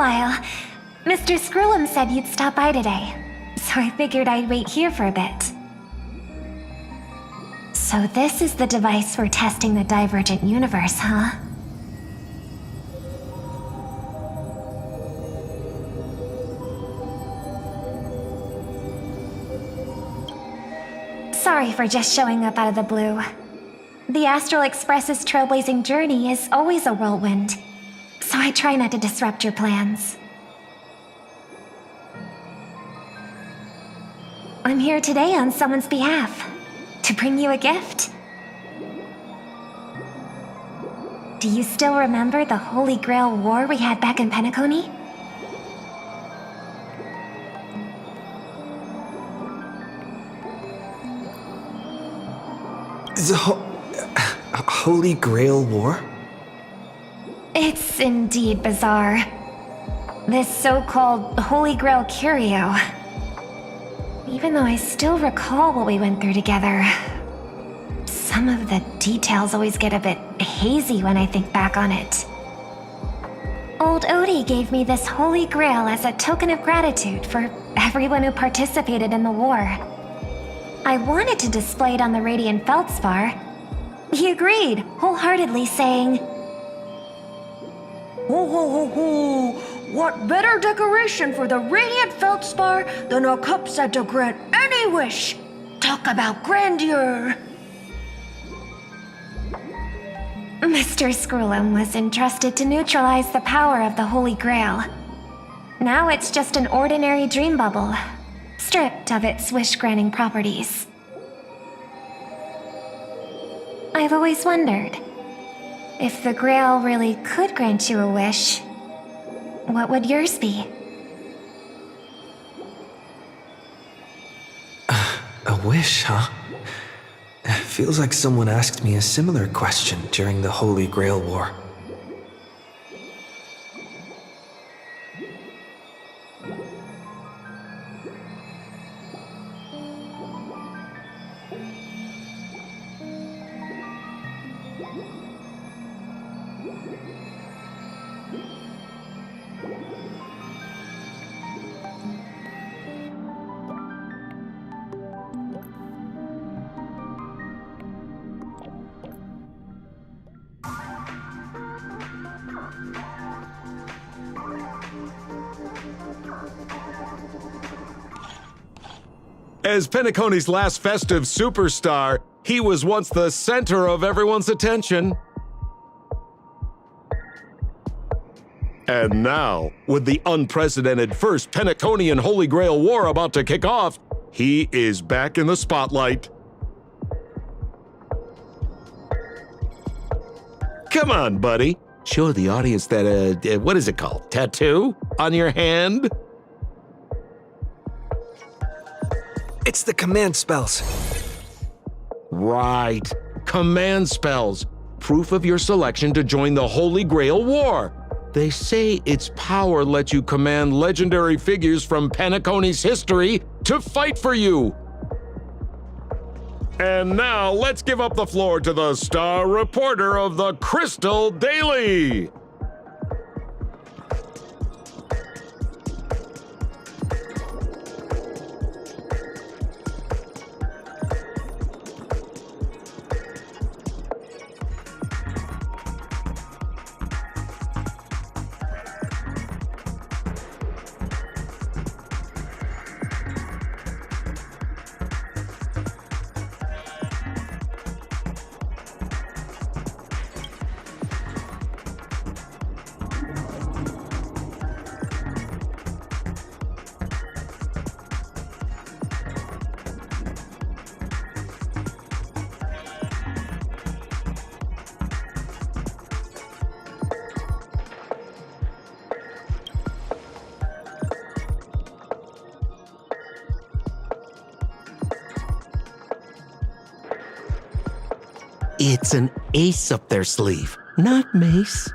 while. Mr. Screw'em said you'd stop by today, so I figured I'd wait here for a bit. So this is the device for testing the divergent universe, huh? Sorry for just showing up out of the blue. The Astral Express's trailblazing journey is always a whirlwind, so I try not to disrupt your plans. I'm here today on someone's behalf, to bring you a gift. Do you still remember the Holy Grail War we had back in Penacony? The Holy Grail War? It's indeed bizarre. This so-called Holy Grail curio. Even though I still recall what we went through together, some of the details always get a bit hazy when I think back on it. Old Odie gave me this Holy Grail as a token of gratitude for everyone who participated in the war. I wanted to display it on the Radiant Feldspar. He agreed, wholeheartedly saying, Ho ho ho ho! What better decoration for the Radiant Feldspar than a cup set to grant any wish? Talk about grandeur! Mr. Screw'em was entrusted to neutralize the power of the Holy Grail. Now it's just an ordinary dream bubble, stripped of its wish-granting properties. I've always wondered, if the Grail really could grant you a wish, what would yours be? A wish, huh? Feels like someone asked me a similar question during the Holy Grail War. As Penacony's last festive superstar, he was once the center of everyone's attention. And now, with the unprecedented first Penaconian Holy Grail War about to kick off, he is back in the spotlight. Come on, buddy. Show the audience that, what is it called? Tattoo on your hand? It's the command spells. Right. Command spells. Proof of your selection to join the Holy Grail War. They say its power lets you command legendary figures from Penacony's history to fight for you. And now let's give up the floor to the star reporter of the Crystal Daily. It's an ace up their sleeve, not mace.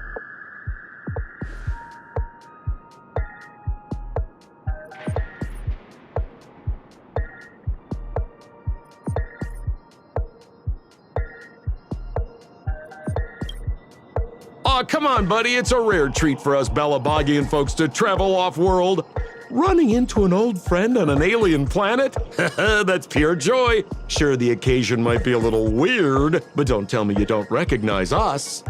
Aw, come on, buddy. It's a rare treat for us Balabagian folks to travel off-world. Running into an old friend on an alien planet? That's pure joy. Sure, the occasion might be a little weird, but don't tell me you don't recognize us.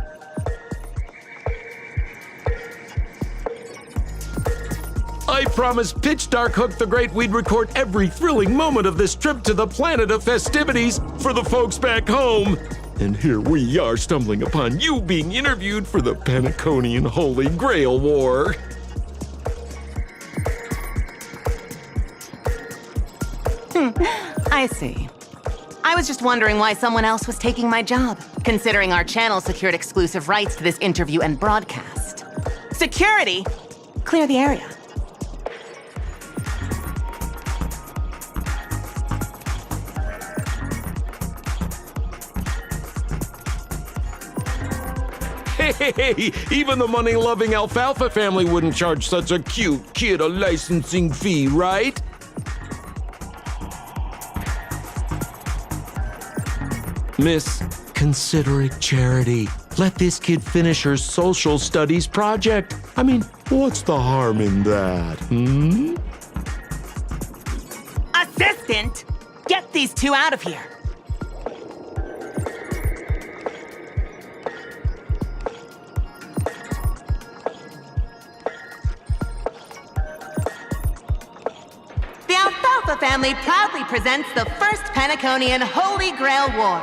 I promised Pitch Dark Hook the Great we'd record every thrilling moment of this trip to the planet of festivities for the folks back home. And here we are stumbling upon you being interviewed for the Penaconian Holy Grail War. I see. I was just wondering why someone else was taking my job, considering our channel secured exclusive rights to this interview and broadcast. Security! Clear the area. Hey, even the money-loving Alfalfa family wouldn't charge such a cute kid a licensing fee, right? Miss, consider it charity. Let this kid finish her social studies project. I mean, what's the harm in that, Assistant! Get these two out of here! The Alfalfa family proudly presents the first Penaconian Holy Grail War.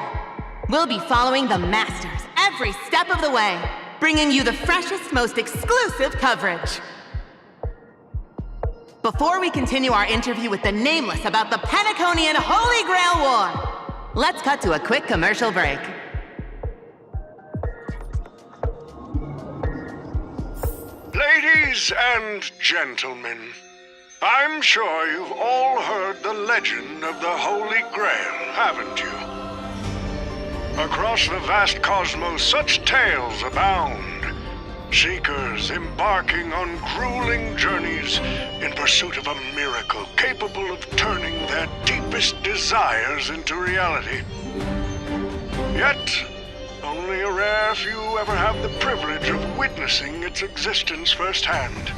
We'll be following the Masters every step of the way, bringing you the freshest, most exclusive coverage. Before we continue our interview with the Nameless about the Penaconian Holy Grail War, let's cut to a quick commercial break. Ladies and gentlemen, I'm sure you've all heard the legend of the Holy Grail, haven't you? Across the vast cosmos, such tales abound. Seekers embarking on grueling journeys in pursuit of a miracle capable of turning their deepest desires into reality. Yet, only a rare few ever have the privilege of witnessing its existence firsthand.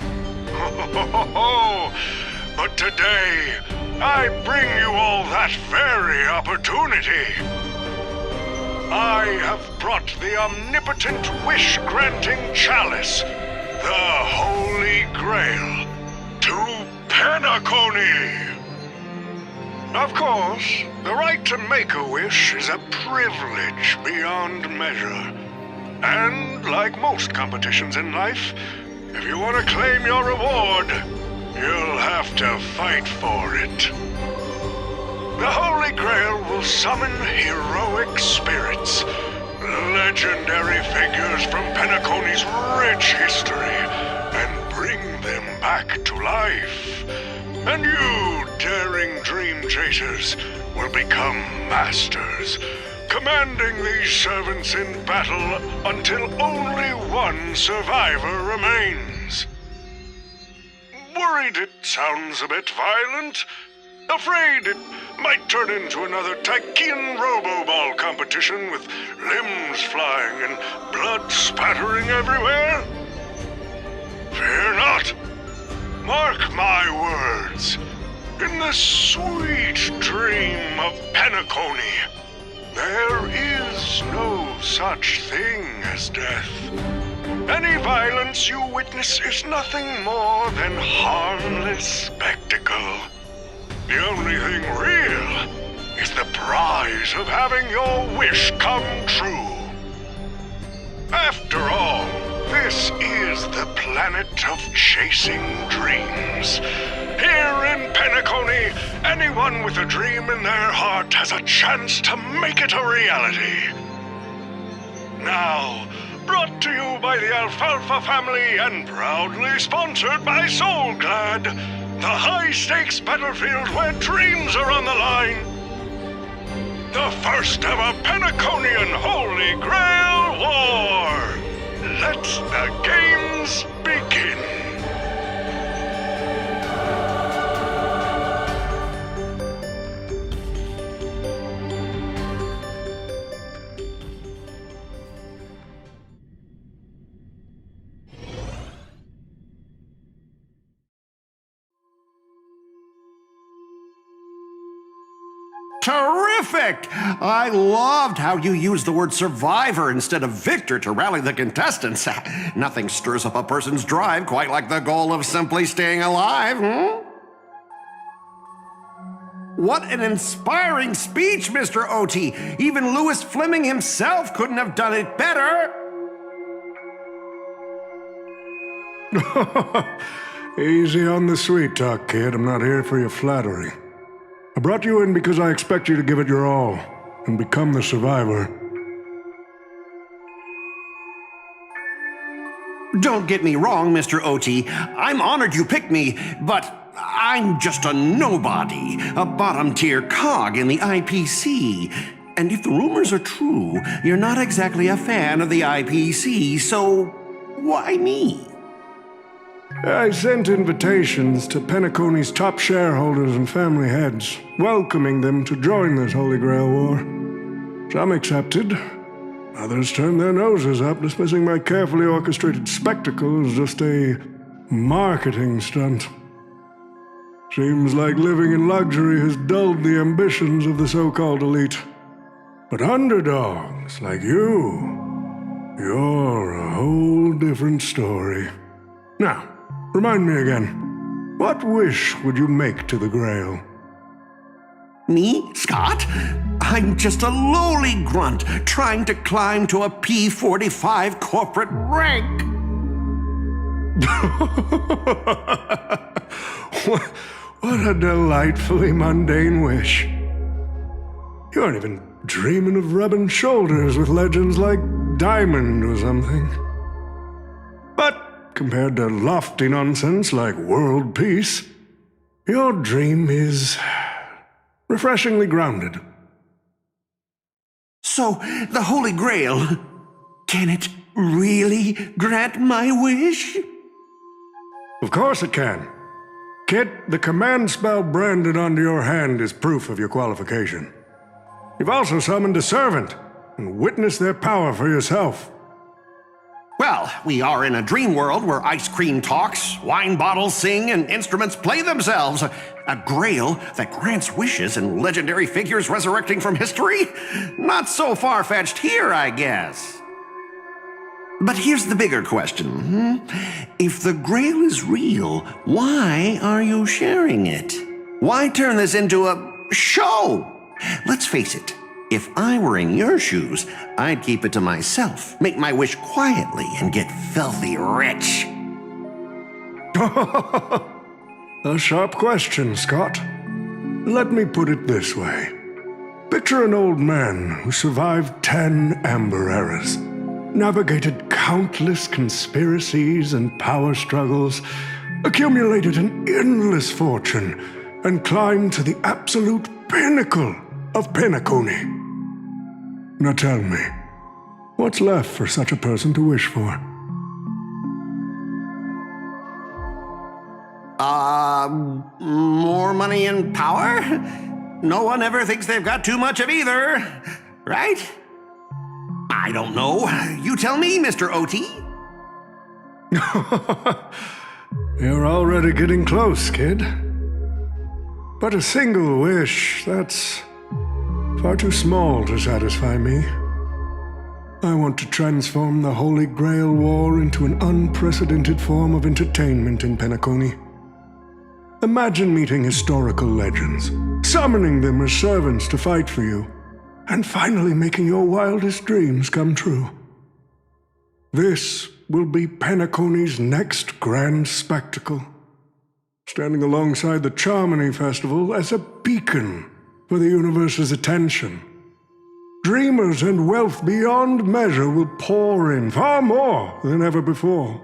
But today, I bring you all that very opportunity. I have brought the omnipotent wish-granting chalice, the Holy Grail, to Penacony. Of course, the right to make a wish is a privilege beyond measure. And like most competitions in life, if you want to claim your reward, you'll have to fight for it. The Holy Grail will summon heroic spirits, legendary figures from Penacony's rich history, and bring them back to life. And you, daring dream chasers, will become masters, commanding these servants in battle until only one survivor remains. Worried it sounds a bit violent? Afraid it might turn into another Tychean Robo-Ball competition with limbs flying and blood spattering everywhere? Fear not. Mark my words. In the sweet dream of Penacony, there is no such thing as death. Any violence you witness is nothing more than harmless spectacle. The only thing real is the prize of having your wish come true. After all, this is the planet of chasing dreams. Here in Penacony, anyone with a dream in their heart has a chance to make it a reality. Now, brought to you by the Alfalfa family and proudly sponsored by Soulglad, the high-stakes battlefield where dreams are on the line. The first ever Penaconian Holy Grail War. Let the games begin. Terrific! I loved how you used the word survivor instead of victor to rally the contestants. Nothing stirs up a person's drive quite like the goal of simply staying alive, What an inspiring speech, Mr. O.T. Even Louis Fleming himself couldn't have done it better. Easy on the sweet talk, kid. I'm not here for your flattery. I brought you in because I expect you to give it your all and become the survivor. Don't get me wrong, Mr. O.T. I'm honored you picked me, but I'm just a nobody, a bottom-tier cog in the IPC. And if the rumors are true, you're not exactly a fan of the IPC, so why me? I sent invitations to Penacony's top shareholders and family heads, welcoming them to join this Holy Grail War. Some accepted. Others turned their noses up, dismissing my carefully orchestrated spectacle as just a marketing stunt. Seems like living in luxury has dulled the ambitions of the so-called elite. But underdogs like you're a whole different story. Now, remind me again, what wish would you make to the Grail? Me, Scott? I'm just a lowly grunt trying to climb to a P-45 corporate rank. What a delightfully mundane wish. You aren't even dreaming of rubbing shoulders with legends like Diamond or something. But compared to lofty nonsense like world peace, your dream is refreshingly grounded. So, the Holy Grail, can it really grant my wish? Of course it can. Kid, the command spell branded onto your hand is proof of your qualification. You've also summoned a servant and witnessed their power for yourself. Well, we are in a dream world where ice cream talks, wine bottles sing, and instruments play themselves. A grail that grants wishes and legendary figures resurrecting from history? Not so far-fetched here, I guess. But here's the bigger question. If the grail is real, why are you sharing it? Why turn this into a show? Let's face it. If I were in your shoes, I'd keep it to myself, make my wish quietly, and get filthy rich. A sharp question, Scott. Let me put it this way. Picture an old man who survived 10 Amber Eras, navigated countless conspiracies and power struggles, accumulated an endless fortune, and climbed to the absolute pinnacle of Penacony. Now tell me, what's left for such a person to wish for? More money and power? No one ever thinks they've got too much of either, right? I don't know. You tell me, Mr. O.T. You're already getting close, kid. But a single wish, that's far too small to satisfy me. I want to transform the Holy Grail War into an unprecedented form of entertainment in Penacony. Imagine meeting historical legends, summoning them as servants to fight for you, and finally making your wildest dreams come true. This will be Penacony's next grand spectacle, standing alongside the Charmony Festival as a beacon for the universe's attention. Dreamers and wealth beyond measure will pour in, far more than ever before.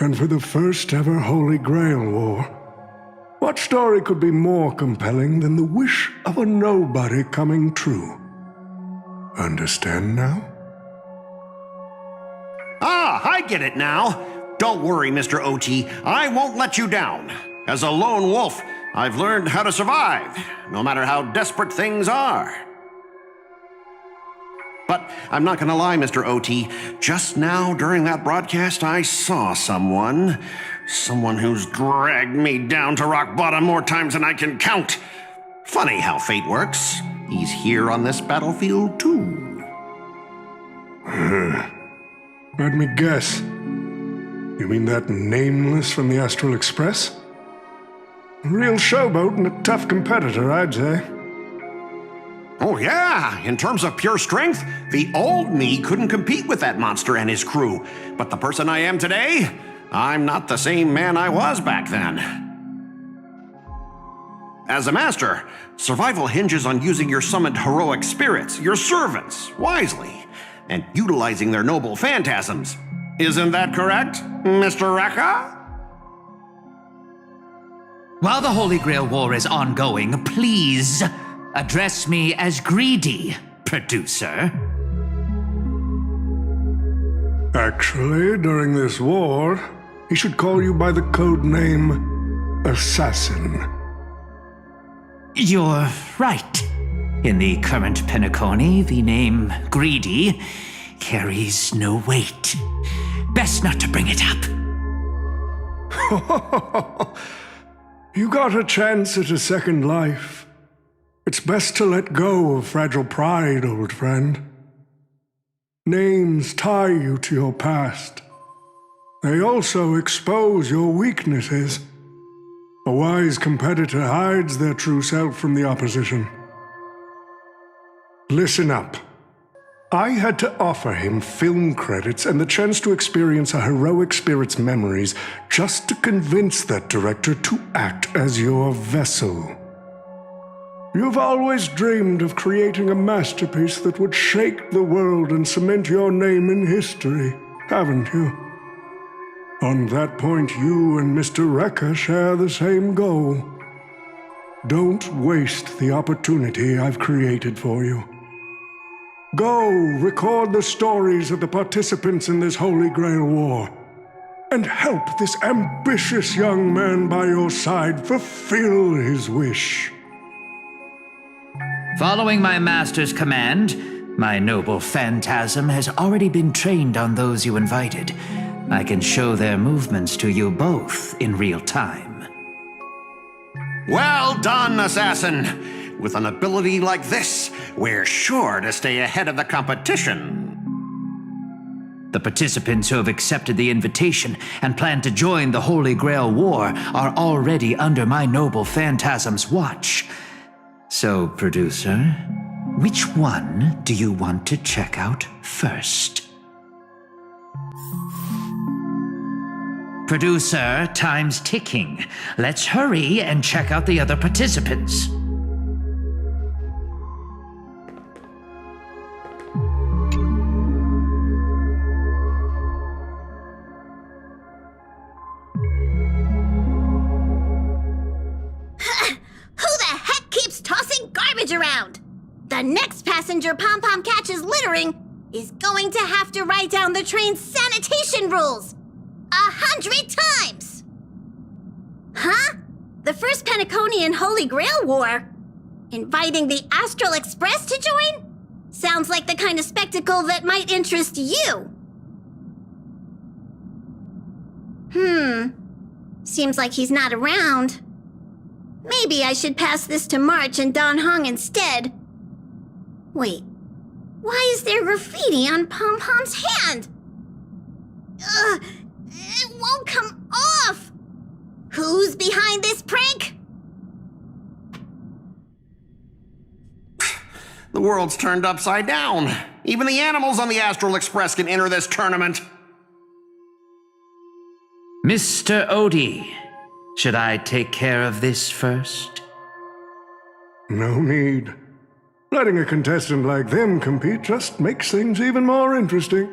And for the first ever Holy Grail War, what story could be more compelling than the wish of a nobody coming true? Understand now? I get it now. Don't worry, Mr. O.T. I won't let you down. As a lone wolf, I've learned how to survive, no matter how desperate things are. But I'm not gonna lie, Mr. O.T. Just now, during that broadcast, I saw someone who's dragged me down to rock bottom more times than I can count. Funny how fate works. He's here on this battlefield, too. Let me guess. You mean that Nameless from the Astral Express? A real showboat and a tough competitor, I'd say. Oh, yeah. In terms of pure strength, the old me couldn't compete with that monster and his crew. But the person I am today, I'm not the same man I was back then. As a master, survival hinges on using your summoned heroic spirits, your servants, wisely, and utilizing their noble phantasms. Isn't that correct, Mr. Rekka? While the Holy Grail War is ongoing, please address me as Greedy, producer. Actually, during this war, he should call you by the code name Assassin. You're right. In the current Penacony, the name Greedy carries no weight. Best not to bring it up. You got a chance at a second life. It's best to let go of fragile pride, old friend. Names tie you to your past. They also expose your weaknesses. A wise competitor hides their true self from the opposition. Listen up. I had to offer him film credits and the chance to experience a heroic spirit's memories just to convince that director to act as your vessel. You've always dreamed of creating a masterpiece that would shake the world and cement your name in history, haven't you? On that point, you and Mr. Rekka share the same goal. Don't waste the opportunity I've created for you. Go record the stories of the participants in this Holy Grail War, and help this ambitious young man by your side fulfill his wish. Following my master's command, my noble phantasm has already been trained on those you invited. I can show their movements to you both in real time. Well done, Assassin! With an ability like this, we're sure to stay ahead of the competition. The participants who have accepted the invitation and plan to join the Holy Grail War are already under my noble phantasm's watch. So, producer, which one do you want to check out first? Producer, time's ticking. Let's hurry and check out the other participants. Around. The next passenger Pom-Pom catches littering is going to have to write down the train's sanitation rules 100 times! Huh? The first Penaconian Holy Grail War? Inviting the Astral Express to join? Sounds like the kind of spectacle that might interest you. Seems like he's not around. Maybe I should pass this to March and Don Hong instead. Wait, why is there graffiti on Pom-Pom's hand? It won't come off! Who's behind this prank? The world's turned upside down. Even the animals on the Astral Express can enter this tournament. Mr. Odie, should I take care of this first? No need. Letting a contestant like them compete just makes things even more interesting.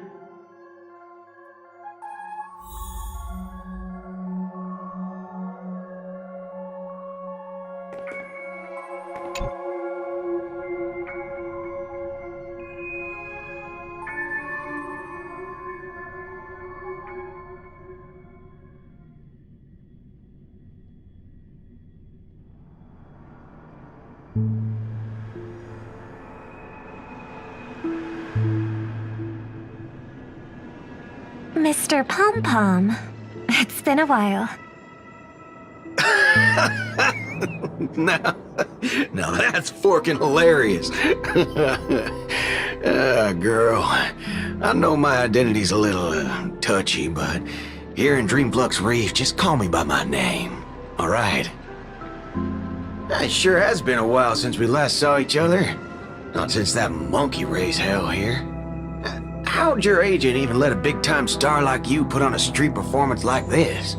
Mr. Pom-Pom, it's been a while. Now, Now that's forking hilarious. Girl, I know my identity's a little touchy, but here in Dreamflux Reef, just call me by my name, all right? It sure has been a while since we last saw each other. Not since that monkey raised hell here. How'd your agent even let a big-time star like you put on a street performance like this?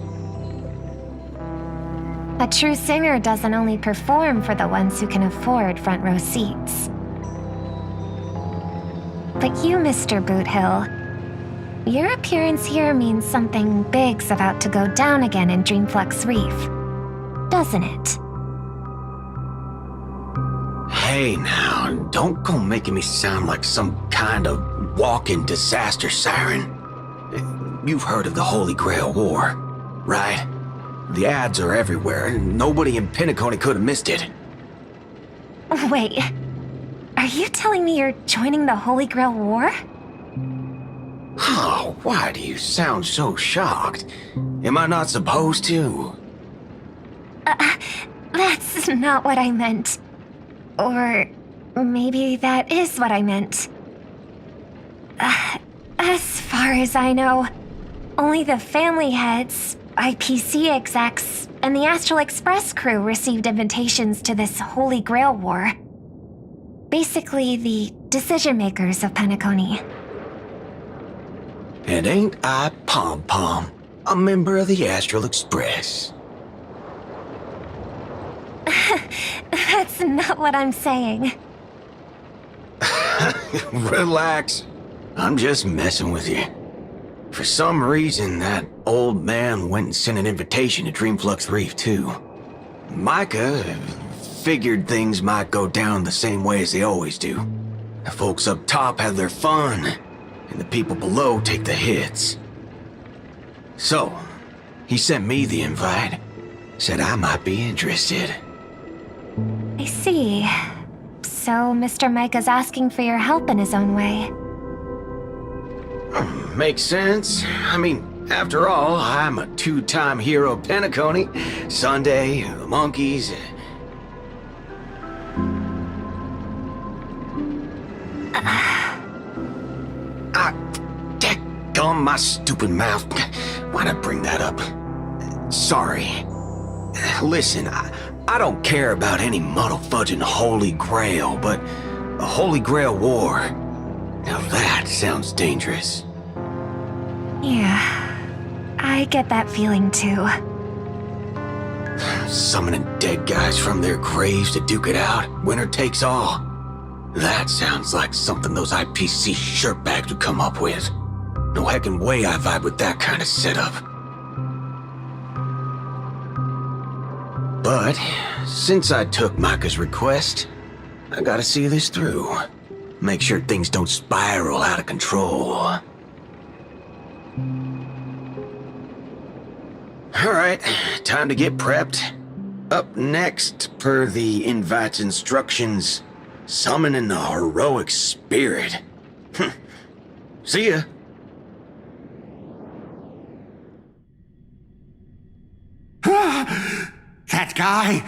A true singer doesn't only perform for the ones who can afford front row seats. But you, Mr. Boothill, your appearance here means something big's about to go down again in Dreamflux Reef, doesn't it? Hey now, don't go making me sound like some kind of walking disaster siren. You've heard of the Holy Grail War, right? The ads are everywhere, and nobody in Penacony could have missed it. Wait, are you telling me you're joining the Holy Grail War? Oh, why do you sound so shocked? Am I not supposed to? That's not what I meant. Or maybe that is what I meant. As far as I know, only the family heads, IPC execs, and the Astral Express crew received invitations to this Holy Grail War. Basically, the decision-makers of Penacony. And ain't I Pom Pom, a member of the Astral Express? That's not what I'm saying. Relax. I'm just messing with you. For some reason, that old man went and sent an invitation to Dreamflux Reef, too. Micah figured things might go down the same way as they always do. The folks up top have their fun, and the people below take the hits. So, he sent me the invite. Said I might be interested. I see. So Mr. Micah's asking for your help in his own way. Makes sense. I mean, after all, I'm a two-time hero of Penacony. Sunday, the monkeys. Daggone my stupid mouth. Why'd I bring that up? Sorry. Listen, I don't care about any muddle-fudging Holy Grail, but a Holy Grail War, now that sounds dangerous. Yeah, I get that feeling too. Summoning dead guys from their graves to duke it out, winner takes all. That sounds like something those IPC shirtbags would come up with. No heckin' way I vibe with that kind of setup. But, since I took Micah's request, I gotta see this through. Make sure things don't spiral out of control. Alright, time to get prepped. Up next, per the invite's instructions, summoning the heroic spirit. See ya. That guy,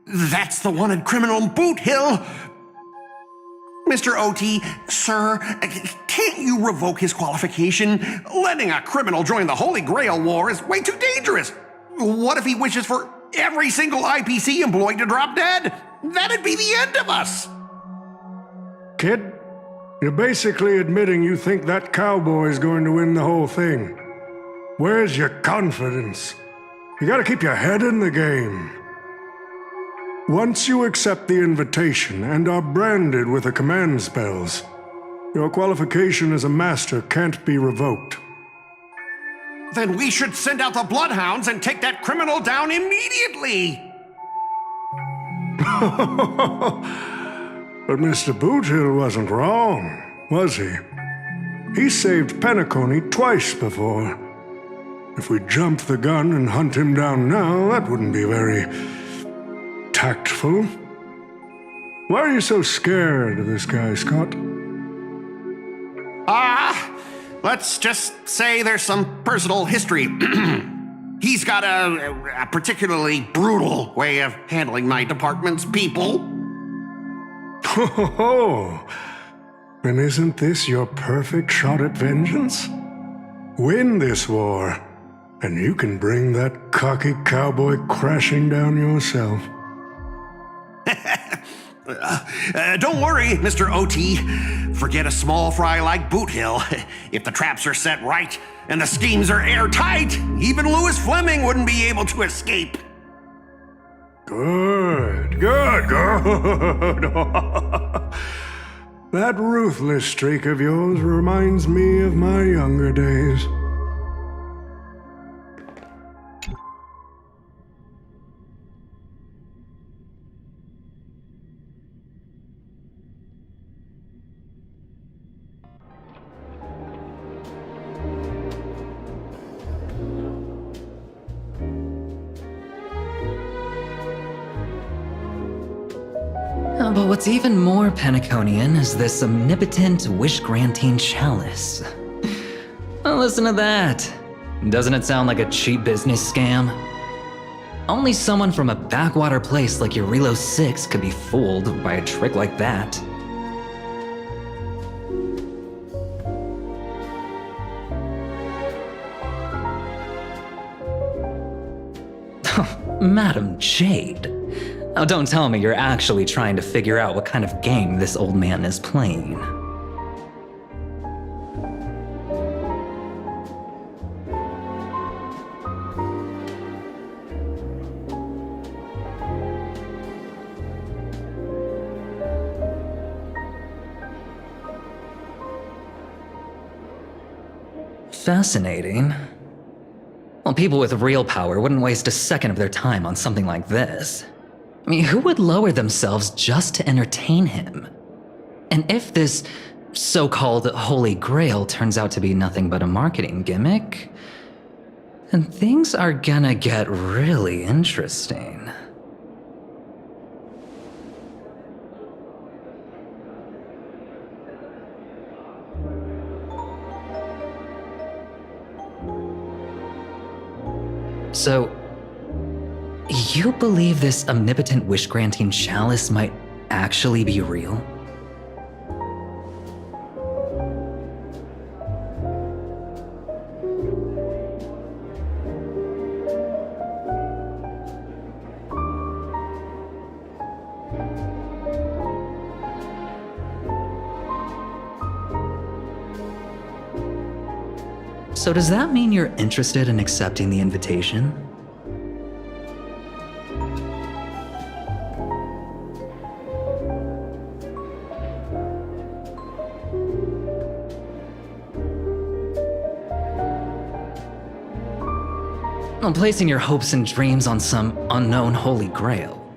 that's the wanted criminal in Boot Hill. Mr. OT, sir, can't you revoke his qualification? Letting a criminal join the Holy Grail War is way too dangerous. What if he wishes for every single IPC employee to drop dead? That'd be the end of us. Kid, you're basically admitting you think that cowboy is going to win the whole thing. Where's your confidence? You gotta keep your head in the game. Once you accept the invitation and are branded with the command spells, your qualification as a master can't be revoked. Then we should send out the bloodhounds and take that criminal down immediately. But Mr. Boothill wasn't wrong, was he? He saved Penacony twice before. If we jumped the gun and hunt him down now, that wouldn't be very tactful. Why are you so scared of this guy, Scott? Let's just say there's some personal history. He's got a particularly brutal way of handling my department's people. Ho ho ho! And isn't this your perfect shot at vengeance? Win this war, and you can bring that cocky cowboy crashing down yourself. Don't worry, Mr. OT. Forget a small fry like Boot Hill. If the traps are set right and the schemes are airtight, even Louis Fleming wouldn't be able to escape. Good, good, good. That ruthless streak of yours reminds me of my younger days. But what's even more Penaconian is this omnipotent wish-granting chalice. Well, listen to that. Doesn't it sound like a cheap business scam? Only someone from a backwater place like Eurilo 6 could be fooled by a trick like that. Madam Jade. Oh, don't tell me you're actually trying to figure out what kind of game this old man is playing. Fascinating. Well, people with real power wouldn't waste a second of their time on something like this. I mean, who would lower themselves just to entertain him? And if this so-called Holy Grail turns out to be nothing but a marketing gimmick, then things are gonna get really interesting. So, you believe this omnipotent wish-granting chalice might actually be real? So does that mean you're interested in accepting the invitation? Well, placing your hopes and dreams on some unknown holy grail.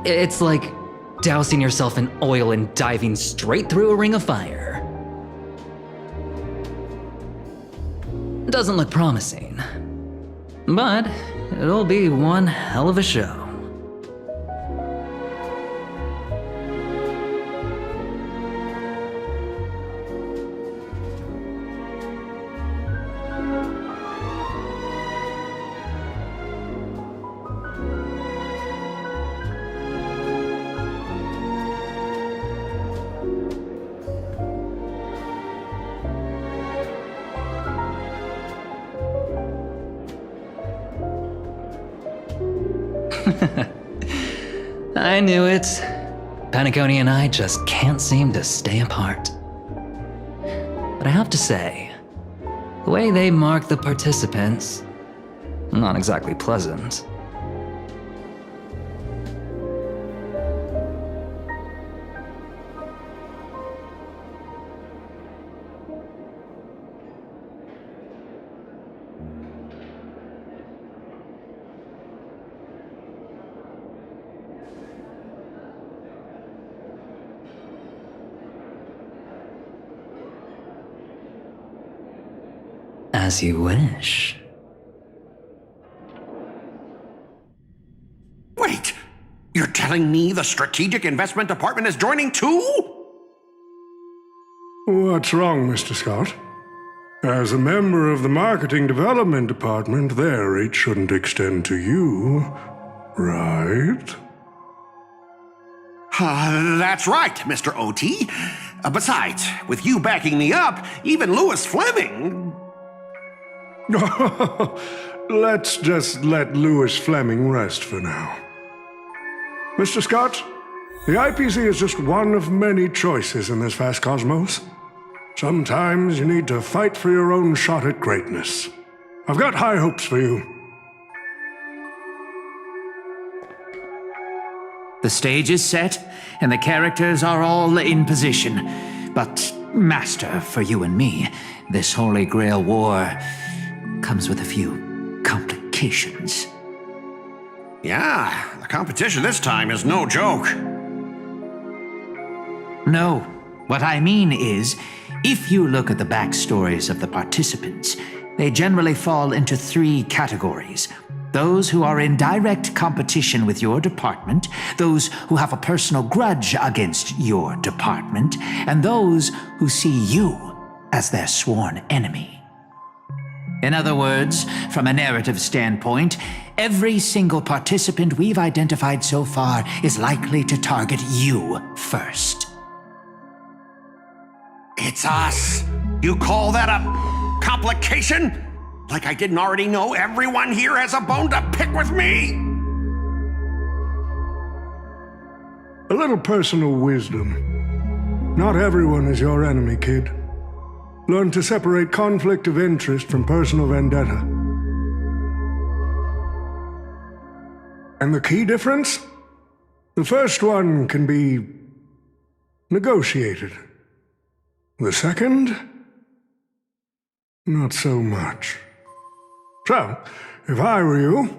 It's like dousing yourself in oil and diving straight through a ring of fire. Doesn't look promising, but it'll be one hell of a show. I knew it. Penacony and I just can't seem to stay apart. But I have to say, the way they mark the participants, not exactly pleasant. As you wish. Wait, you're telling me the Strategic Investment Department is joining too? What's wrong, Mr. Scott? As a member of the Marketing Development Department, their reach shouldn't extend to you, right? That's right, Mr. OT. Besides, with you backing me up, even Louis Fleming... Let's just let Louis Fleming rest for now. Mr. Scott, the IPC is just one of many choices in this vast cosmos. Sometimes you need to fight for your own shot at greatness. I've got high hopes for you. The stage is set, and the characters are all in position. But, Master, for you and me, this Holy Grail War comes with a few complications. Yeah, the competition this time is no joke. No, what I mean is, if you look at the backstories of the participants, they generally fall into 3 categories. Those who are in direct competition with your department, those who have a personal grudge against your department, and those who see you as their sworn enemy. In other words, from a narrative standpoint, every single participant we've identified so far is likely to target you first. It's us. You call that a complication? Like I didn't already know everyone here has a bone to pick with me? A little personal wisdom. Not everyone is your enemy, kid. Learn to separate conflict of interest from personal vendetta. And the key difference? The first one can be negotiated. The second? Not so much. So, if I were you...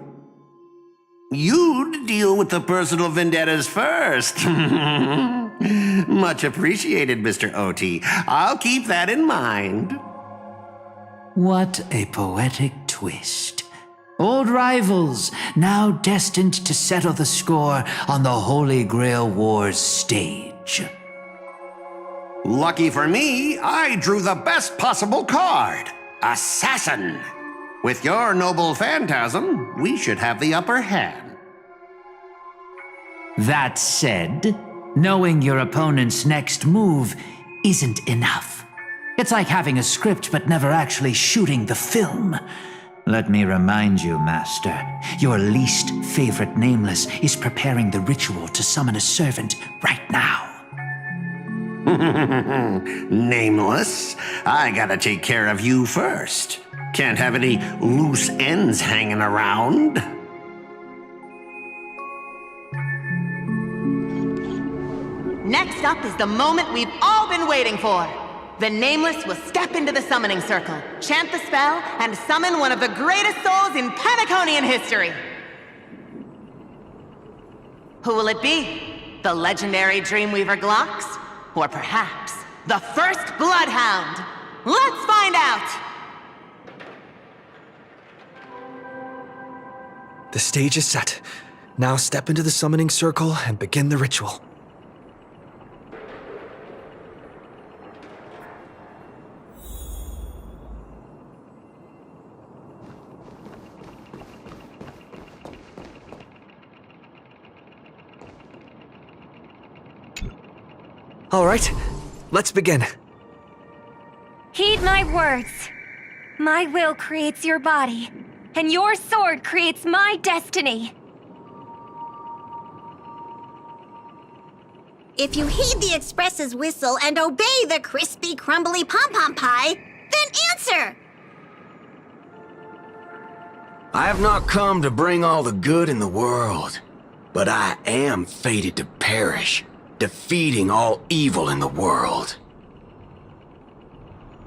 You'd deal with the personal vendettas first. Much appreciated, Mr. OT. I'll keep that in mind. What a poetic twist. Old rivals, now destined to settle the score on the Holy Grail War's stage. Lucky for me, I drew the best possible card. Assassin. With your noble phantasm, we should have the upper hand. That said, knowing your opponent's next move isn't enough. It's like having a script but never actually shooting the film. Let me remind you, Master, your least favorite Nameless is preparing the ritual to summon a servant right now. Nameless, I gotta take care of you first. Can't have any loose ends hanging around. Next up is the moment we've all been waiting for. The Nameless will step into the summoning circle, chant the spell, and summon one of the greatest souls in Penaconian history. Who will it be? The legendary Dreamweaver Glocks? Or perhaps the first Bloodhound? Let's find out! The stage is set. Now step into the summoning circle and begin the ritual. All right, let's begin. Heed my words. My will creates your body, and your sword creates my destiny. If you heed the Express's whistle and obey the crispy, crumbly pom-pom pie, then answer! I have not come to bring all the good in the world, but I am fated to perish, defeating all evil in the world.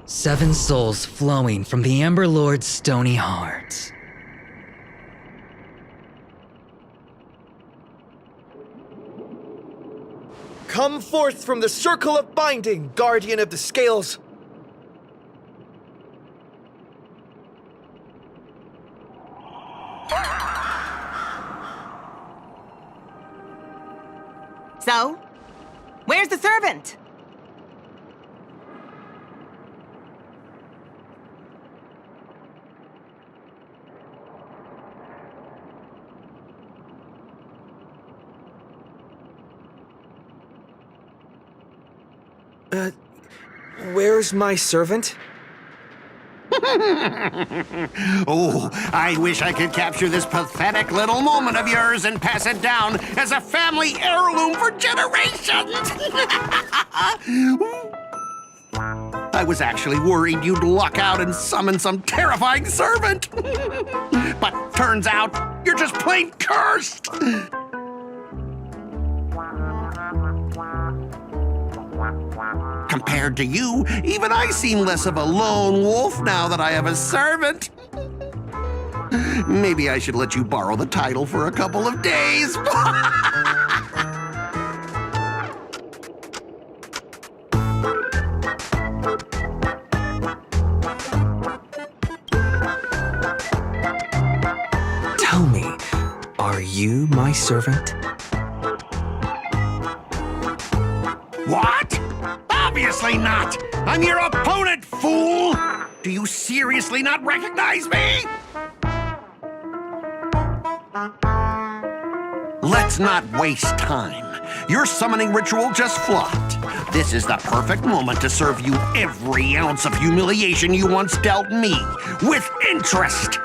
7 souls flowing from the Ember Lord's stony heart. Come forth from the circle of binding, guardian of the scales. So, where's the servant? Where's my servant? Oh, I wish I could capture this pathetic little moment of yours and pass it down as a family heirloom for generations. I was actually worried you'd luck out and summon some terrifying servant. But turns out you're just plain cursed. Compared to you, even I seem less of a lone wolf now that I have a servant. Maybe I should let you borrow the title for a couple of days. Tell me, are you my servant? What? Obviously not! I'm your opponent, fool! Do you seriously not recognize me? Let's not waste time. Your summoning ritual just flopped. This is the perfect moment to serve you every ounce of humiliation you once dealt me, with interest.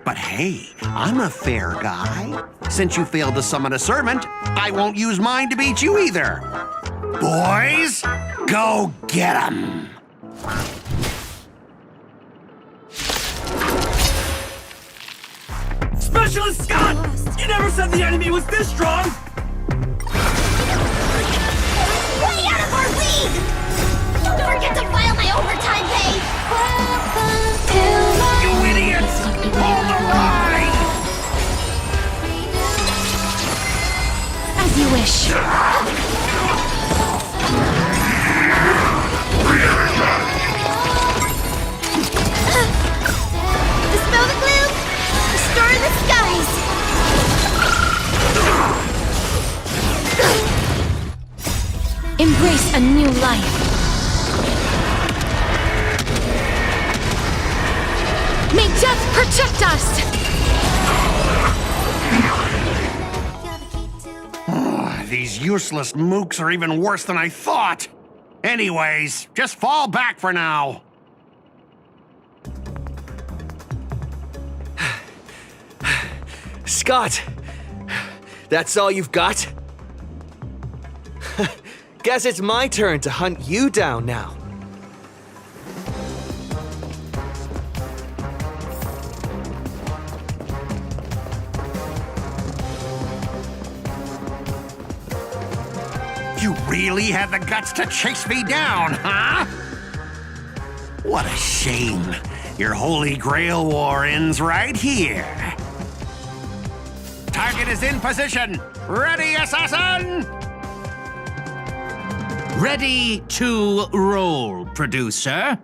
But hey, I'm a fair guy. Since you failed to summon a servant, I won't use mine to beat you either. Boys, go get 'em! Specialist Scott! You never said the enemy was this strong! Way out of our league! Don't forget to file my overtime pay! You idiots! Hold the line! As you wish. Dispel the gloom! Restore the skies! Embrace a new life. May death protect us! These useless mooks are even worse than I thought. Anyways, just fall back for now. Scott! That's all you've got? Guess it's my turn to hunt you down now. You really had the guts to chase me down, huh? What a shame. Your Holy Grail war ends right here. Target is in position. Ready, assassin? Ready to roll, producer.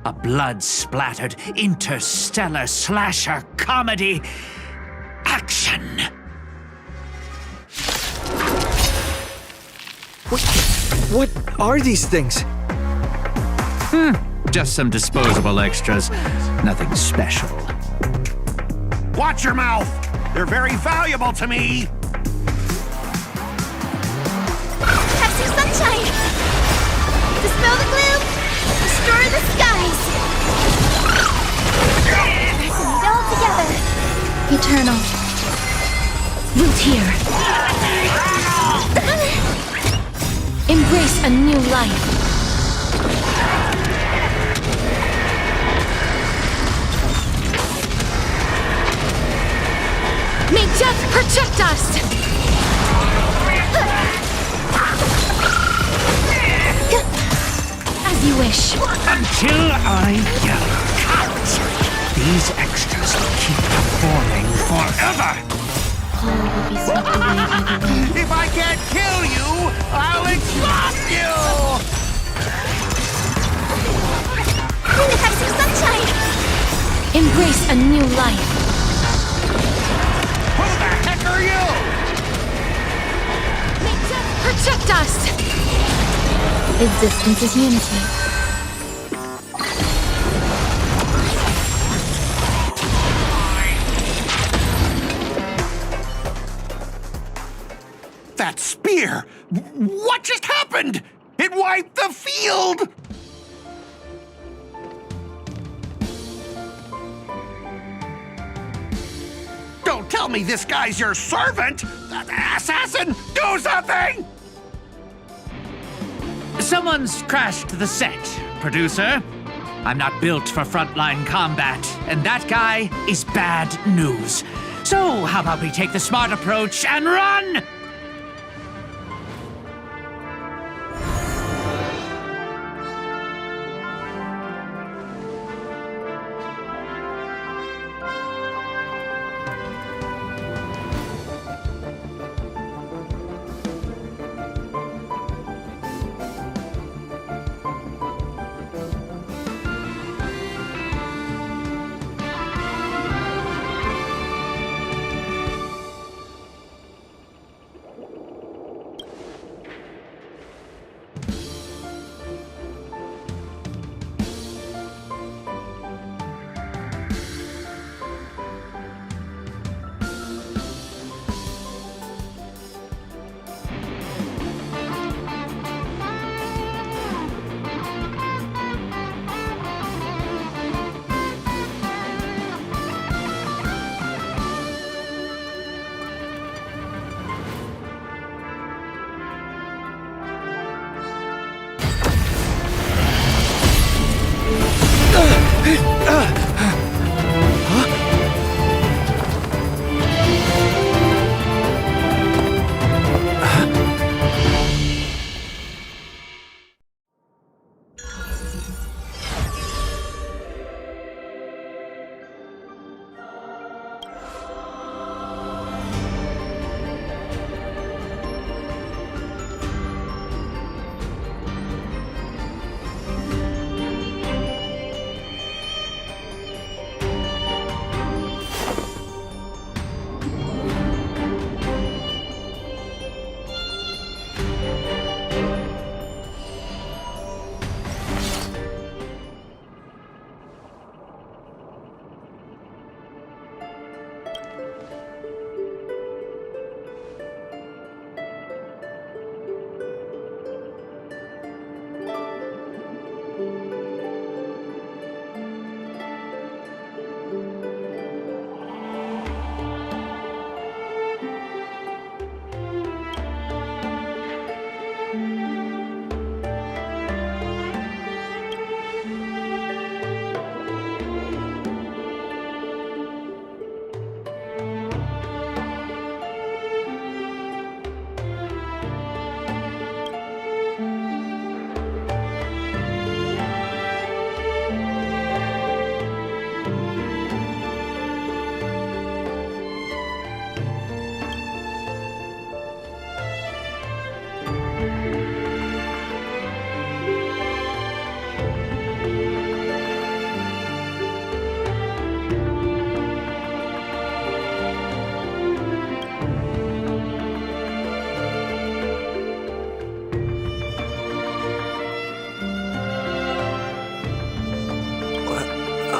A blood-splattered interstellar slasher comedy. Action! What are these things? Just some disposable extras. Nothing special. Watch your mouth. They're very valuable to me. Have some sunshine! Dispel the gloom! Restore the skies! Pressing it all together! Eternal. Root here. Embrace a new life. May death protect us! As you wish. Until I yell cut! These extras will keep performing forever! If I can't kill you, I'll exhaust you! Have some sunshine! Embrace a new life. Who the heck are you? May death protect us! Existence is unity. That spear! What just happened? It wiped the field! Don't tell me this guy's your servant! Assassin, do something! Someone's crashed the set, producer. I'm not built for frontline combat, and that guy is bad news. So, how about we take the smart approach and run?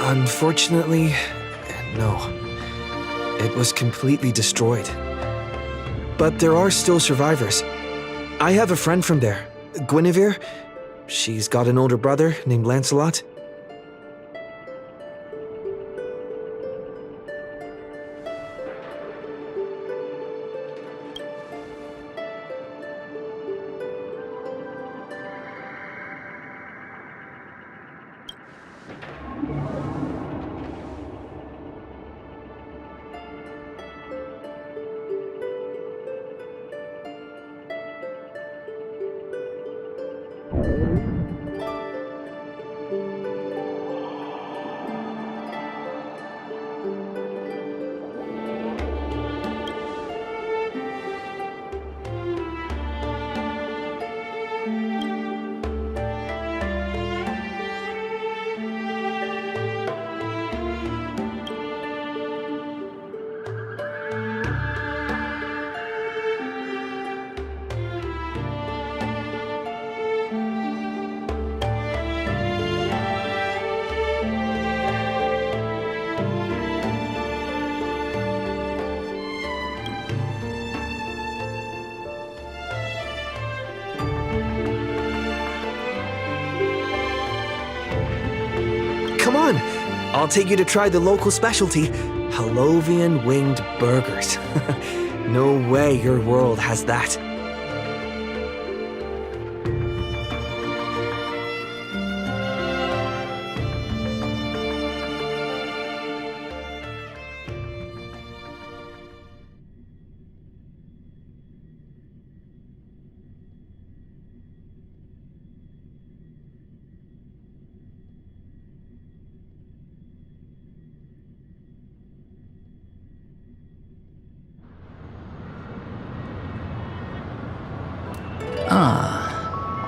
Unfortunately, no. It was completely destroyed. But there are still survivors. I have a friend from there, Guinevere. She's got an older brother named Lancelot. come on. I'll take you to try the local specialty, Halovian winged burgers. No way your world has that.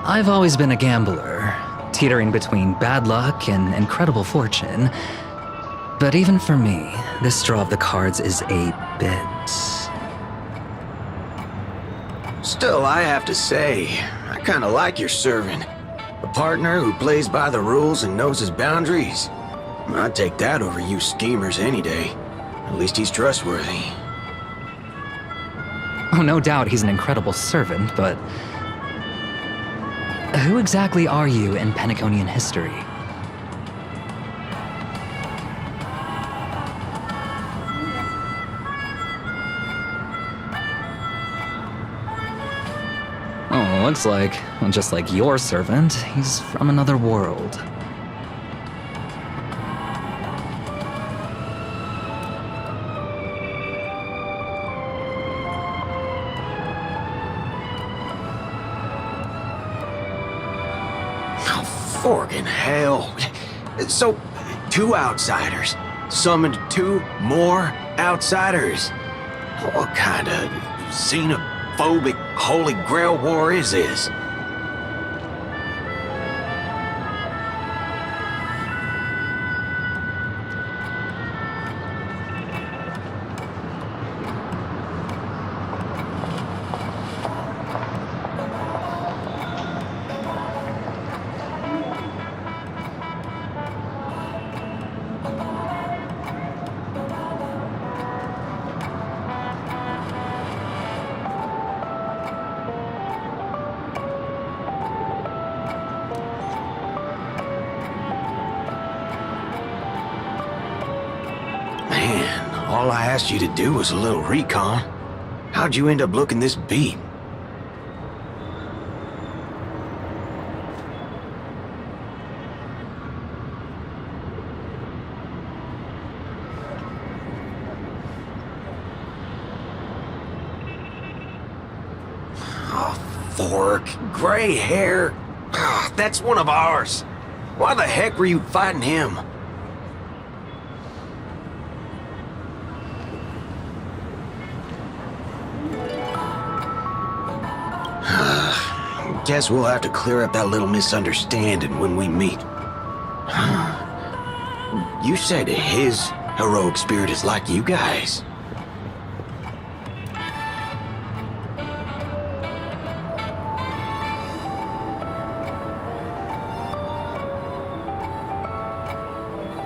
I've always been a gambler, teetering between bad luck and incredible fortune. But even for me, this draw of the cards is a bit... Still, I have to say, I kinda like your servant. A partner who plays by the rules and knows his boundaries. I'd take that over you schemers any day. At least he's trustworthy. Oh, no doubt he's an incredible servant, but... who exactly are you in Penaconian history? Oh, looks like, just like your servant, he's from another world. Forkin' hell. So, 2 outsiders summoned 2 more outsiders. What kind of xenophobic Holy Grail war is this? All I asked you to do was a little recon. How'd you end up looking this beat? Oh, fork. Gray hair. That's one of ours. Why the heck were you fighting him? Guess we'll have to clear up that little misunderstanding when we meet. You said his heroic spirit is like you guys.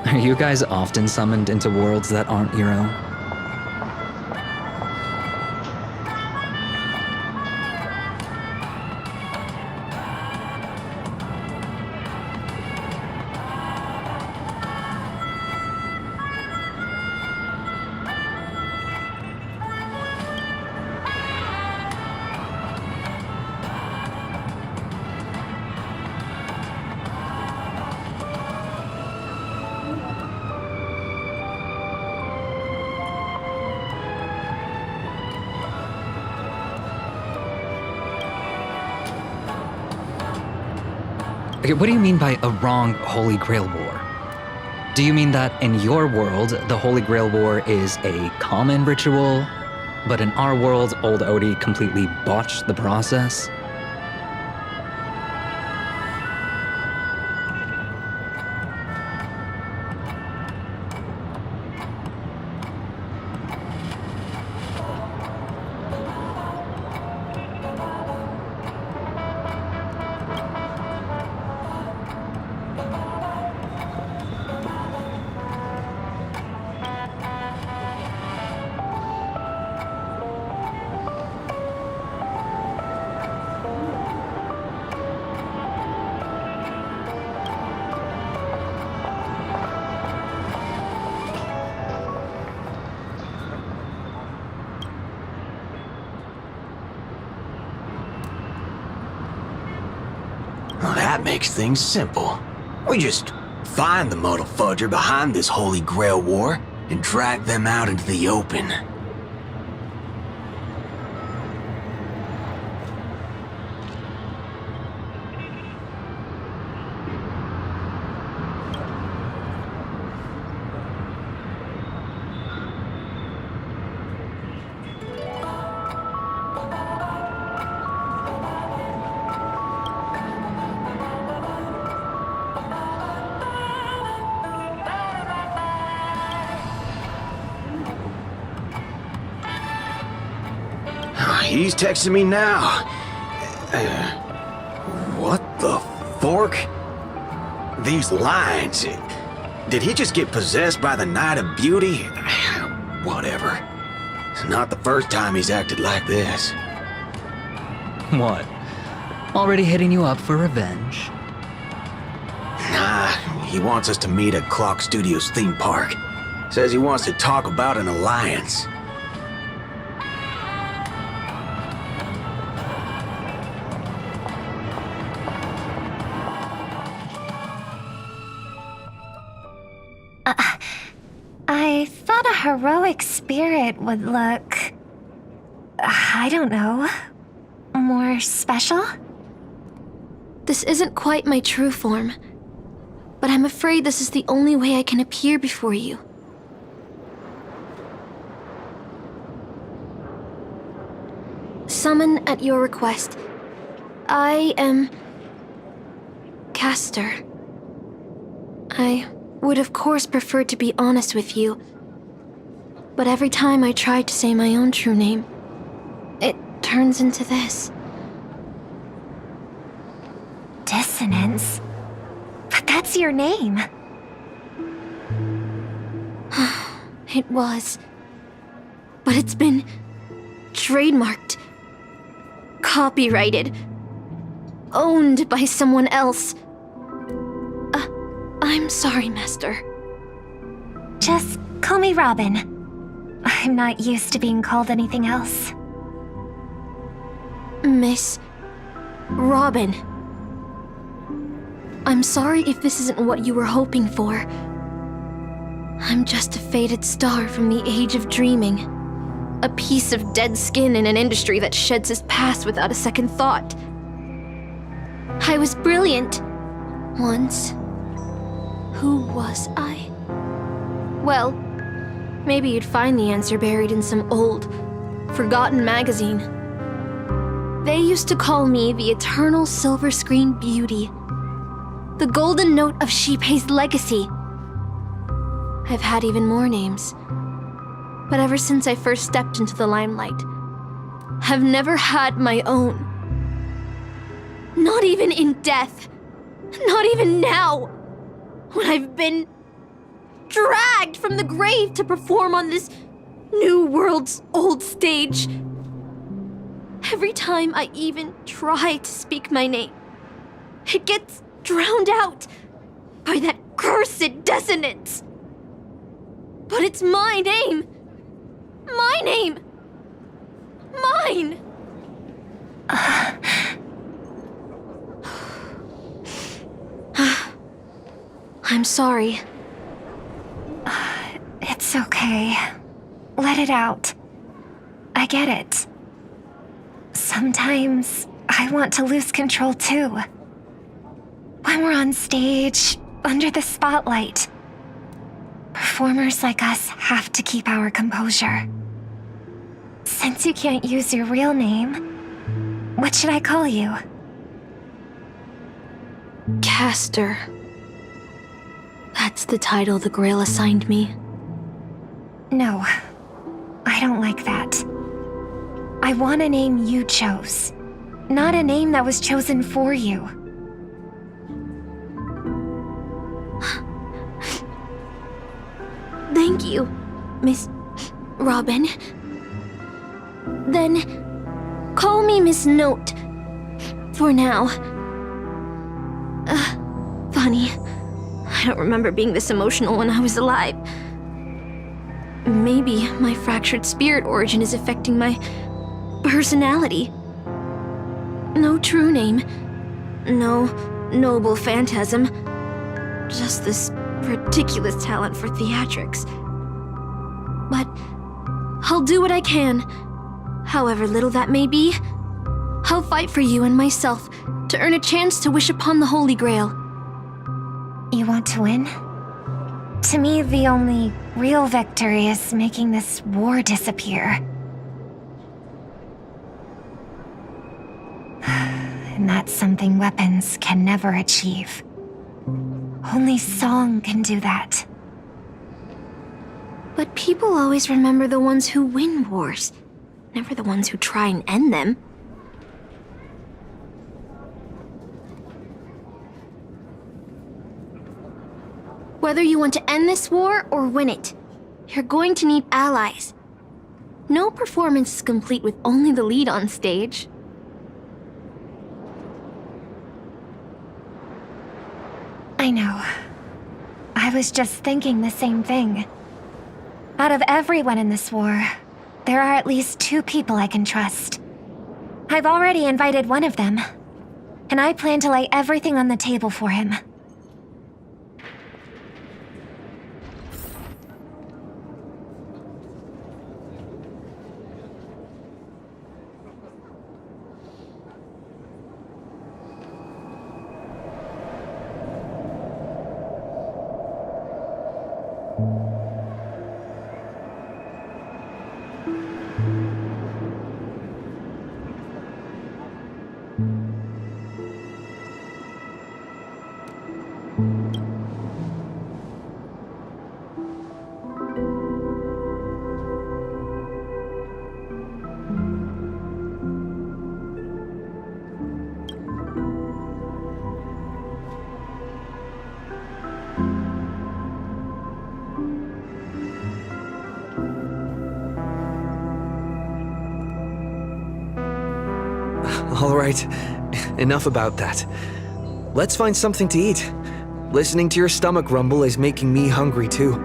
Are you guys often summoned into worlds that aren't your own? Okay, what do you mean by a wrong Holy Grail War? Do you mean that in your world, the Holy Grail War is a common ritual, but in our world, old Odie completely botched the process? That makes things simple. We just find the muddle fudger behind this Holy Grail war and drag them out into the open. He's texting me now. What the fork? These lines. Did he just get possessed by the Night of Beauty? Whatever. It's not the first time he's acted like this. What? Already hitting you up for revenge? Nah, he wants us to meet at Clock Studios theme park. Says he wants to talk about an alliance. I thought a heroic spirit would look... I don't know... more special? This isn't quite my true form, but I'm afraid this is the only way I can appear before you. Summon at your request. I am... Caster. I would of course prefer to be honest with you, but every time I try to say my own true name, it turns into this. Dissonance? But that's your name. It was. But it's been trademarked, copyrighted, owned by someone else. I'm sorry, Master. Just call me Robin. I'm not used to being called anything else. Miss Robin. I'm sorry if this isn't what you were hoping for. I'm just a faded star from the age of dreaming. A piece of dead skin in an industry that sheds its past without a second thought. I was brilliant. Once. Who was I? Well, maybe you'd find the answer buried in some old, forgotten magazine. They used to call me the Eternal Silver Screen Beauty. The Golden Note of Shipei's legacy. I've had even more names. But ever since I first stepped into the limelight, I've never had my own. Not even in death. Not even now. When I've been dragged from the grave to perform on this new world's old stage. Every time I even try to speak my name, it gets drowned out by that cursed dissonance. But it's my name. My name. Mine. I'm sorry. It's okay. Let it out. I get it. Sometimes I want to lose control too. When we're on stage, under the spotlight, performers like us have to keep our composure. Since you can't use your real name, what should I call you? Caster. That's the title the Grail assigned me. No, I don't like that. I want a name you chose, not a name that was chosen for you. Thank you, Miss Robin. Then, call me Miss Note. For now. Funny. I don't remember being this emotional when I was alive. Maybe my fractured spirit origin is affecting my personality. No true name. No noble phantasm. Just this ridiculous talent for theatrics. But I'll do what I can. However little that may be, I'll fight for you and myself to earn a chance to wish upon the Holy Grail. You want to win? To me, the only real victory is making this war disappear. And that's something weapons can never achieve. Only song can do that. But people always remember the ones who win wars, never the ones who try and end them. Whether you want to end this war or win it, you're going to need allies. No performance is complete with only the lead on stage. I know. I was just thinking the same thing. Out of everyone in this war, there are at least 2 people I can trust. I've already invited one of them, and I plan to lay everything on the table for him. All right, enough about that. Let's find something to eat. Listening to your stomach rumble is making me hungry too.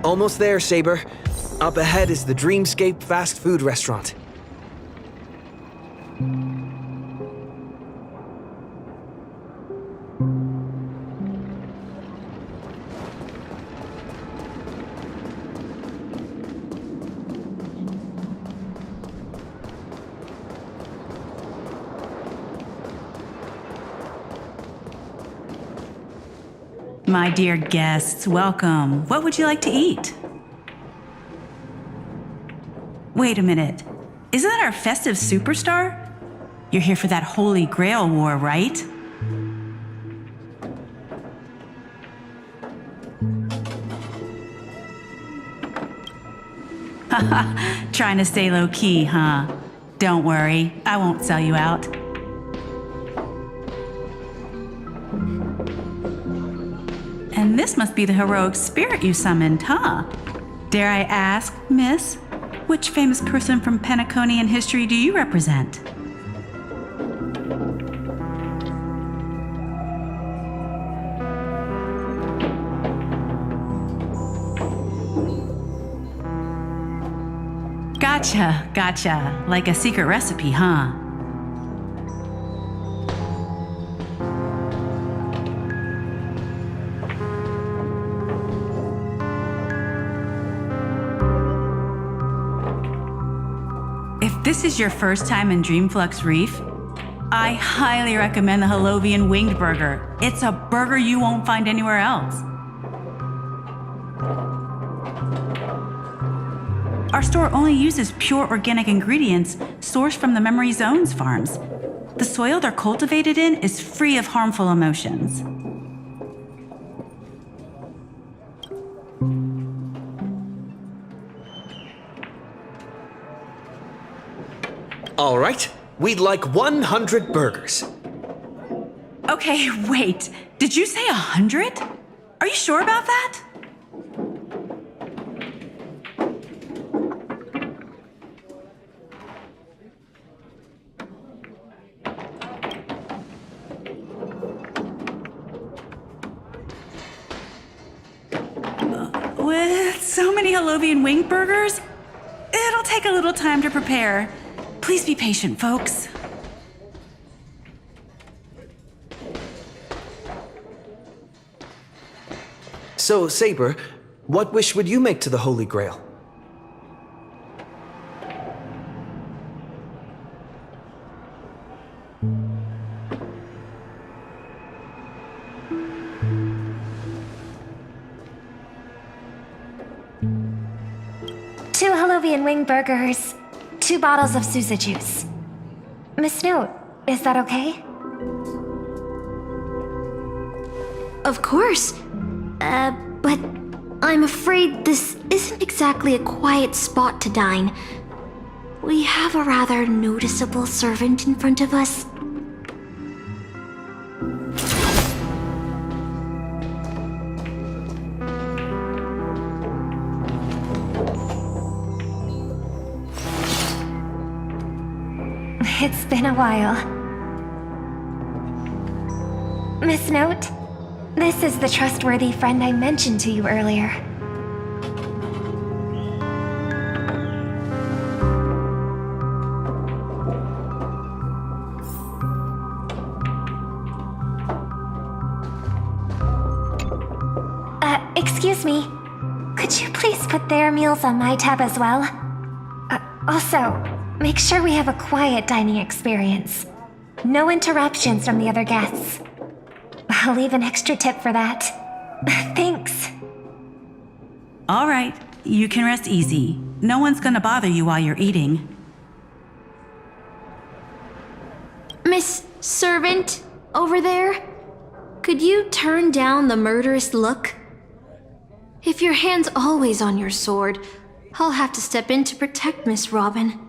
Almost there, Saber. Up ahead is the Dreamscape fast food restaurant. My dear guests, welcome. What would you like to eat? Wait a minute. Isn't that our festive superstar? You're here for that Holy Grail War, right? Haha, trying to stay low-key, huh? Don't worry, I won't sell you out. And this must be the heroic spirit you summoned, huh? Dare I ask, miss, which famous person from Penaconian history do you represent? Gotcha. Like a secret recipe, huh? If this is your first time in Dreamflux Reef, I highly recommend the Halovian Winged Burger. It's a burger you won't find anywhere else. Our store only uses pure organic ingredients sourced from the Memory Zones farms. The soil they're cultivated in is free of harmful emotions. All right, we'd like 100 burgers. Okay, wait. Did you say 100? Are you sure about that? With so many Holovian wing burgers, it'll take a little time to prepare. Please be patient, folks. So, Saber, what wish would you make to the Holy Grail? Two Holovian wing burgers, 2 bottles of Suza juice. Miss Note, is that okay? Of course. But I'm afraid this isn't exactly a quiet spot to dine. We have a rather noticeable servant in front of us. It's been a while. Miss Note, this is the trustworthy friend I mentioned to you earlier. Excuse me. Could you please put their meals on my tab as well? Also, make sure we have a quiet dining experience. No interruptions from the other guests. I'll leave an extra tip for that. Thanks. All right, you can rest easy. No one's gonna bother you while you're eating. Miss Servant, over there? Could you turn down the murderous look? If your hand's always on your sword, I'll have to step in to protect Miss Robin.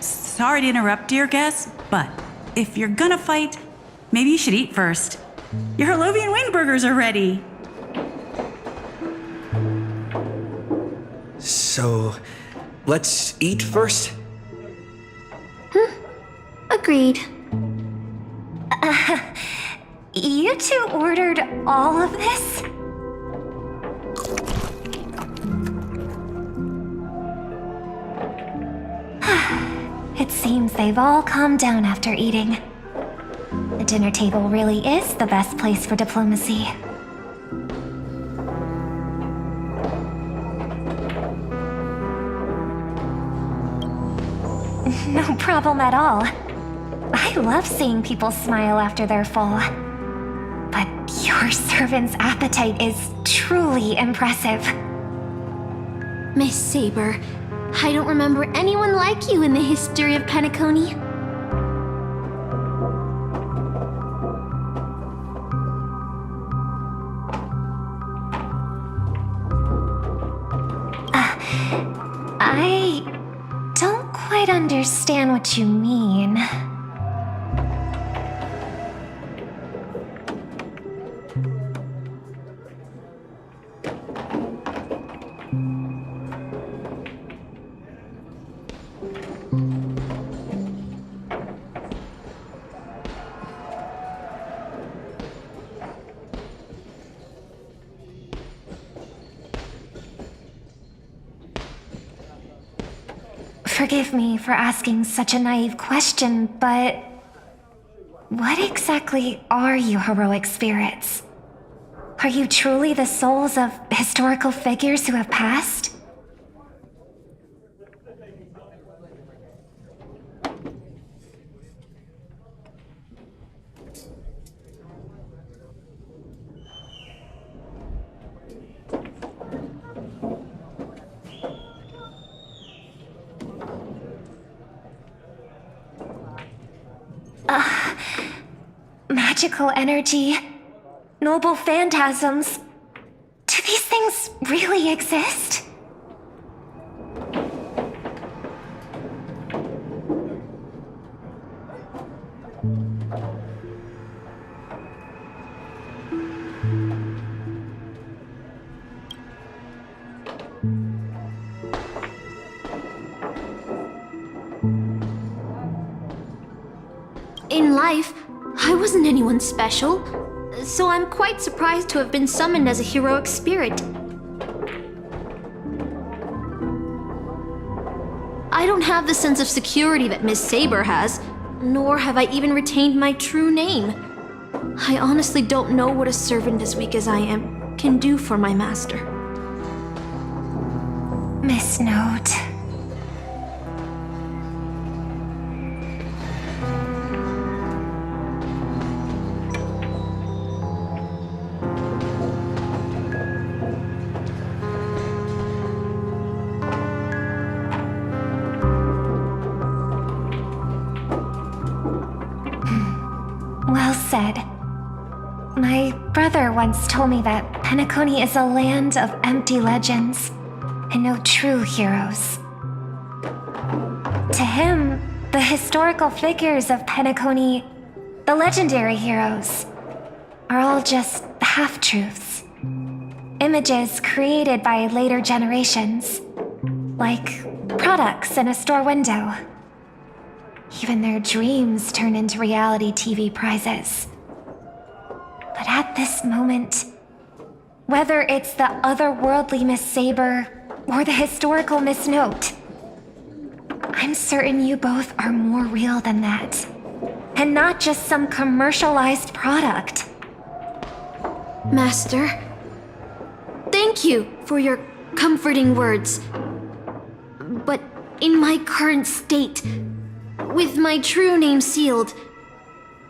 Sorry to interrupt, dear guests, but if you're gonna fight, maybe you should eat first. Your Holovian wing burgers are ready. So, let's eat first? Agreed. You two ordered all of this? It seems they've all calmed down after eating. The dinner table really is the best place for diplomacy. No problem at all. I love seeing people smile after they're full. But your servant's appetite is truly impressive. Miss Saber, I don't remember anyone like you in the history of Penacony. I don't quite understand what you mean. Forgive me for asking such a naive question, but what exactly are you heroic spirits? Are you truly the souls of historical figures who have passed? magical energy, noble phantasms. Do these things really exist? In life, I wasn't anyone special, so I'm quite surprised to have been summoned as a heroic spirit. I don't have the sense of security that Miss Saber has, nor have I even retained my true name. I honestly don't know what a servant as weak as I am can do for my master. Miss Note. Well said. My brother once told me that Penacony is a land of empty legends and no true heroes. To him, the historical figures of Penacony, the legendary heroes, are all just half-truths. Images created by later generations, like products in a store window. Even their dreams turn into reality TV prizes. But at this moment, whether it's the otherworldly Miss Saber or the historical Miss Note, I'm certain you both are more real than that, and not just some commercialized product. Master, thank you for your comforting words. But in my current state, with my true name sealed,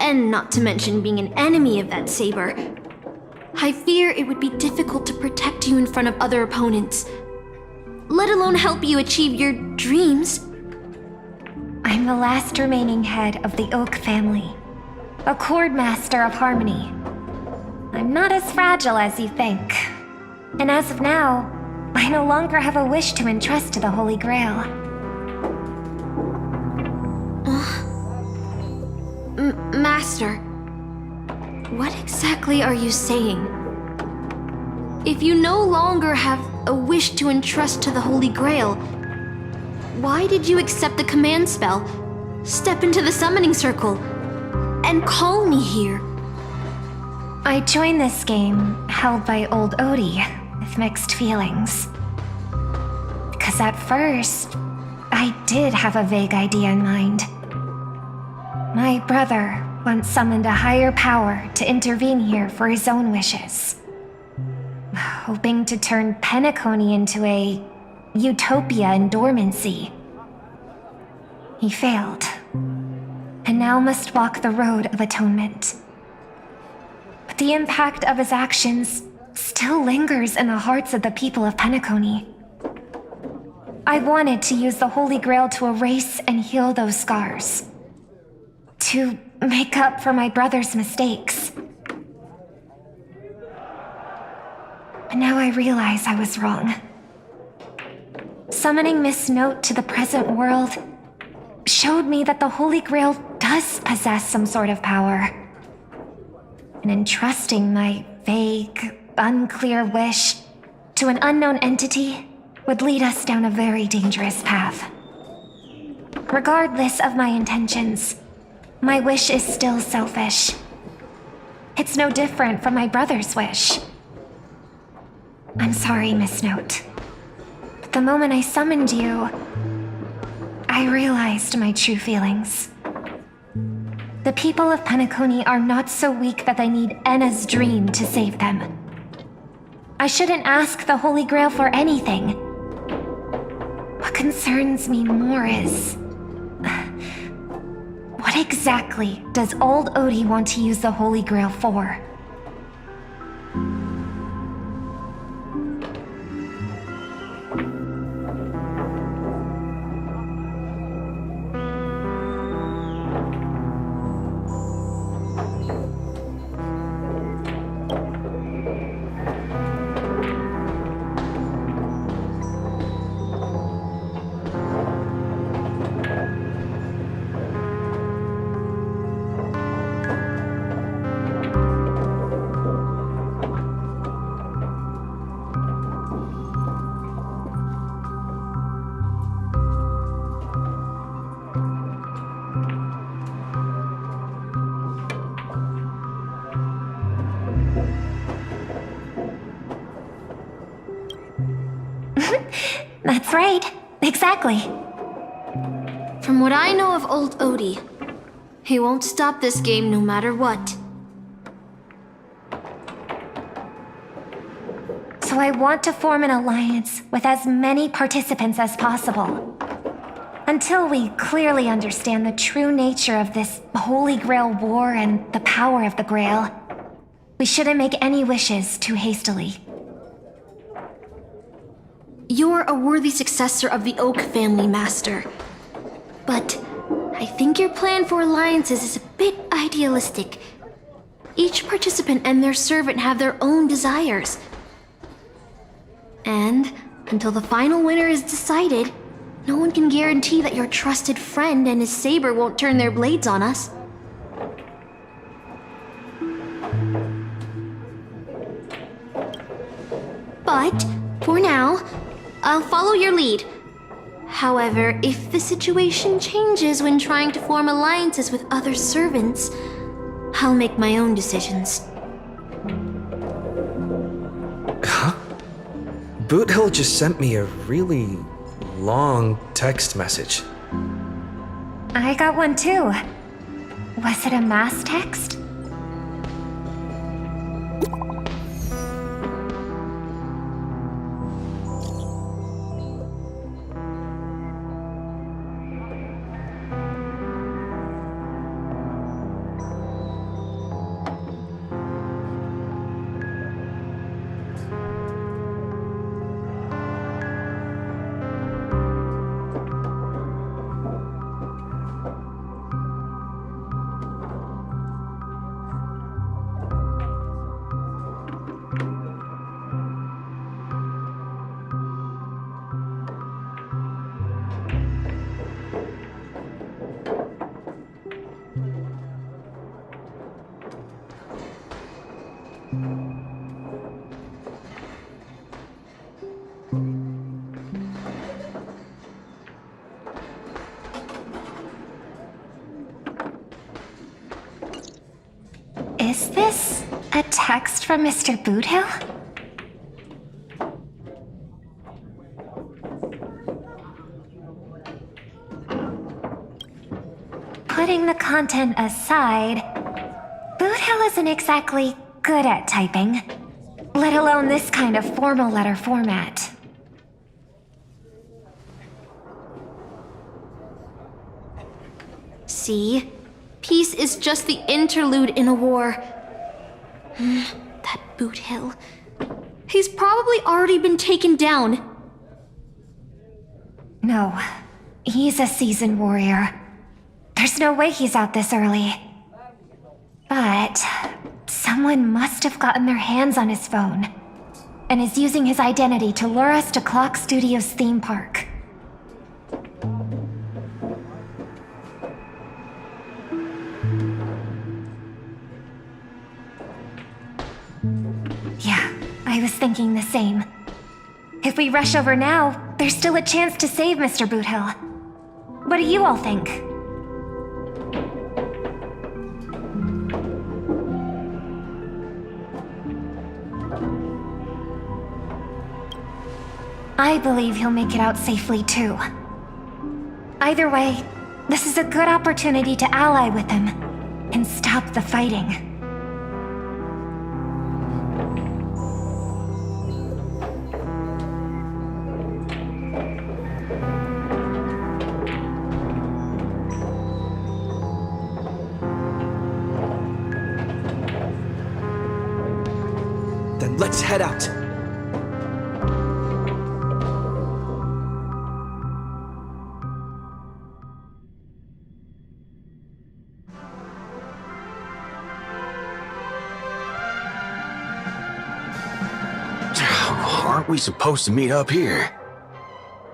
and not to mention being an enemy of that saber, I fear it would be difficult to protect you in front of other opponents, let alone help you achieve your dreams. I'm the last remaining head of the Oak family, a chord master of harmony. I'm not as fragile as you think, and as of now, I no longer have a wish to entrust to the Holy Grail. Master, what exactly are you saying? If you no longer have a wish to entrust to the Holy Grail, why did you accept the command spell, step into the summoning circle, and call me here? I joined this game held by old Odie with mixed feelings. Because at first, I did have a vague idea in mind. My brother once summoned a higher power to intervene here for his own wishes, hoping to turn Penacony into a utopia in dormancy. He failed, and now must walk the road of atonement. But the impact of his actions still lingers in the hearts of the people of Penacony. I wanted to use the Holy Grail to erase and heal those scars, to make up for my brother's mistakes. But now I realize I was wrong. Summoning Miss Note to the present world showed me that the Holy Grail does possess some sort of power. And entrusting my vague, unclear wish to an unknown entity would lead us down a very dangerous path. Regardless of my intentions, my wish is still selfish. It's no different from my brother's wish. I'm sorry, Miss Note. But the moment I summoned you, I realized my true feelings. The people of Penacony are not so weak that they need Enna's dream to save them. I shouldn't ask the Holy Grail for anything. What concerns me more is... what exactly does old Odie want to use the Holy Grail for? That's right. Exactly. From what I know of old Odie, he won't stop this game no matter what. So I want to form an alliance with as many participants as possible. Until we clearly understand the true nature of this Holy Grail war and the power of the Grail, we shouldn't make any wishes too hastily. You're a worthy successor of the Oak family, Master. But I think your plan for alliances is a bit idealistic. Each participant and their servant have their own desires. And until the final winner is decided, no one can guarantee that your trusted friend and his saber won't turn their blades on us. But, for now, I'll follow your lead. However, if the situation changes when trying to form alliances with other servants, I'll make my own decisions. Huh? Boothill just sent me a really long text message. I got one too. Was it a mass text? Is this a text from Mr. Boothill? Putting the content aside, Boothill isn't exactly good at typing, let alone this kind of formal letter format. See? Peace is just the interlude in a war. That Boothill. He's probably already been taken down. No, he's a seasoned warrior. There's no way he's out this early. But someone must have gotten their hands on his phone and is using his identity to lure us to Clock Studios theme park. Yeah, I was thinking the same. If we rush over now, there's still a chance to save Mr. Boothill. What do you all think? I believe he'll make it out safely too. Either way, this is a good opportunity to ally with him and stop the fighting. Then let's head out. Aren't we supposed to meet up here?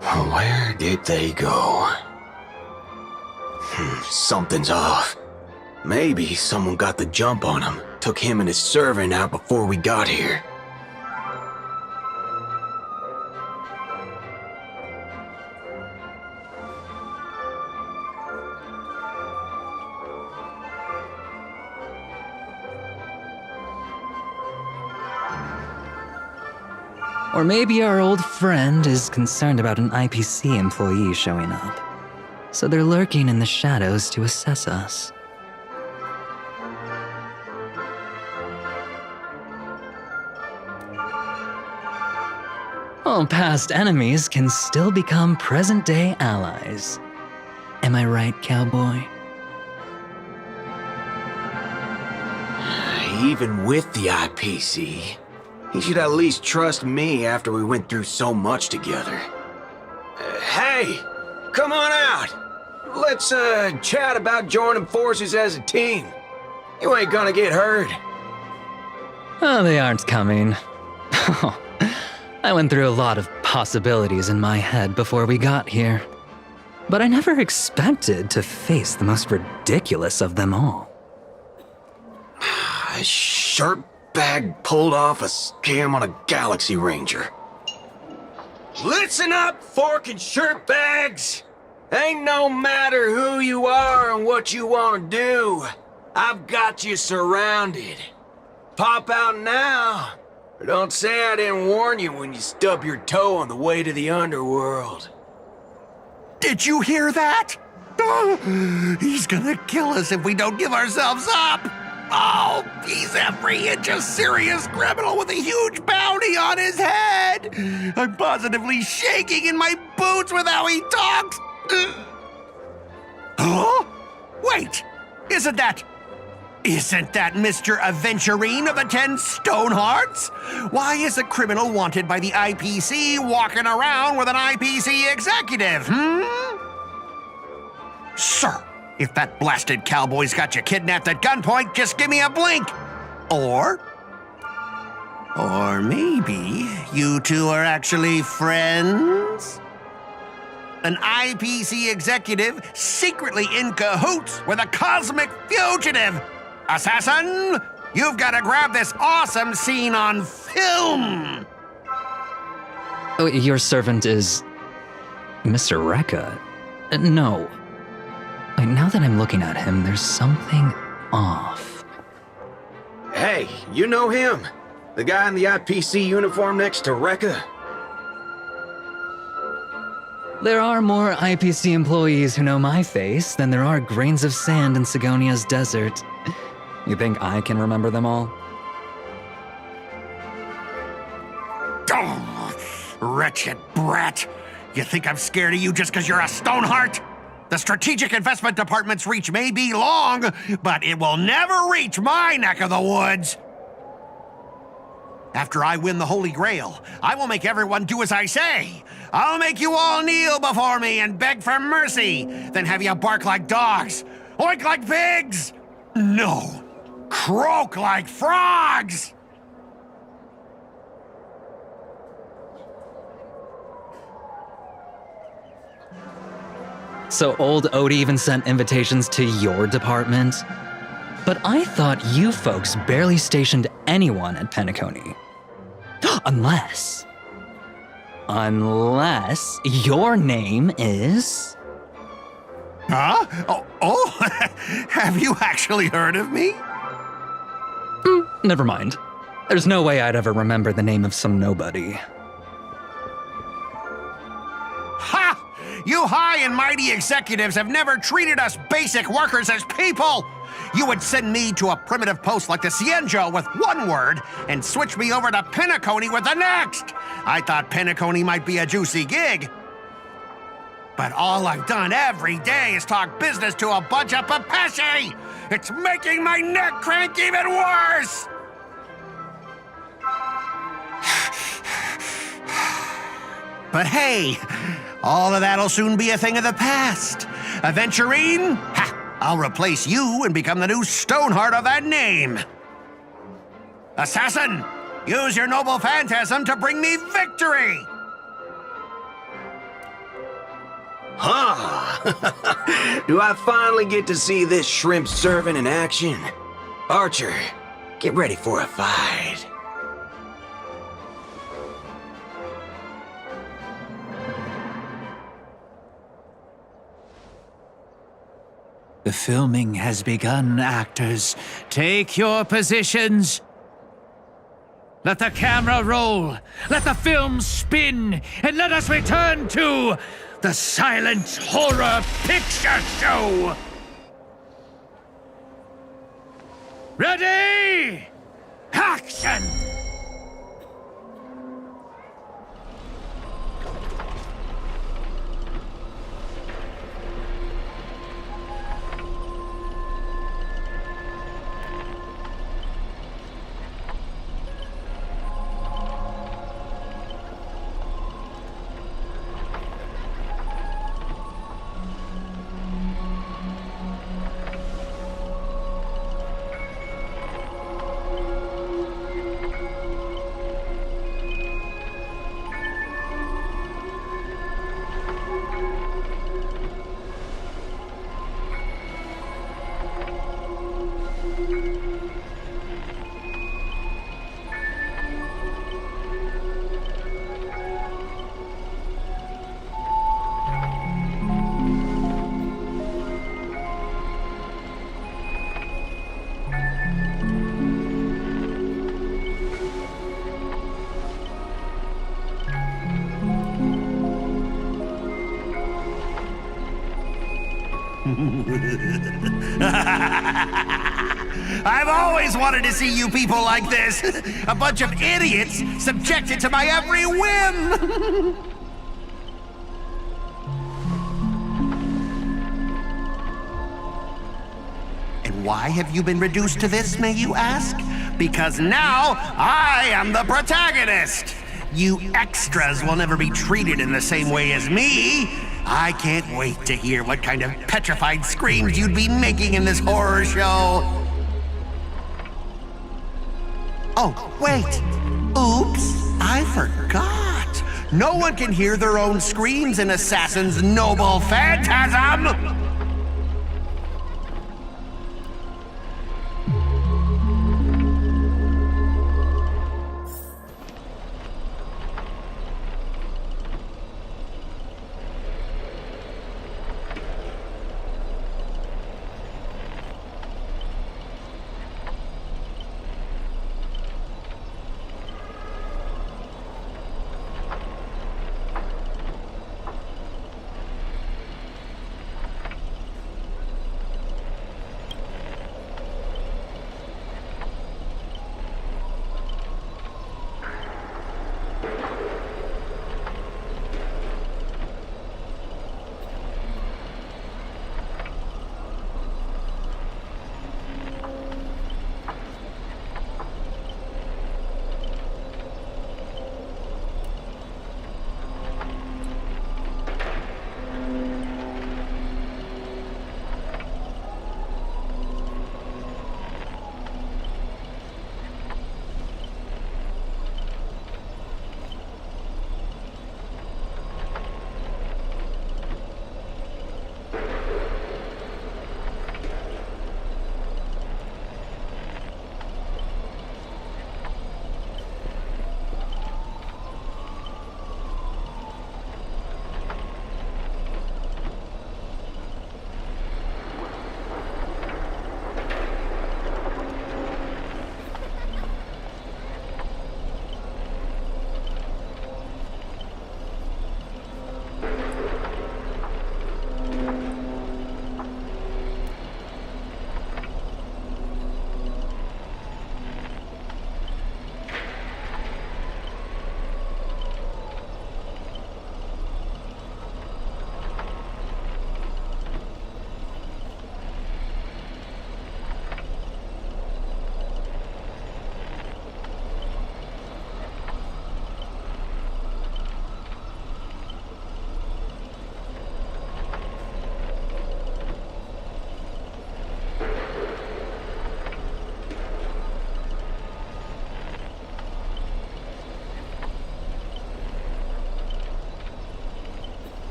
Where did they go? Something's off. Maybe someone got the jump on him, took him and his servant out before we got here. Or maybe our old friend is concerned about an IPC employee showing up. So they're lurking in the shadows to assess us. Well, past enemies can still become present-day allies. Am I right, cowboy? Even with the IPC, he should at least trust me after we went through so much together. Hey, come on out. Let's chat about joining forces as a team. You ain't gonna get hurt. Oh, they aren't coming. I went through a lot of possibilities in my head before we got here. But I never expected to face the most ridiculous of them all. A shirtbag pulled off a scam on a Galaxy Ranger. Listen up, fork and shirtbags! Ain't no matter who you are and what you want to do. I've got you surrounded. Pop out now. Or don't say I didn't warn you when you stub your toe on the way to the underworld. Did you hear that? Oh, he's gonna kill us if we don't give ourselves up. Oh, he's every inch a serious criminal with a huge bounty on his head. I'm positively shaking in my boots with how he talks. Huh? Wait, isn't that Mr. Aventurine of the 10 Stone Hearts? Why is a criminal wanted by the IPC walking around with an IPC executive, Sir, if that blasted cowboy's got you kidnapped at gunpoint, just give me a blink. Or maybe you two are actually friends? An IPC executive secretly in cahoots with a cosmic fugitive. Assassin, you've got to grab this awesome scene on film. Oh, your servant is Mr. Rekka? No. Wait, now that I'm looking at him, there's something off. Hey, you know him? The guy in the IPC uniform next to Rekka? There are more IPC employees who know my face than there are grains of sand in Sigonia's desert. You think I can remember them all? Oh, wretched brat. You think I'm scared of you just because you're a Stoneheart? The Strategic Investment Department's reach may be long, but it will never reach my neck of the woods. After I win the Holy Grail, I will make everyone do as I say. I'll make you all kneel before me and beg for mercy, then have you bark like dogs, oink like pigs. No, croak like frogs. So old Odie even sent invitations to your department? But I thought you folks barely stationed anyone at Penacony. Unless your name is... Huh? Oh, have you actually heard of me? Never mind. There's no way I'd ever remember the name of some nobody. Ha! You high and mighty executives have never treated us basic workers as people! You would send me to a primitive post like the Cienjo with one word and switch me over to Penacony with the next! I thought Penacony might be a juicy gig. But all I've done every day is talk business to a bunch of papashi! It's making my neck crank even worse! But hey, all of that'll soon be a thing of the past. Aventurine, ha! I'll replace you and become the new Stoneheart of that name. Assassin, use your noble phantasm to bring me victory! Huh? Do I finally get to see this shrimp servant in action? Archer, get ready for a fight. The filming has begun, actors. Take your positions. Let the camera roll, let the film spin, and let us return to the silent horror picture show! Ready? Action! I've always wanted to see you people like this. A bunch of idiots subjected to my every whim. And why have you been reduced to this, may you ask? Because now I am the protagonist. You extras will never be treated in the same way as me. I can't wait to hear what kind of petrified screams you'd be making in this horror show. Oh, wait. Oops, I forgot. No one can hear their own screams in Assassin's Noble Phantasm.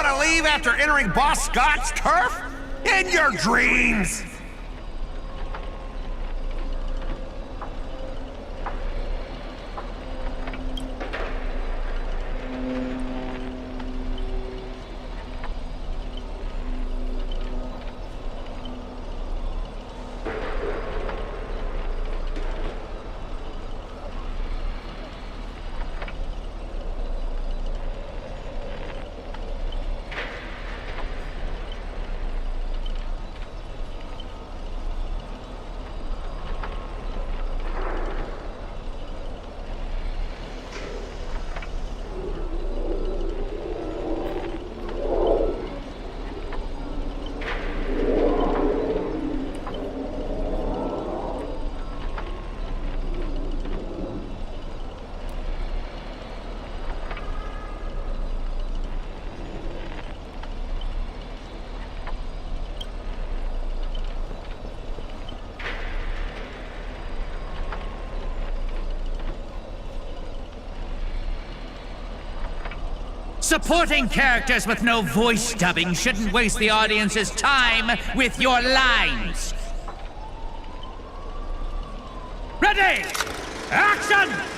want to leave after entering Boss Scott's turf? In your dreams! Supporting characters with no voice dubbing shouldn't waste the audience's time with your lines. Ready! Action!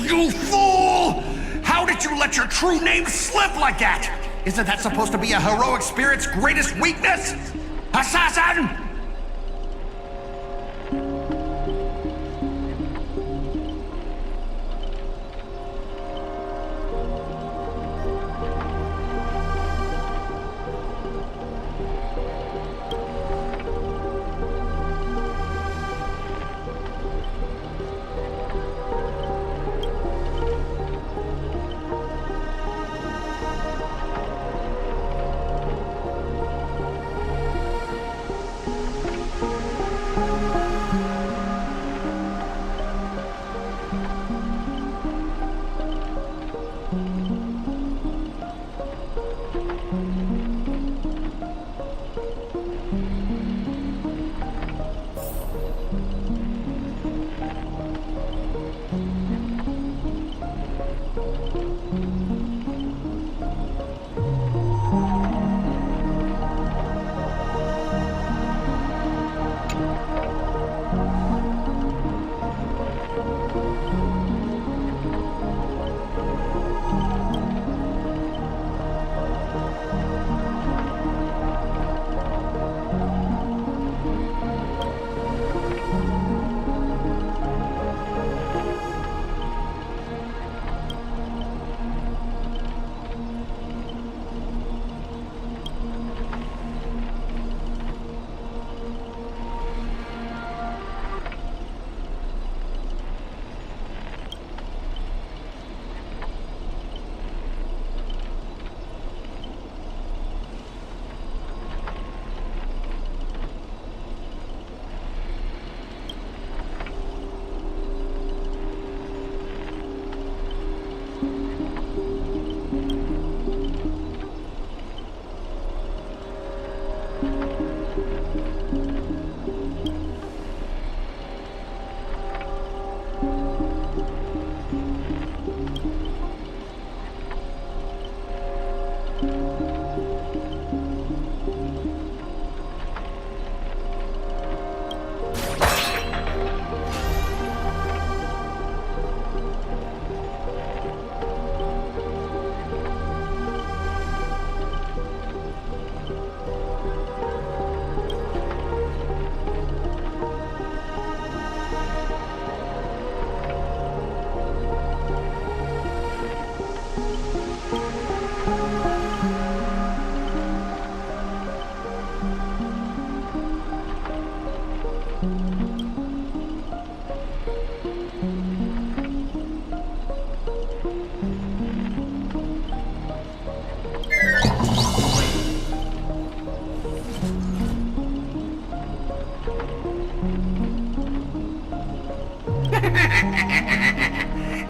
You fool! How did you let your true name slip like that? Isn't that supposed to be a heroic spirit's greatest weakness? Assassin!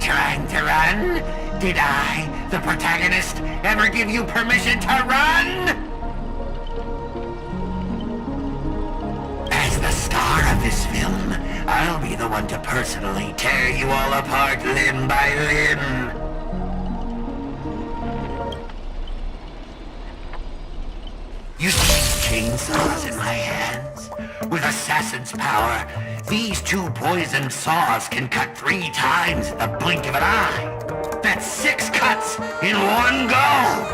Trying to run? Did I, the protagonist, ever give you permission to run? As the star of this film, I'll be the one to personally tear you all apart limb by limb. You see these chainsaws in my hands? With assassin's power, these two poisoned saws can cut 3 times in the blink of an eye. That's 6 cuts in one go!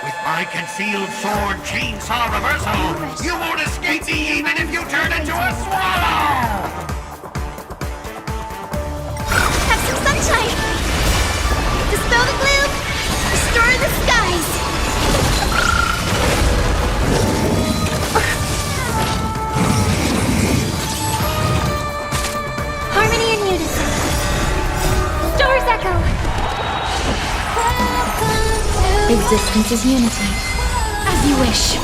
With my concealed sword chainsaw reversal, you won't escape me even if you turn into a swallow! Have some sunshine! Dispel the gloom! Restore the skies! Harmony and unison. Stars echo. Existence is unity. As you wish.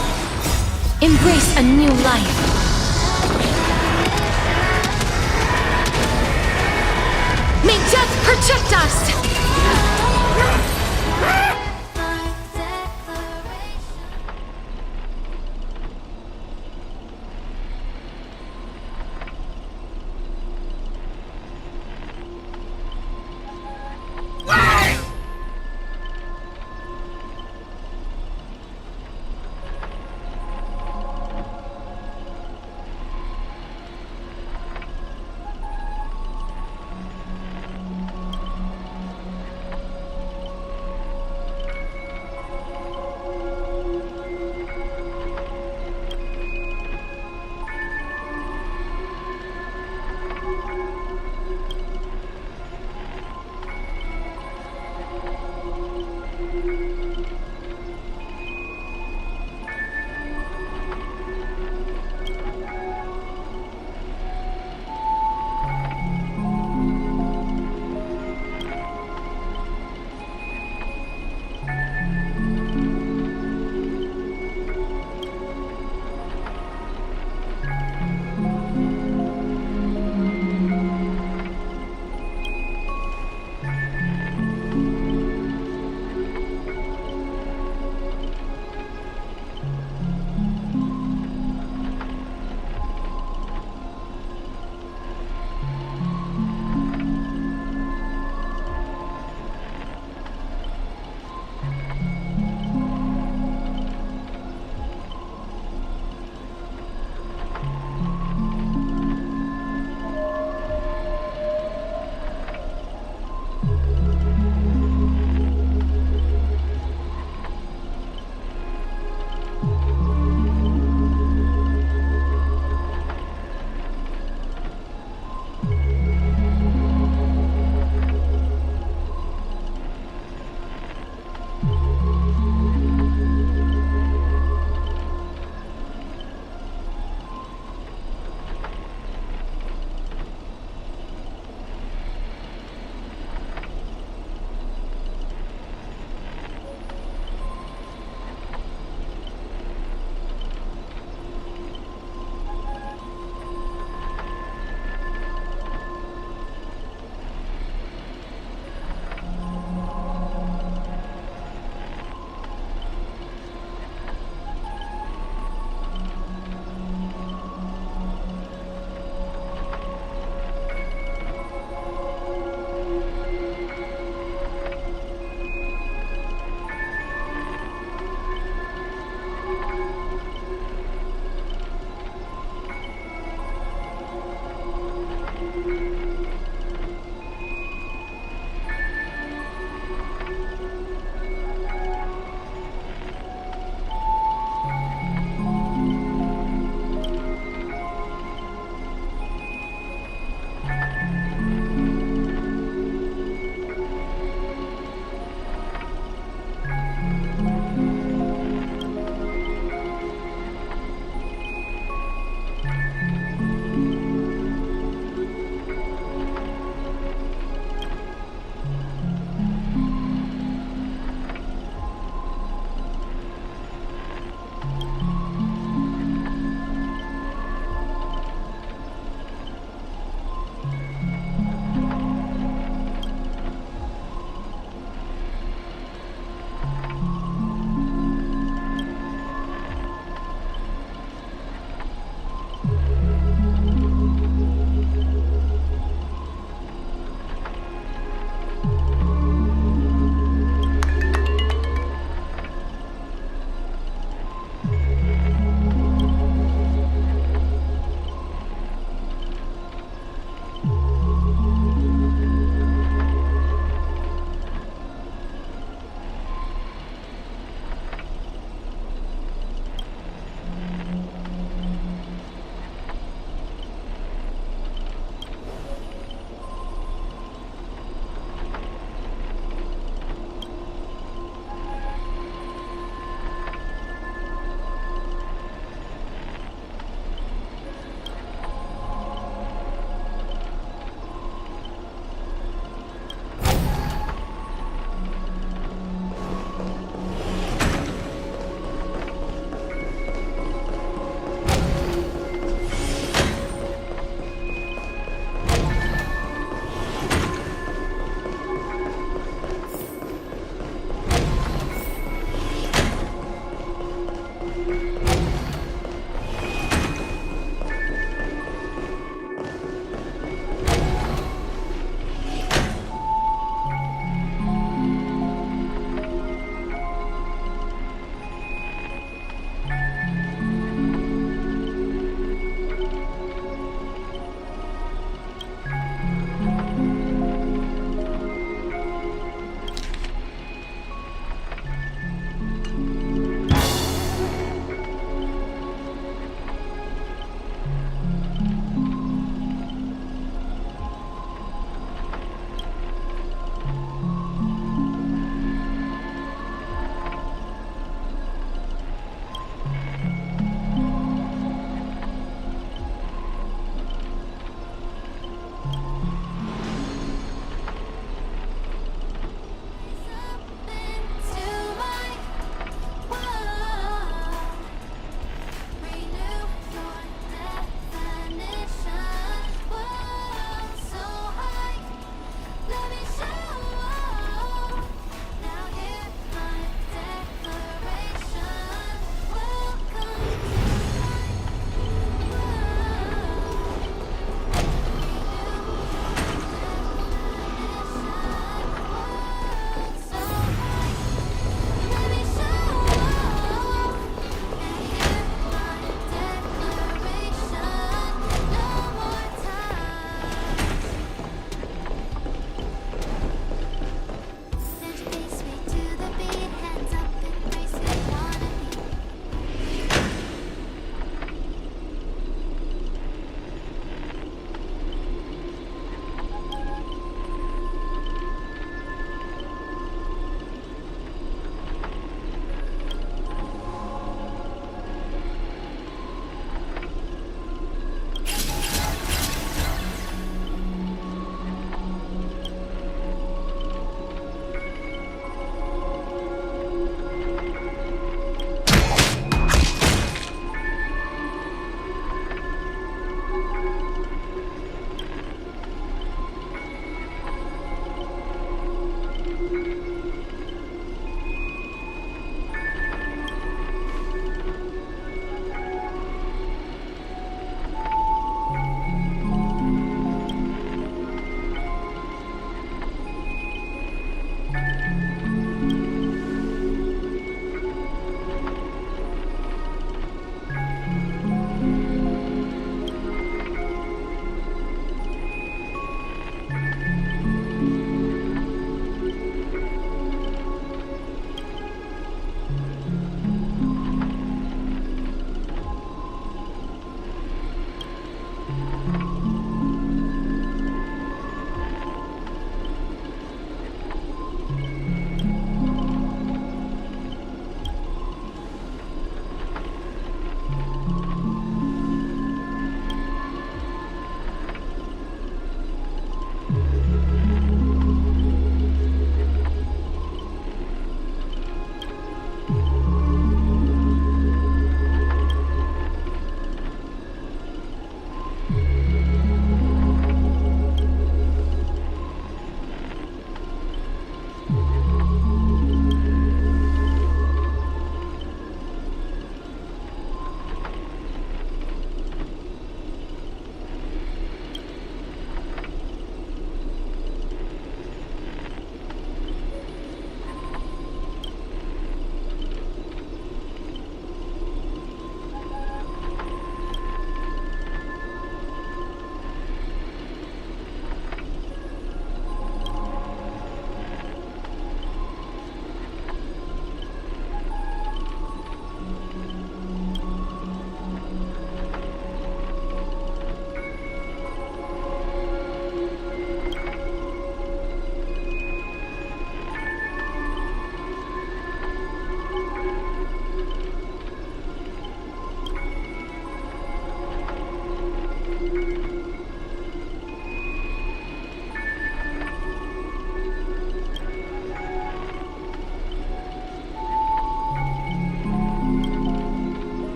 Embrace a new life. May death protect us!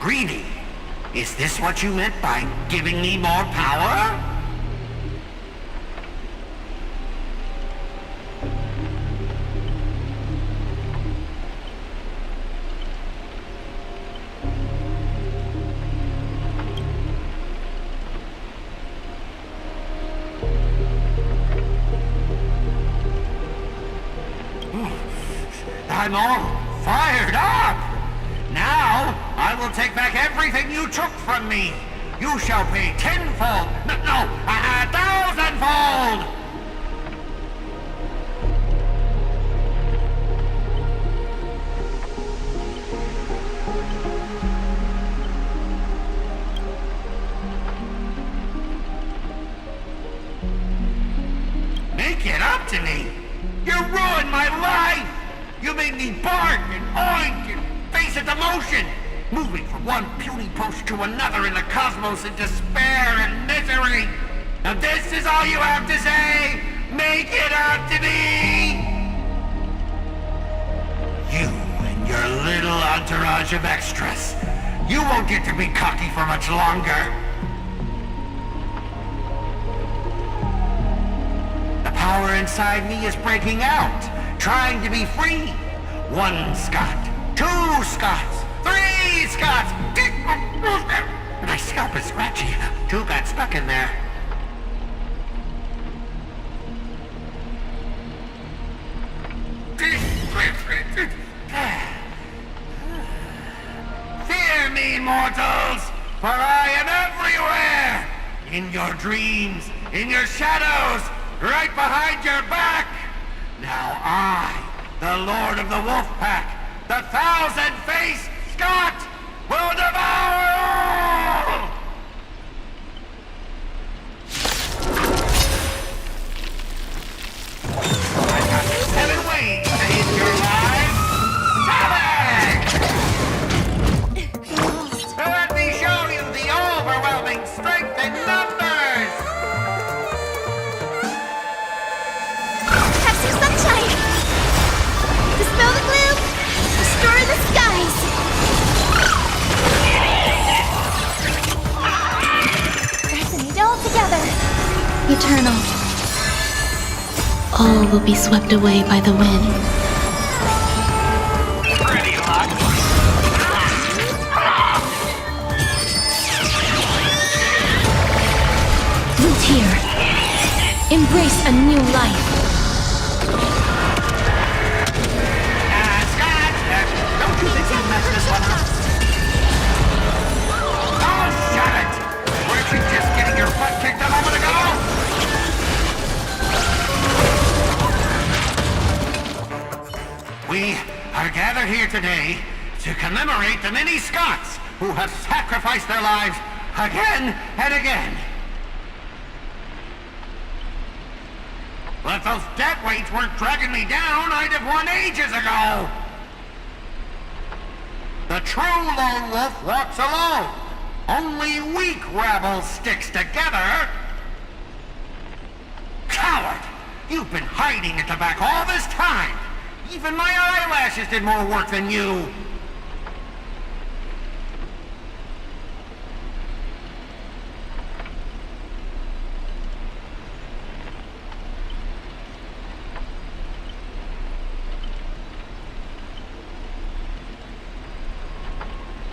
Greedy. Is this what you meant by giving me more power? I'm all fired up! Now, I will take back everything you took from me. You shall pay tenfold, no, 1,000-fold! Make it up to me! You ruined my life! You made me bark and oink and face a demotion, moving from one puny post to another in the cosmos in despair and misery. Now this is all you have to say? Make it up to me! You and your little entourage of extras. You won't get to be cocky for much longer. The power inside me is breaking out. Trying to be free. 1 Scot, 2 Scots, 3 Scots. My scalp is scratchy. 2 got stuck in there. Fear me, mortals, for I am everywhere. In your dreams, in your shadows, right behind your back. Now I, the Lord of the Wolf Pack, the 1,000-faced Scot, will devour all! I've got 7 ways to end your lives. 7! Let me show you the overwhelming strength in numbers! Dispel the gloom! Destroy the skies! Resonate all together. Eternal. All will be swept away by the wind. Ready, Luck? Root here. Embrace a new life. Don't you think you messed this one up? Oh, shut it! Weren't you just getting your butt kicked a moment ago? We are gathered here today to commemorate the many Scots who have sacrificed their lives again and again. Well, if those deathweights weren't dragging me down, I'd have won ages ago. The true lone wolf walks alone. Only weak rabble sticks together. Coward! You've been hiding at the back all this time. Even my eyelashes did more work than you.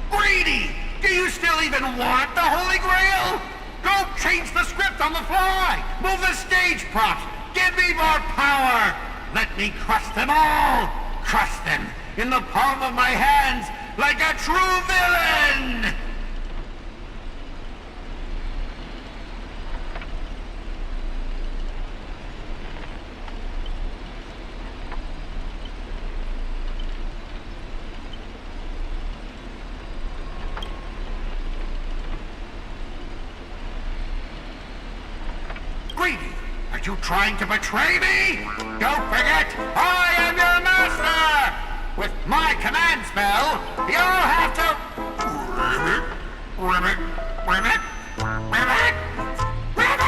Greedy! Do you still even want the Holy Grail? Go change the script on the fly! Move the stage props! Give me more power! Let me crush them all! Crush them in the palm of my hands like a true villain! Greedy! Are you trying to betray me? Don't forget, I am your master! With my command spell, you'll have to... Ribbit, ribbit, ribbit, ribbit!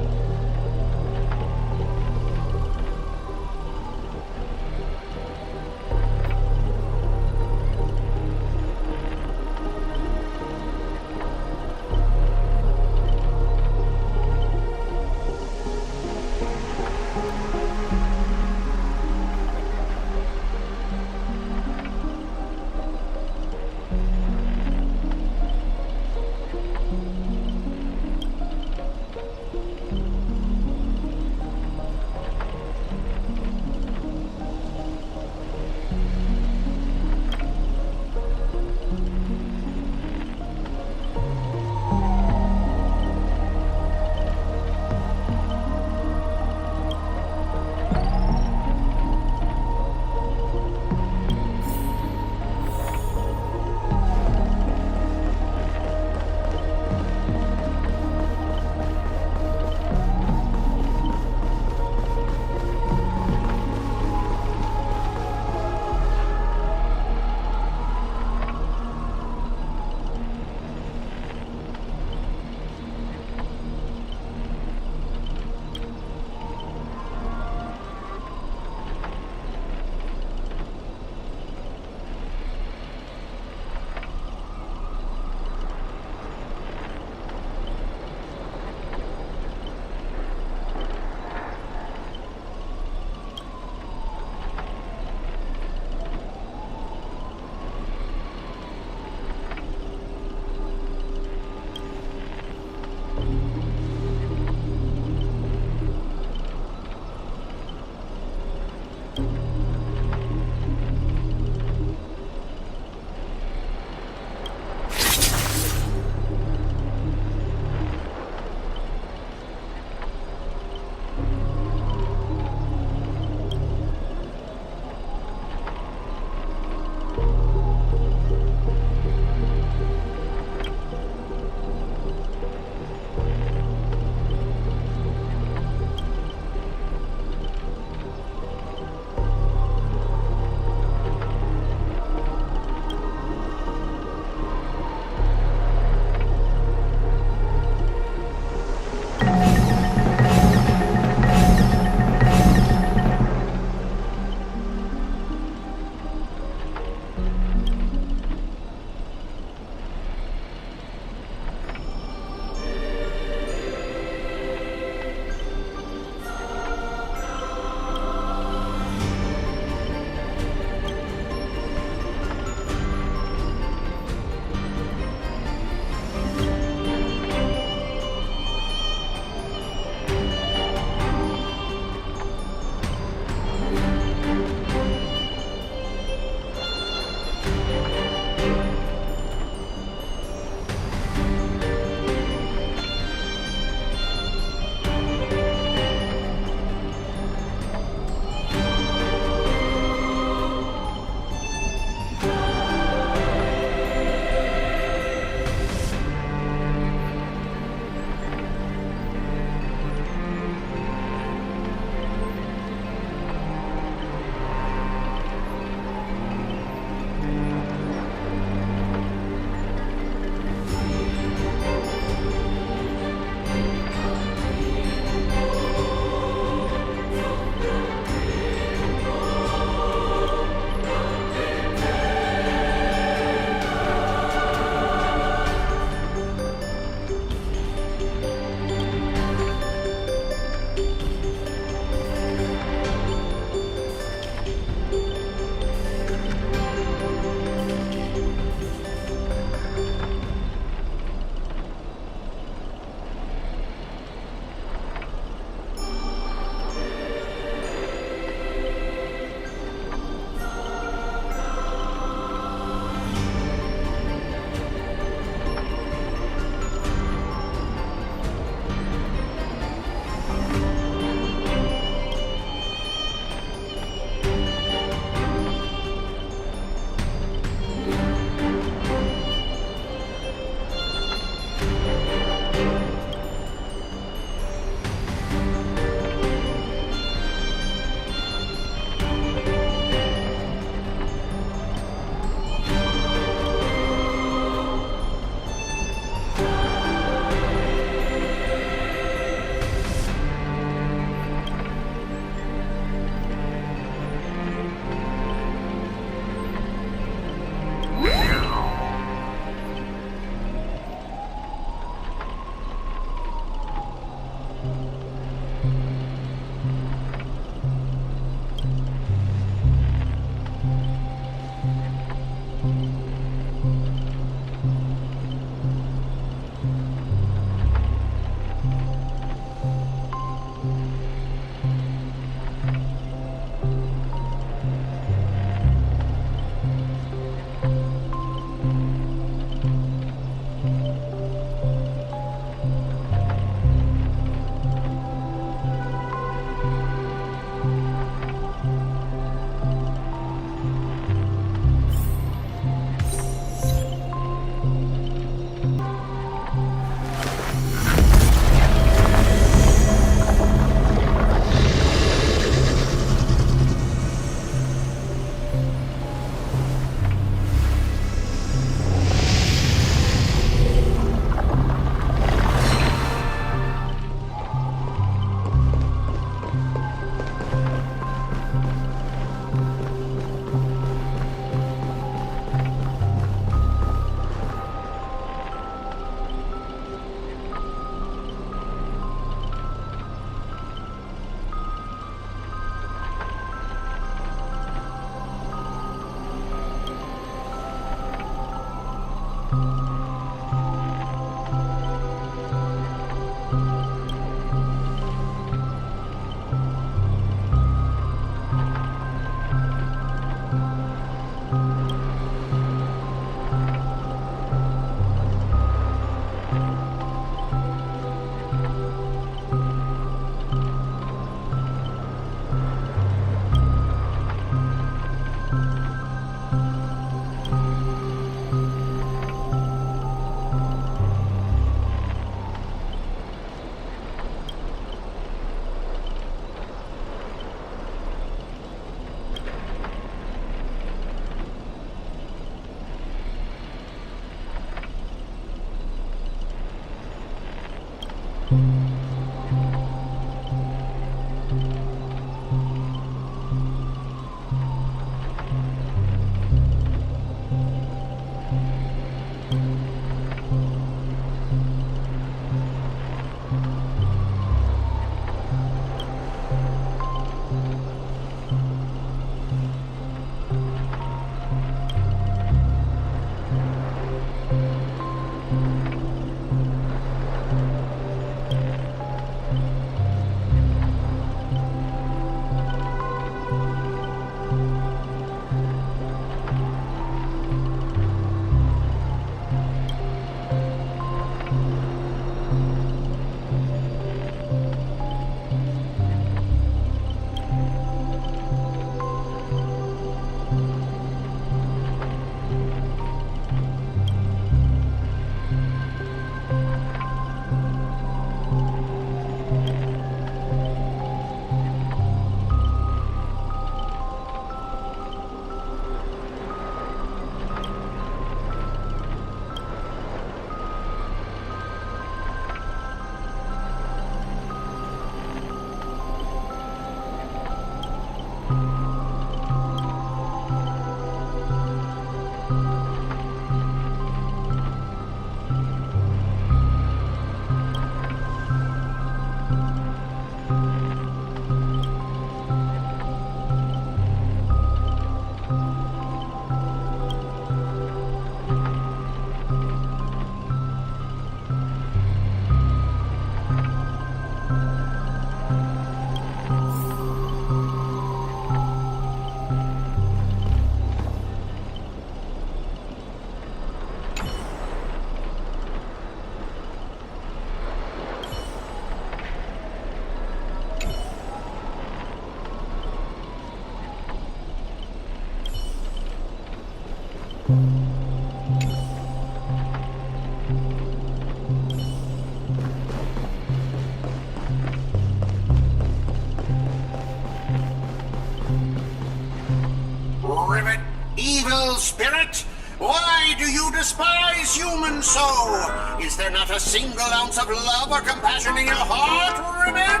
Ribbit, evil spirit, why do you despise humans so? Is there not a single ounce of love or compassion in your heart, Ribbit?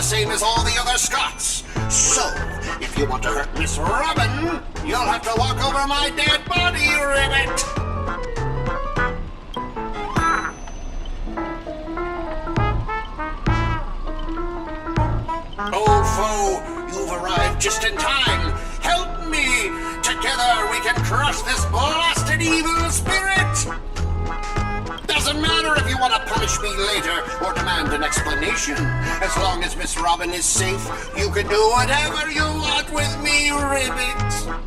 Same as all the other Scots. So, if you want to hurt Miss Robin, you'll have to walk over my dead body, Ribbit! Old foe, you've arrived just in time. Help me! Together we can crush this blasted evil spirit! Doesn't matter if you want to punish me later or demand an explanation. As long as Miss Robin is safe, you can do whatever you want with me, Ribbit.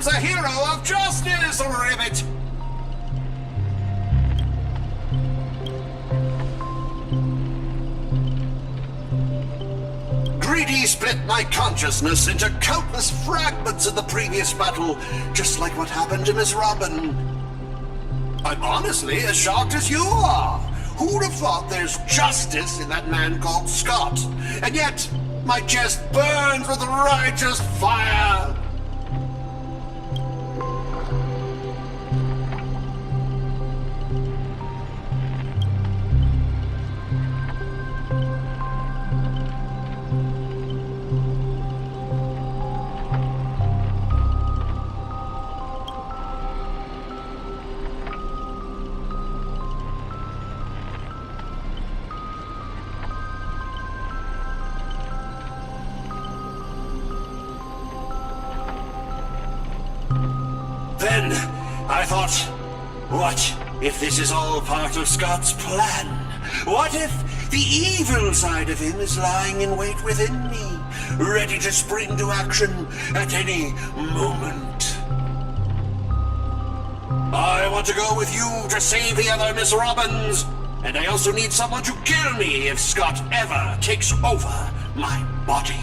man's a hero of justice, Ribbit! Greedy split my consciousness into countless fragments in the previous battle, just like what happened to Miss Robin. I'm honestly as shocked as you are. Who'd have thought there's justice in that man called Scott? And yet, my chest burns with righteous fire. Then, I thought, what if this is all part of Scott's plan? What if the evil side of him is lying in wait within me, ready to spring to action at any moment? I want to go with you to save the other Miss Robins, and I also need someone to kill me if Scott ever takes over my body.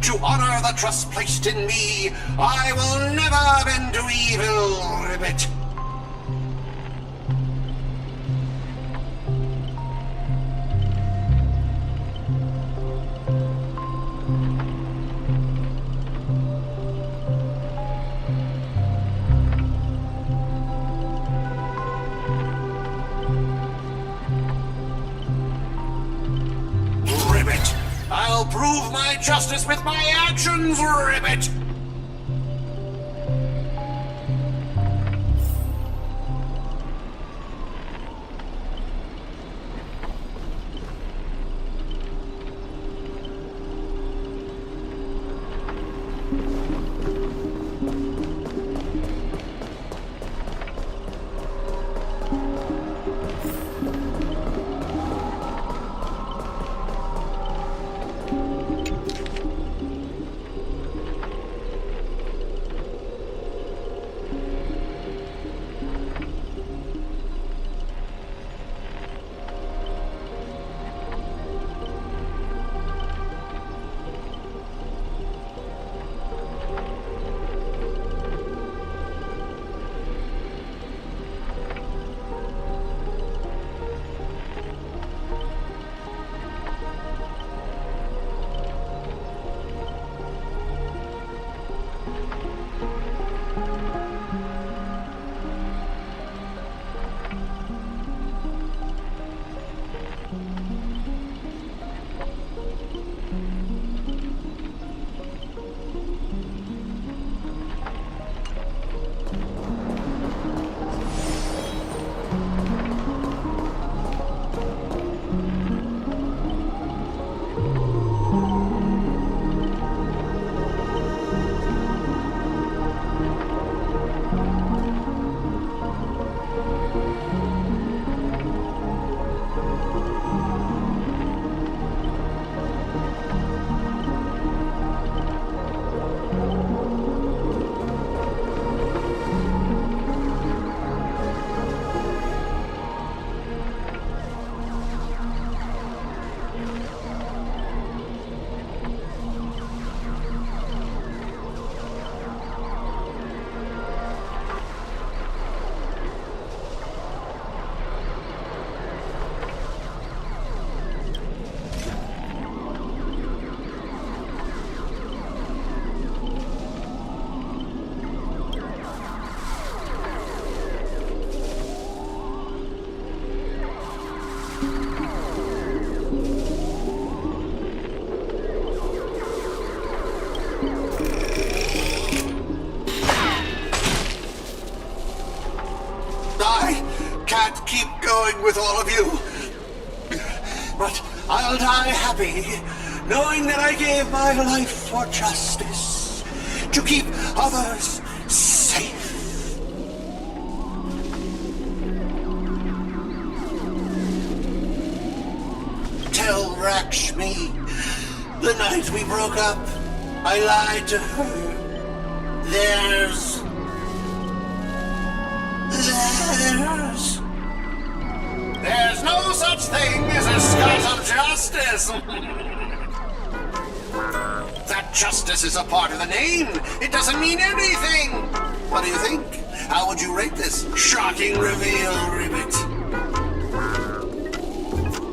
To honor the trust placed in me, I will never bend to evil, Ribbit. Ribbit! I'll prove my justice with my actions, Ribbit! going with all of you. But I'll die happy, knowing that I gave my life for justice, to keep others safe. Tell Rakshmi, the night we broke up, I lied to her. There's no such thing as a Scot of justice. That justice is a part of the name. It doesn't mean anything. What do you think? How would you rate this shocking reveal, Ribbit?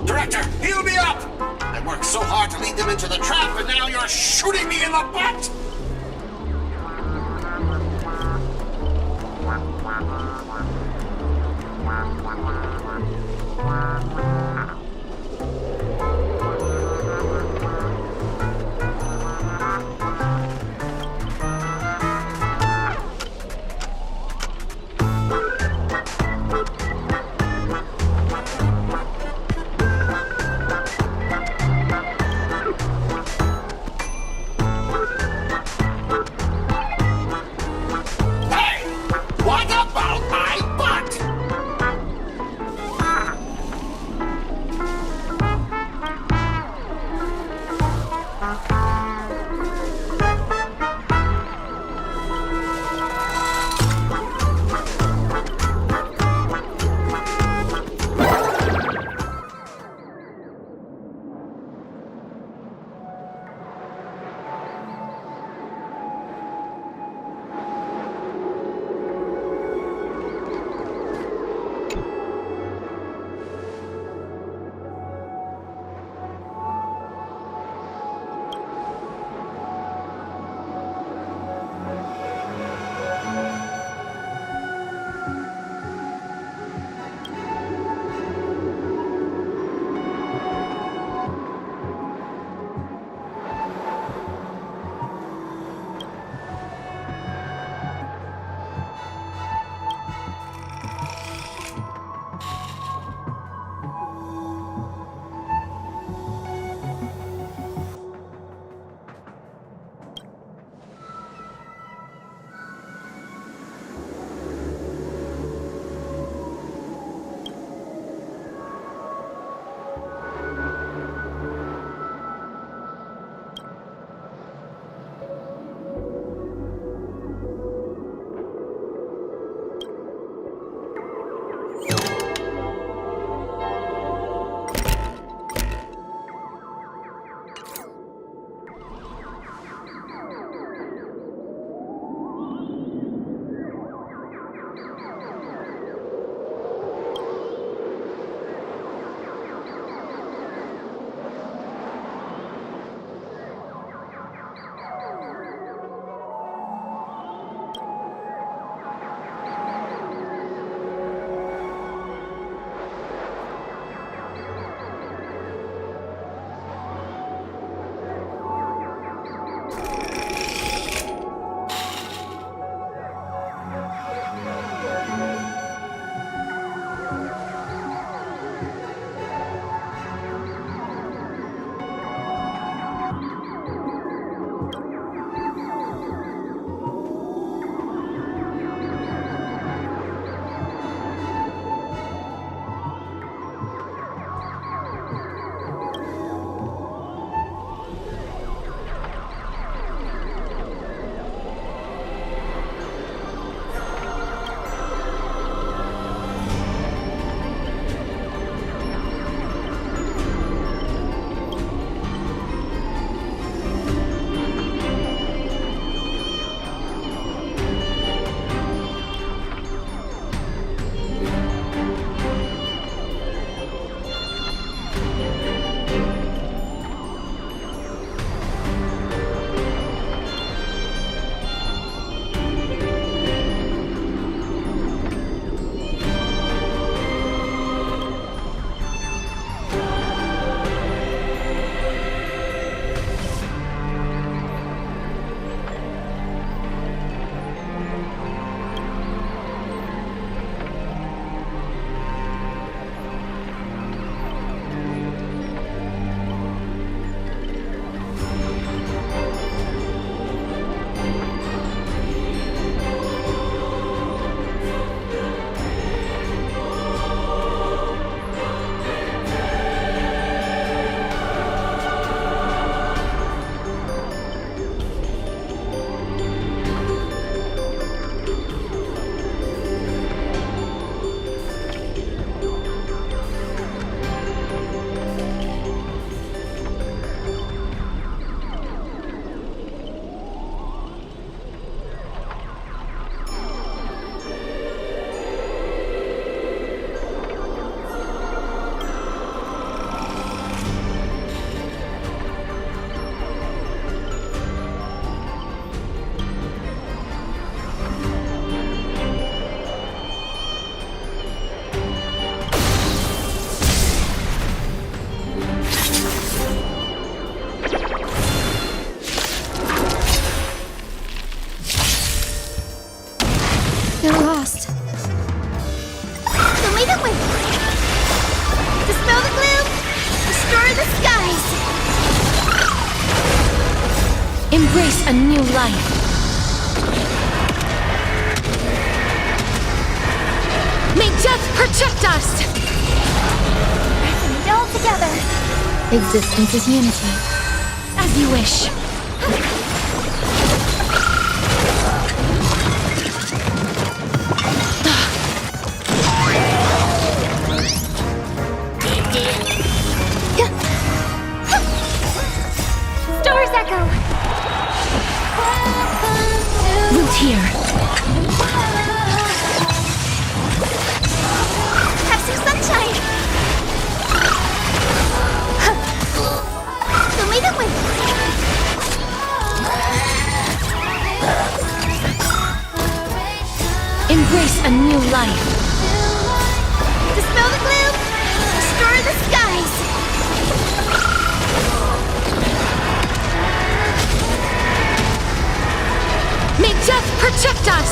Director, heal me up! I worked so hard to lead them into the trap, and now you're shooting me in the butt! Embrace a new life. May death protect us! Pressing it all together. Existence is unity. As you wish. Stars echo. Root here. Have some sunshine! Show me the way! Embrace a new life. Dispel the gloom! Restore the skies! May death protect us!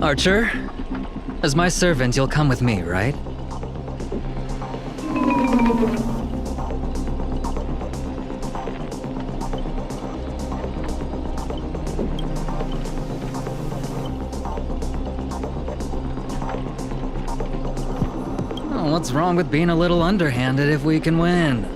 Archer, as my servant, you'll come with me, right? Oh, what's wrong with being a little underhanded if we can win?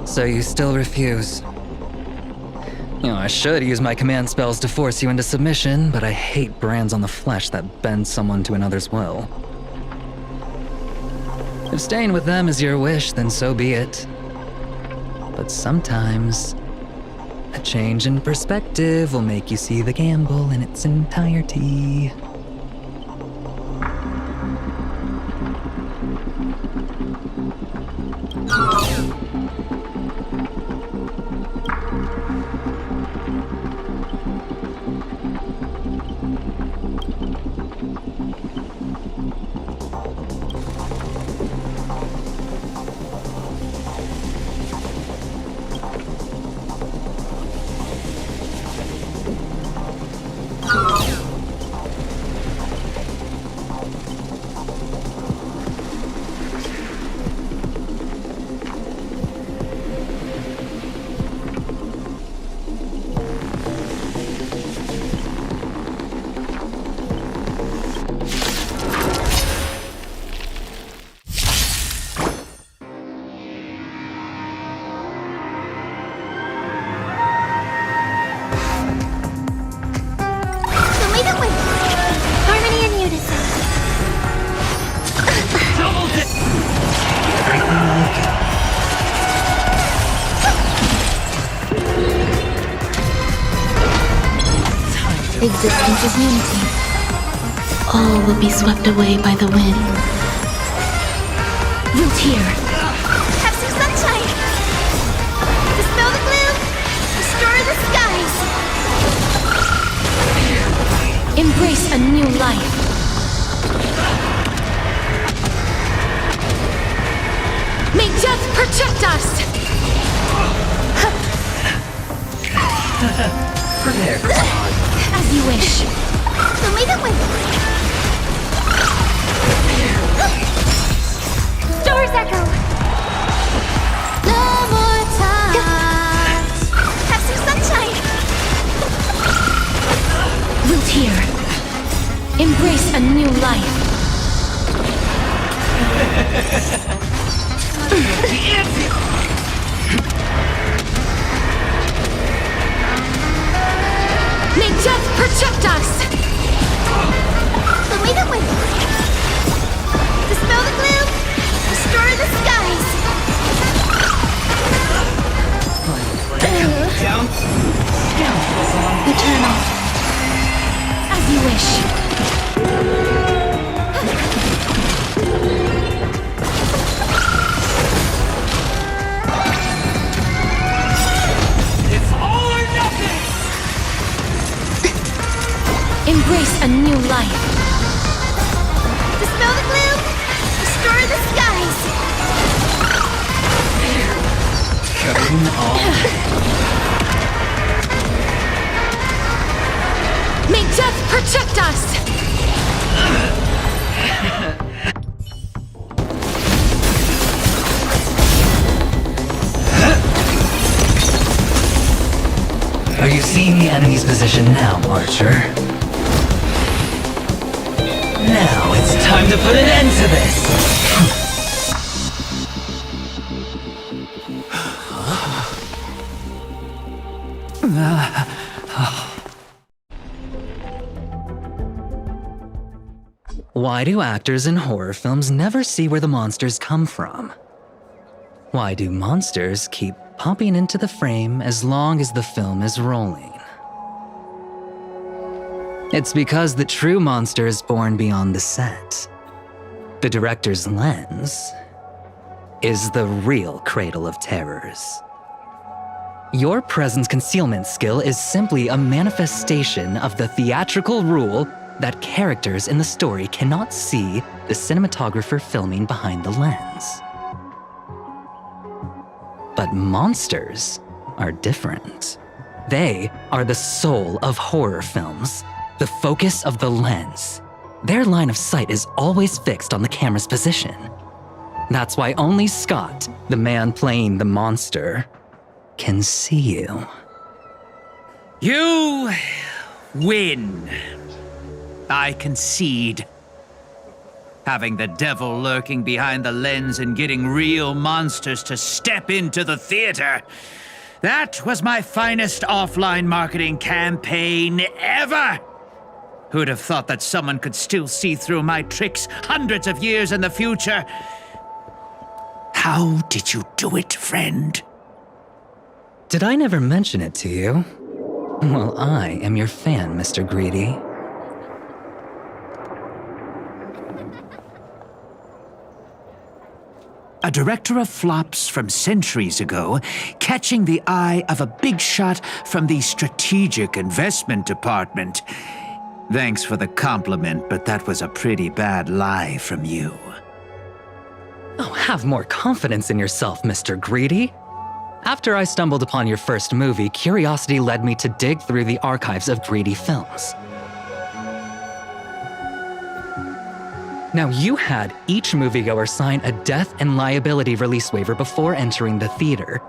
So you still refuse. You know, I should use my command spells to force you into submission, but I hate brands on the flesh that bend someone to another's will. If staying with them is your wish, then so be it. But sometimes, a change in perspective will make you see the gamble in its entirety. Existence is unity. All will be swept away by the wind. Root here. Have some sunshine! Dispel the gloom! Restore the skies! Embrace a new life. May death protect us! As you wish. So may the wind. Doors echo! No more time. Have some sunshine. Root here. Embrace a new life. May death protect us! So may the wind. Dispel the gloom. Restore the skies. Eternal. As you wish. It's all or nothing! Embrace a new life. Dispel the gloom. Restore the skies. May death protect us! Are you seeing the enemy's position now, Archer? Now it's time to put an end to this! Why do actors in horror films never see where the monsters come from? Why do monsters keep popping into the frame as long as the film is rolling? It's because the true monster is born beyond the set. The director's lens is the real cradle of terrors. Your presence concealment skill is simply a manifestation of the theatrical rule that characters in the story cannot see the cinematographer filming behind the lens. But monsters are different. They are the soul of horror films, the focus of the lens. Their line of sight is always fixed on the camera's position. That's why only Scott, the man playing the monster, can see you. You win. I concede. Having the devil lurking behind the lens and getting real monsters to step into the theater. That was my finest offline marketing campaign ever. Who'd have thought that someone could still see through my tricks hundreds of years in the future? How did you do it, friend? Did I never mention it to you? Well, I am your fan, Mr. Greedy. A director of flops from centuries ago, catching the eye of a big shot from the strategic investment department. Thanks for the compliment, but that was a pretty bad lie from you. Oh, have more confidence in yourself, Mr. Greedy. After I stumbled upon your first movie, curiosity led me to dig through the archives of Greedy films. Now, you had each moviegoer sign a death and liability release waiver before entering the theater.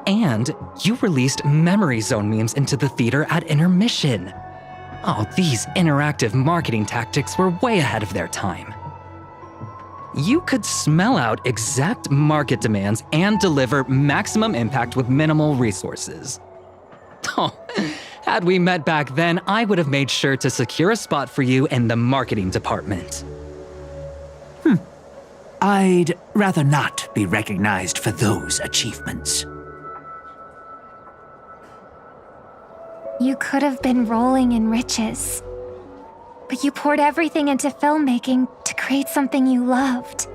And you released Memory Zone memes into the theater at intermission. Oh, these interactive marketing tactics were way ahead of their time. You could smell out exact market demands and deliver maximum impact with minimal resources. Oh, had we met back then, I would have made sure to secure a spot for you in the marketing department. I'd rather not be recognized for those achievements. You could have been rolling in riches, but you poured everything into filmmaking to create something you loved.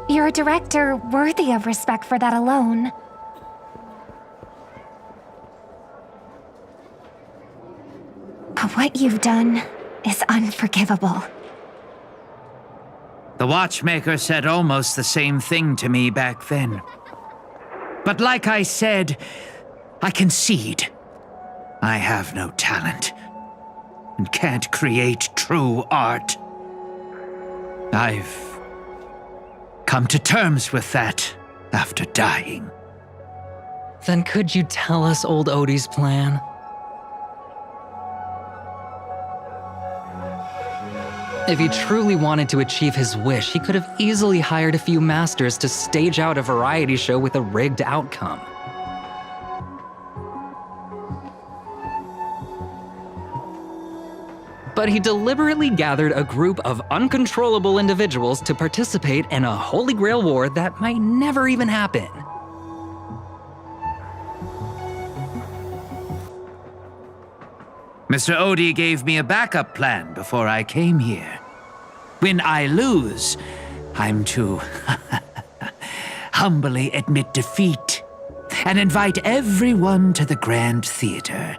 You're a director worthy of respect for that alone. But what you've done is unforgivable. The watchmaker said almost the same thing to me back then. But like I said, I concede. I have no talent and can't create true art. I've come to terms with that after dying. Then could you tell us old Odie's plan? If he truly wanted to achieve his wish, he could have easily hired a few masters to stage out a variety show with a rigged outcome. But he deliberately gathered a group of uncontrollable individuals to participate in a Holy Grail war that might never even happen. Mr. Odie gave me a backup plan before I came here. When I lose, I'm to humbly admit defeat and invite everyone to the Grand Theater.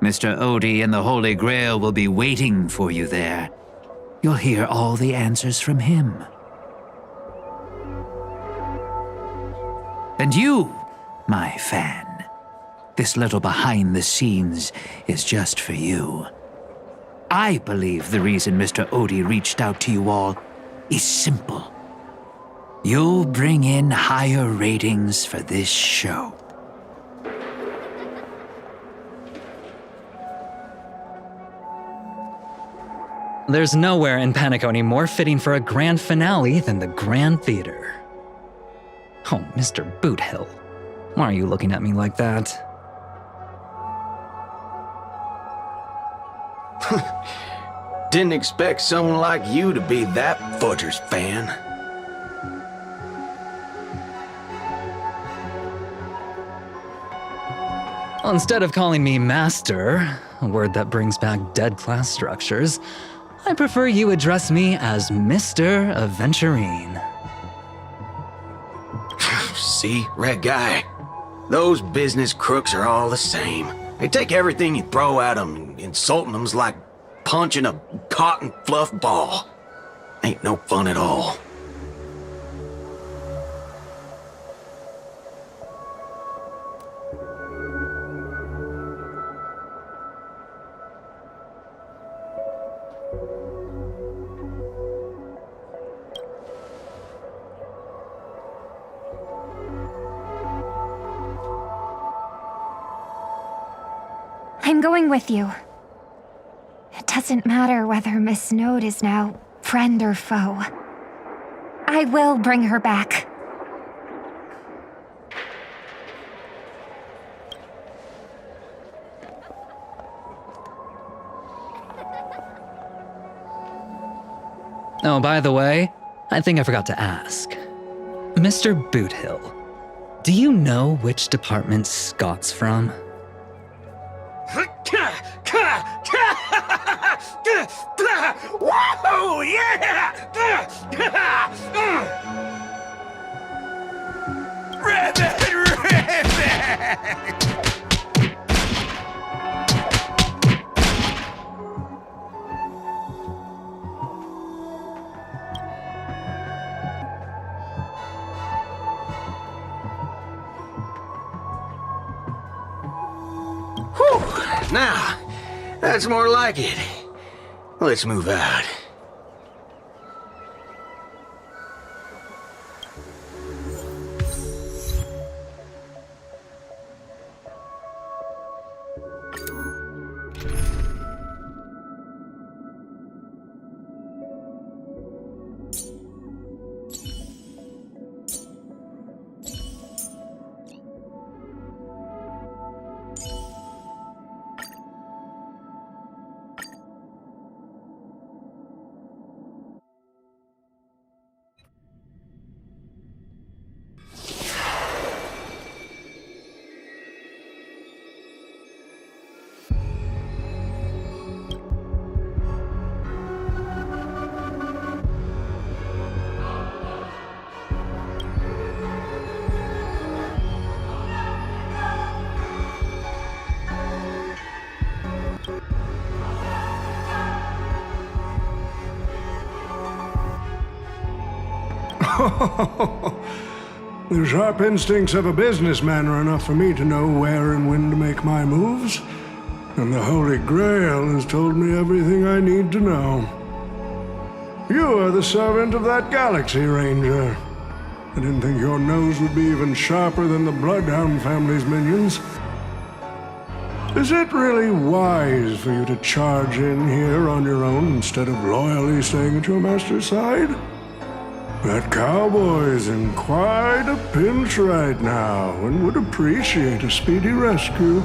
Mr. Odie and the Holy Grail will be waiting for you there. You'll hear all the answers from him. And you, my fan. This little behind the scenes is just for you. I believe the reason Mr. Odie reached out to you all is simple. You'll bring in higher ratings for this show. There's nowhere in Penacony more fitting for a grand finale than the Grand Theater. Oh, Mr. Boothill, why are you looking at me like that? Didn't expect someone like you to be that Fudger's fan. Well, instead of calling me Master, a word that brings back dead class structures, I prefer you address me as Mr. Aventurine. See, Red Guy? Those business crooks are all the same. They take everything you throw at them, and insulting them's like punching a cotton fluff ball. Ain't no fun at all. I'm going with you. It doesn't matter whether Miss Node is now friend or foe. I will bring her back. Oh, by the way, I think I forgot to ask. Mr. Boothill, do you know which department Scott's from? Whoa, yeah! Whew, now, that's more like it. Let's move out. The sharp instincts of a businessman are enough for me to know where and when to make my moves. And the Holy Grail has told me everything I need to know. You are the servant of that Galaxy Ranger. I didn't think your nose would be even sharper than the Bloodhound family's minions. Is it really wise for you to charge in here on your own instead of loyally staying at your master's side? That cowboy's in quite a pinch right now and would appreciate a speedy rescue.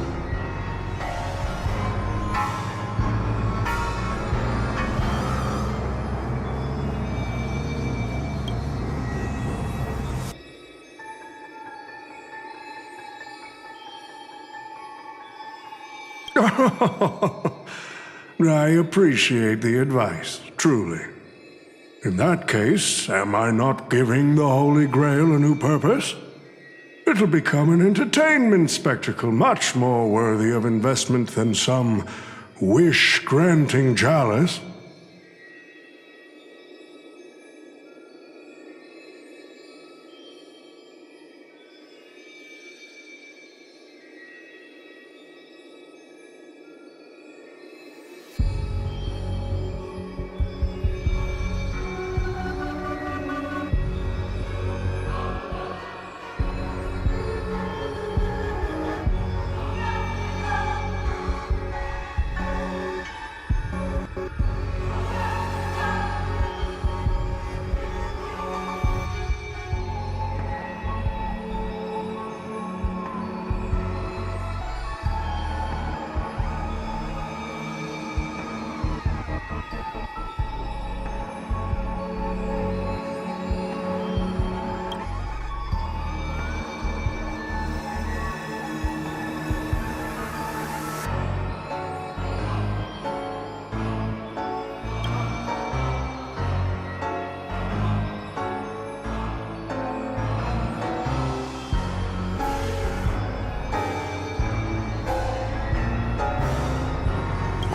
I appreciate the advice, truly. In that case, am I not giving the Holy Grail a new purpose? It'll become an entertainment spectacle much more worthy of investment than some wish-granting chalice.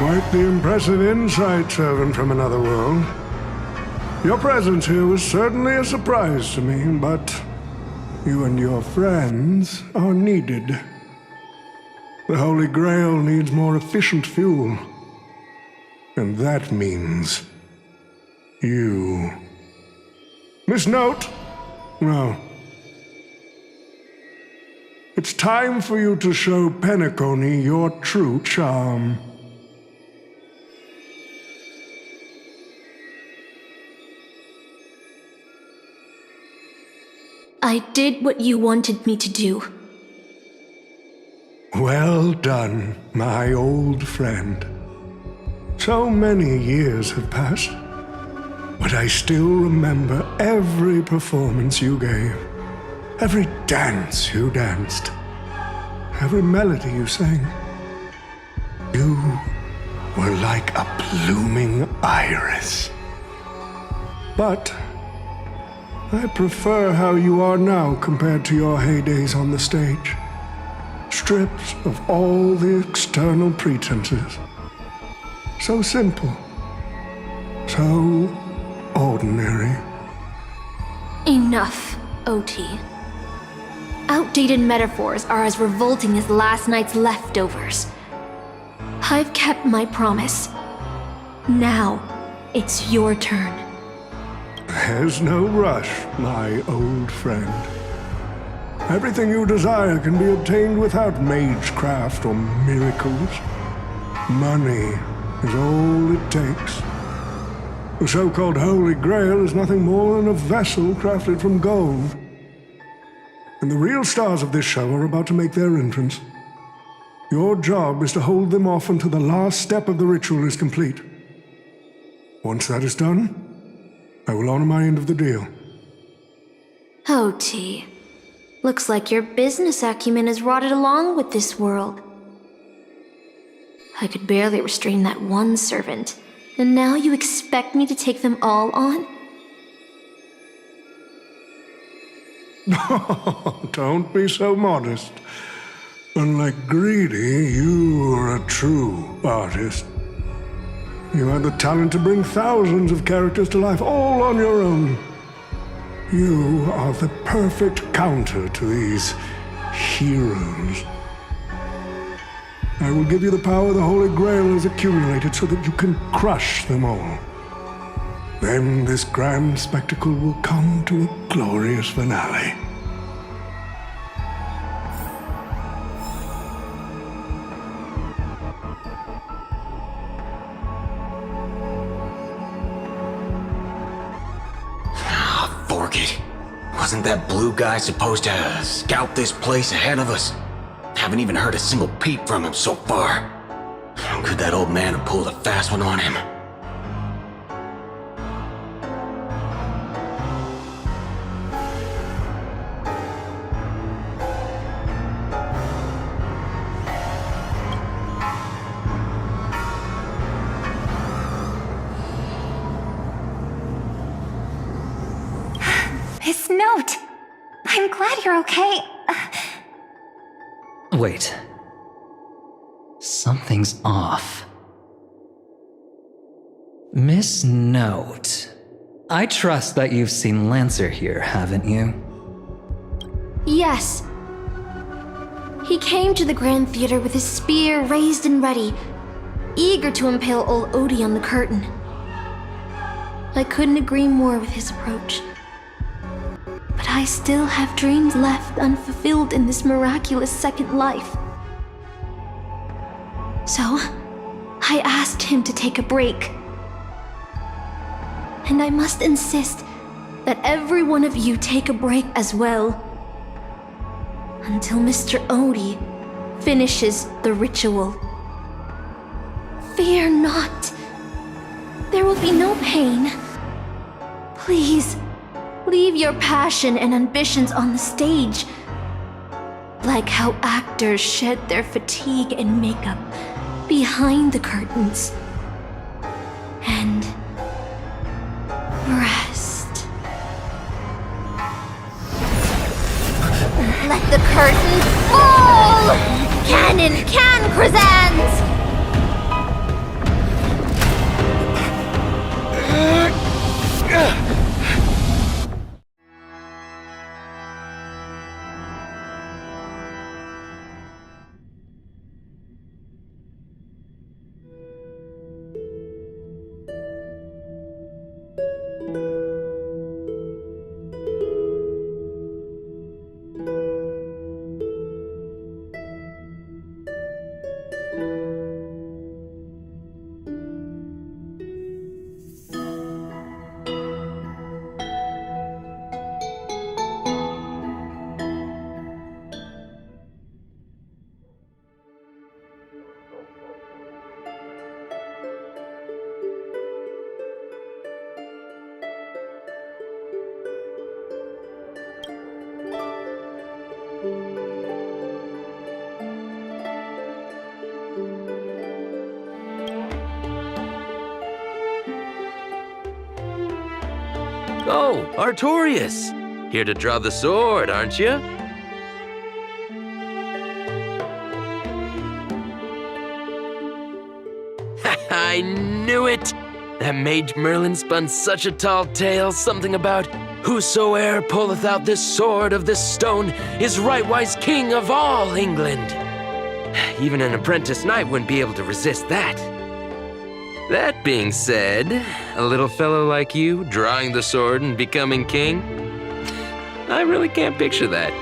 Quite the impressive insight, servant from another world. Your presence here was certainly a surprise to me, but you and your friends are needed. The Holy Grail needs more efficient fuel. And that means you. Miss Note? No. It's time for you to show Penacony your true charm. I did what you wanted me to do. Well done, my old friend. So many years have passed, but I still remember every performance you gave, every dance you danced, every melody you sang. You were like a blooming iris. But I prefer how you are now compared to your heydays on the stage. Stripped of all the external pretenses. So simple. So ordinary. Enough, OT. Outdated metaphors are as revolting as last night's leftovers. I've kept my promise. Now, it's your turn. There's no rush, my old friend. Everything you desire can be obtained without magecraft or miracles. Money is all it takes. The so-called Holy Grail is nothing more than a vessel crafted from gold. And the real stars of this show are about to make their entrance. Your job is to hold them off until the last step of the ritual is complete. Once that is done, I will honor my end of the deal. OT. Looks like your business acumen has rotted along with this world. I could barely restrain that one servant, and now you expect me to take them all on? Don't be so modest. Unlike Greedy, you are a true artist. You had the talent to bring thousands of characters to life all on your own. You are the perfect counter to these heroes. I will give you the power the Holy Grail has accumulated so that you can crush them all. Then this grand spectacle will come to a glorious finale. Fork it. Wasn't that blue guy supposed to scout this place ahead of us? Haven't even heard a single peep from him so far. Could that old man have pulled a fast one on him? Miss Note! I'm glad you're okay. Wait. Something's off. Miss Note. I trust that you've seen Lancer here, haven't you? Yes. He came to the Grand Theater with his spear raised and ready, eager to impale old Odie on the curtain. I couldn't agree more with his approach. But I still have dreams left unfulfilled in this miraculous second life. So, I asked him to take a break. And I must insist that every one of you take a break as well. Until Mr. Odie finishes the ritual. Fear not. There will be no pain. Please, leave your passion and ambitions on the stage. Like how actors shed their fatigue and makeup behind the curtains. And rest. Let the curtain fall! Canon can present! Artorias! Here to draw the sword, aren't you? I knew it! That Mage Merlin spun such a tall tale, something about whosoe'er pulleth out this sword of this stone is rightwise king of all England. Even an apprentice knight wouldn't be able to resist that. That being said, a little fellow like you drawing the sword and becoming king, I really can't picture that.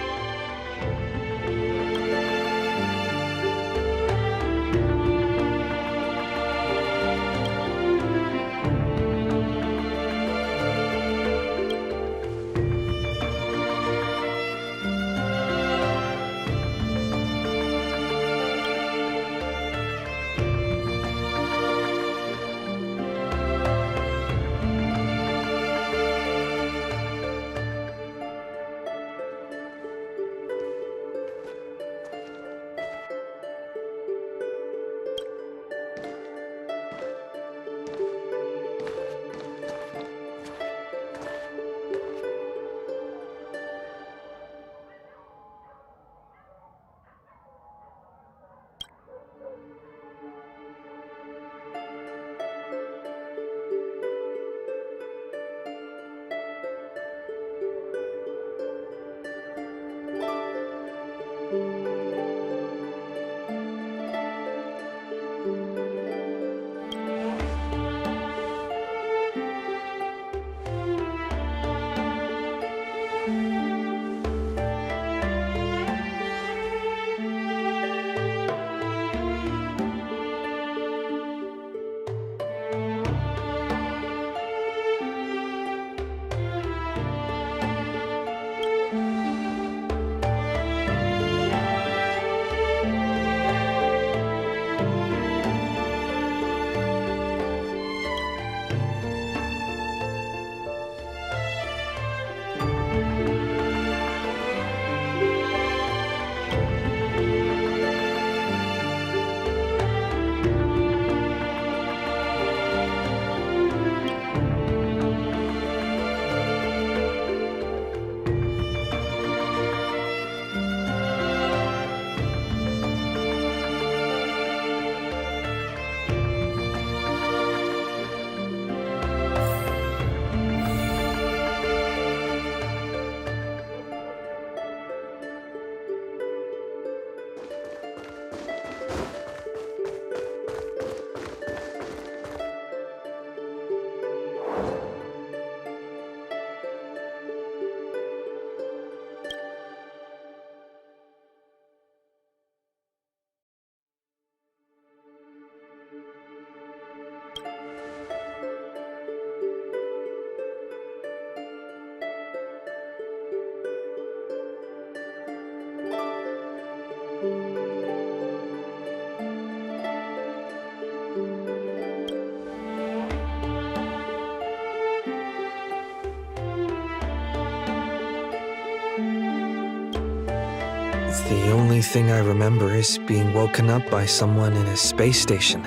The only thing I remember is being woken up by someone in a space station.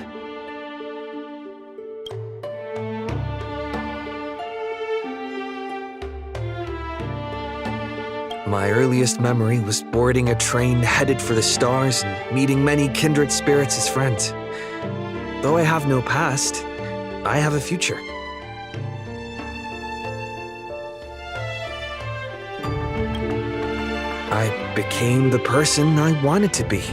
My earliest memory was boarding a train headed for the stars and meeting many kindred spirits as friends. Though I have no past, I have a future. I became the person I wanted to be.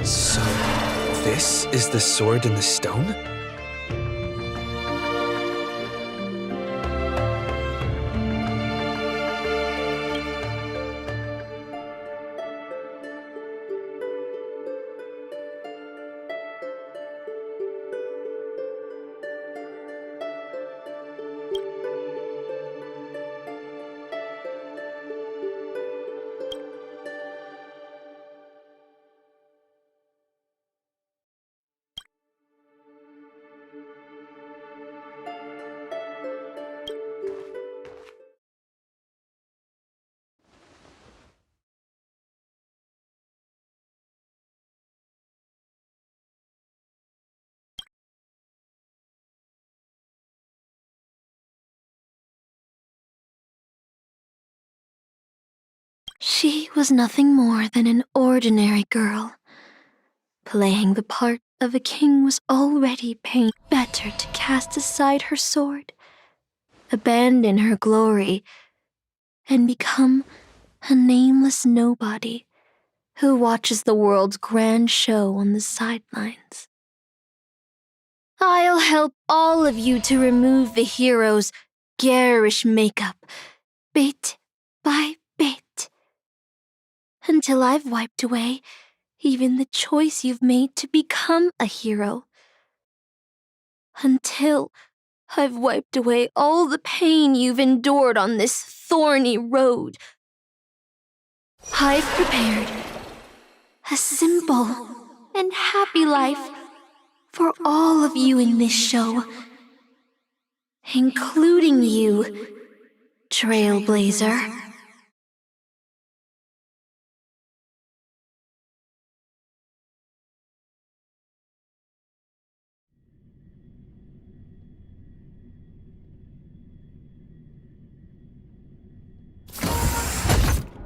So, this is the sword in the stone? She was nothing more than an ordinary girl. Playing the part of a king was already pain. Better to cast aside her sword, abandon her glory, and become a nameless nobody who watches the world's grand show on the sidelines. I'll help all of you to remove the hero's garish makeup, bit by bit, until I've wiped away even the choice you've made to become a hero. Until I've wiped away all the pain you've endured on this thorny road. I've prepared a simple and happy life for all of you in this show, including you, Trailblazer.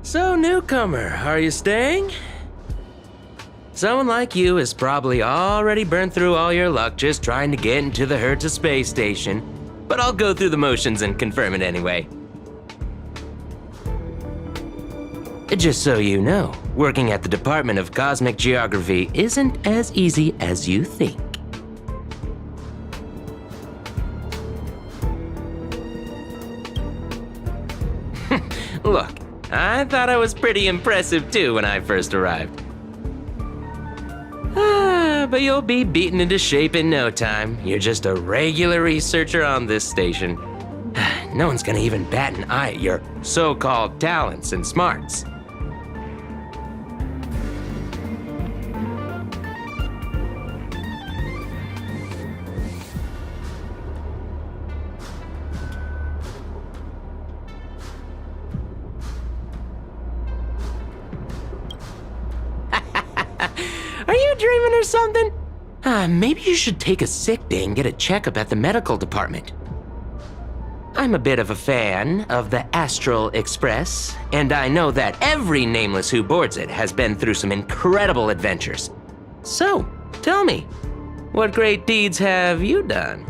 So, newcomer, are you staying? Someone like you has probably already burned through all your luck just trying to get into the Herta space station, but I'll go through the motions and confirm it anyway. Just so you know, working at the Department of Cosmic Geography isn't as easy as you think. Look, I thought I was pretty impressive too when I first arrived. But you'll be beaten into shape in no time. You're just a regular researcher on this station. No one's gonna even bat an eye at your so-called talents and smarts. Are you dreaming or something? Maybe you should take a sick day and get a checkup at the medical department. I'm a bit of a fan of the Astral Express, and I know that every nameless who boards it has been through some incredible adventures. So, tell me, what great deeds have you done?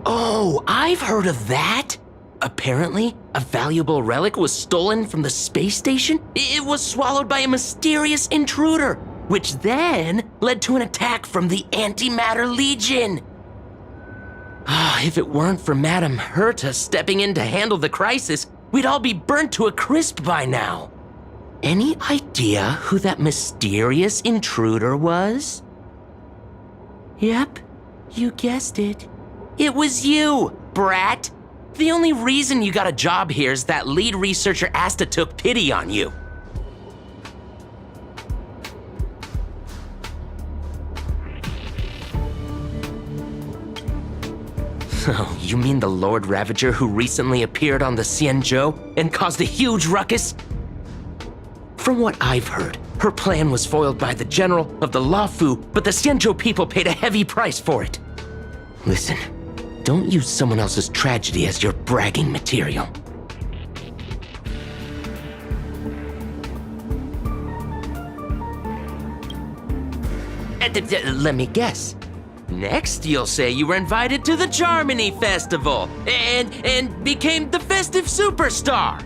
Oh, I've heard of that! Apparently, a valuable relic was stolen from the space station. It was swallowed by a mysterious intruder, which then led to an attack from the Antimatter Legion. If it weren't for Madame Herta stepping in to handle the crisis, we'd all be burnt to a crisp by now. Any idea who that mysterious intruder was? Yep, you guessed it. It was you, brat. The only reason you got a job here is that lead researcher Asta took pity on you. Oh, you mean the Lord Ravager who recently appeared on the Xianzhou and caused a huge ruckus? From what I've heard, her plan was foiled by the general of the Luofu, but the Xianzhou people paid a heavy price for it. Listen, don't use someone else's tragedy as your bragging material. Let me guess. Next, you'll say you were invited to the Charmony Festival and became the festive superstar.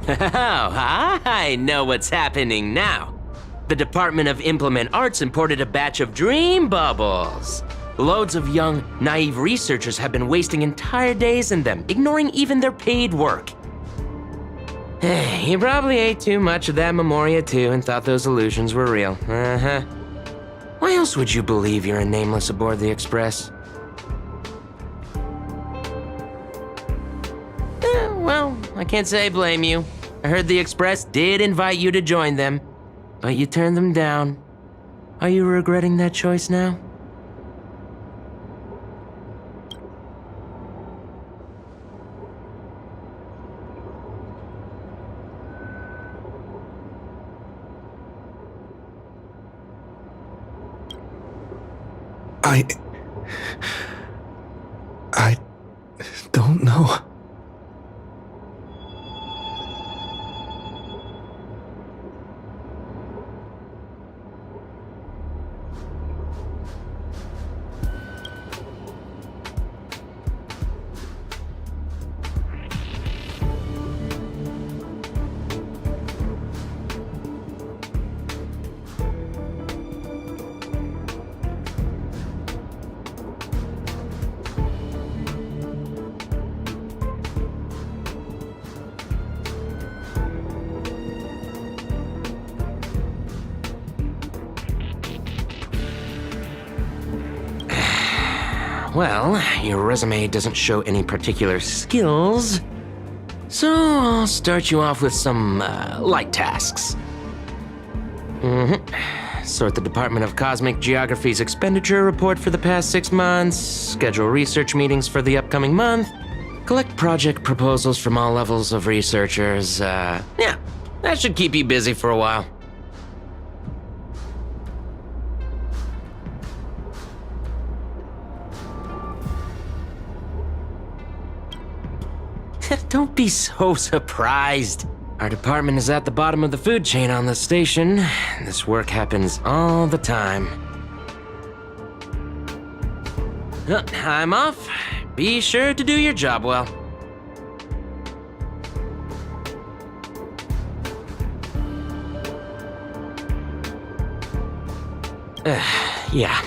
Oh, I know what's happening now. The Department of Implement Arts imported a batch of dream bubbles. Loads of young, naive researchers have been wasting entire days in them, ignoring even their paid work. You probably ate too much of that Memoria too and thought those illusions were real. Uh-huh. Why else would you believe you're a nameless aboard the Express? Well, I can't say I blame you. I heard the Express did invite you to join them, but you turned them down. Are you regretting that choice now? I don't know. Well, your resume doesn't show any particular skills, so I'll start you off with some light tasks. Sort the Department of Cosmic Geography's expenditure report for the past 6 months, schedule research meetings for the upcoming month, collect project proposals from all levels of researchers. Yeah, that should keep you busy for a while. Don't be so surprised. Our department is at the bottom of the food chain on the station. This work happens all the time. I'm off. Be sure to do your job well. Yeah.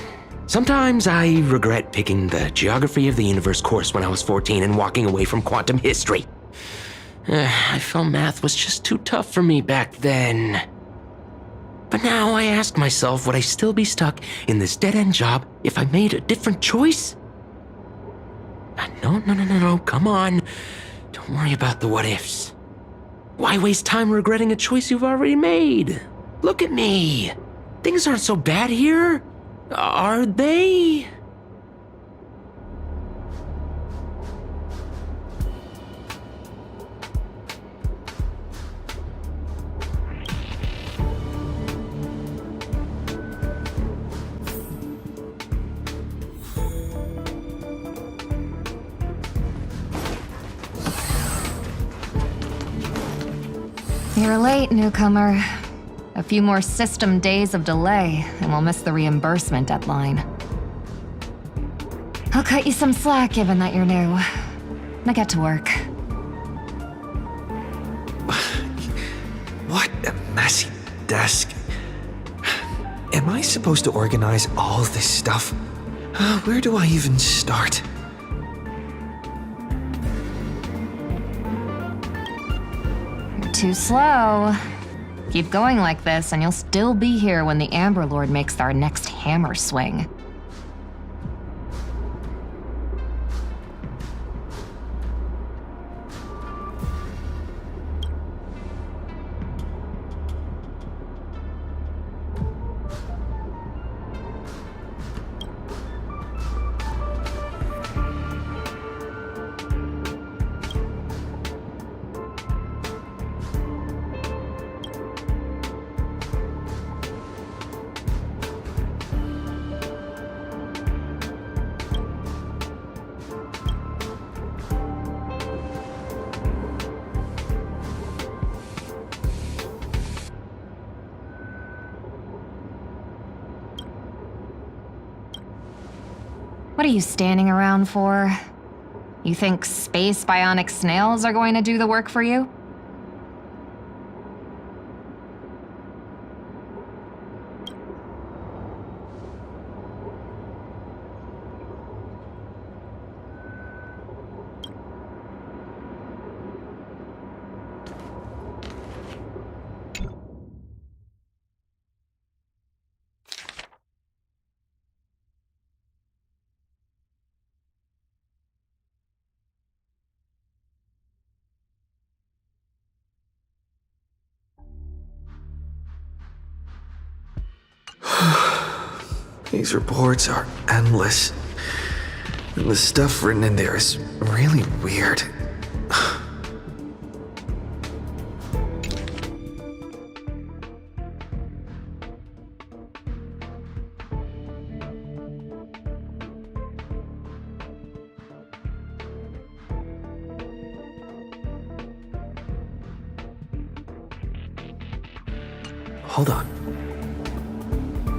Sometimes I regret picking the Geography of the Universe course when I was 14 and walking away from quantum history. I felt math was just too tough for me back then. But now I ask myself, would I still be stuck in this dead-end job if I made a different choice? No, come on. Don't worry about the what-ifs. Why waste time regretting a choice you've already made? Look at me. Things aren't so bad here. Are they? You're late, newcomer. A few more system days of delay, and we'll miss the reimbursement deadline. I'll cut you some slack, given that you're new. Now get to work. What a messy desk. Am I supposed to organize all this stuff? Where do I even start? You're too slow. Keep going like this, and you'll still be here when the Amber Lord makes our next hammer swing. What are you standing around for? You think space bionic snails are going to do the work for you? These reports are endless. And the stuff written in there is really weird. Hold on.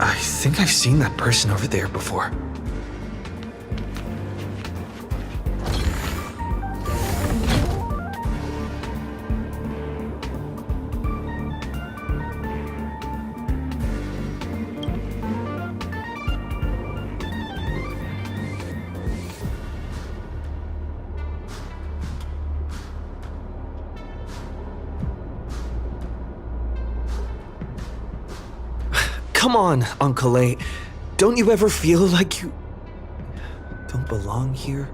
I think I've seen that person over there before. Come on, Uncle A. Don't you ever feel like you don't belong here?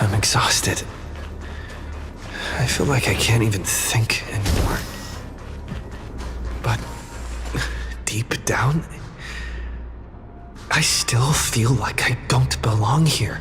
I'm exhausted. I feel like I can't even think anymore. But deep down, I still feel like I don't belong here.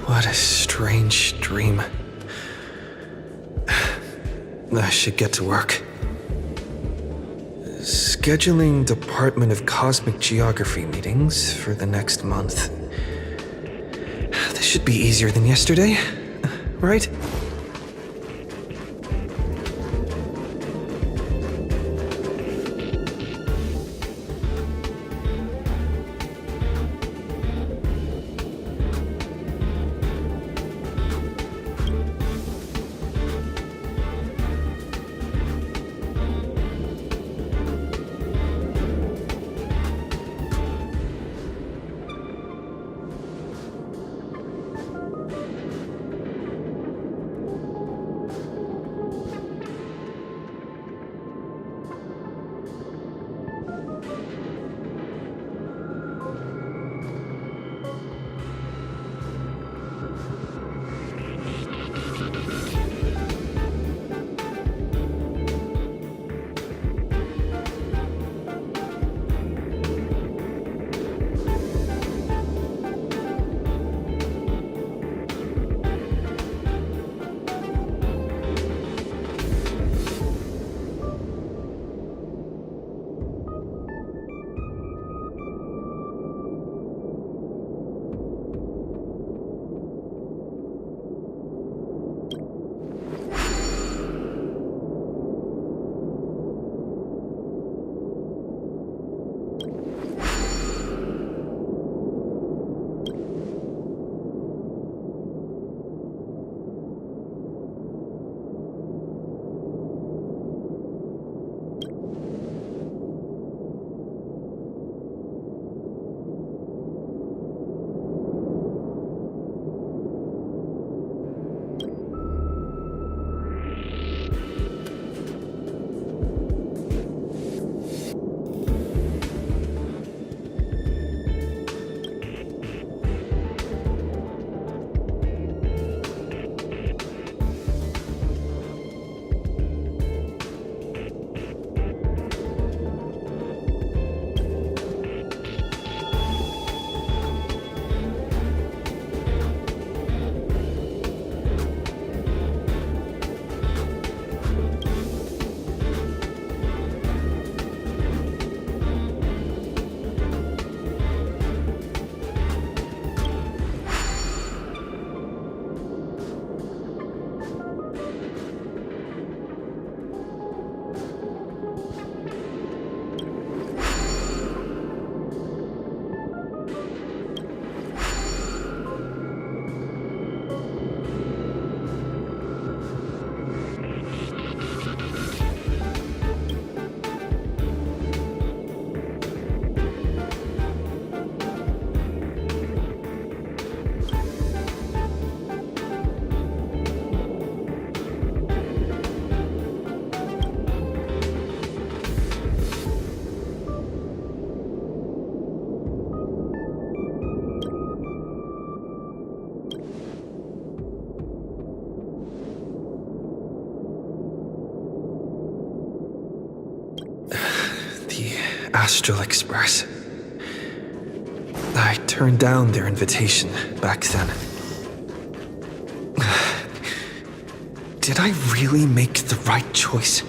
What a strange dream. I should get to work. Scheduling Department of Cosmic Geography meetings for the next month. This should be easier than yesterday, right? Astral Express. I turned down their invitation back then. Did I really make the right choice?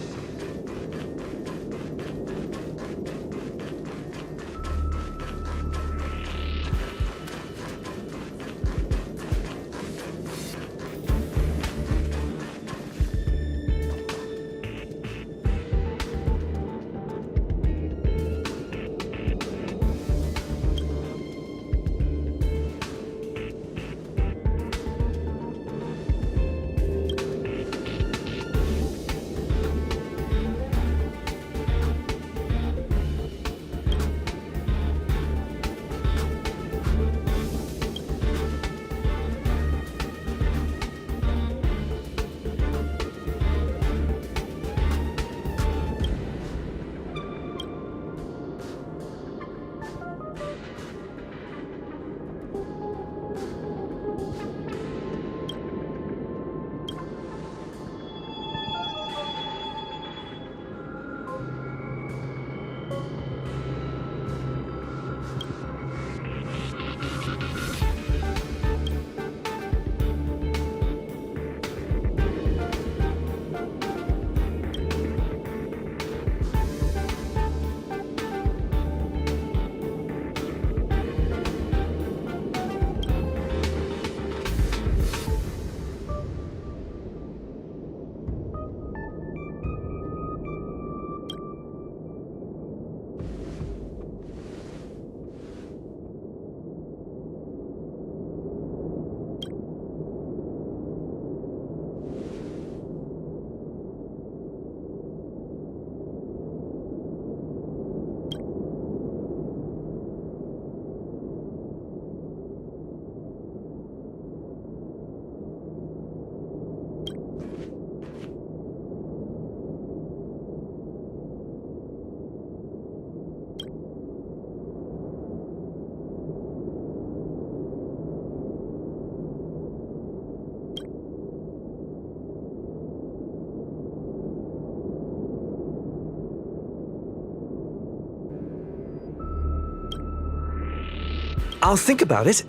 I'll think about it.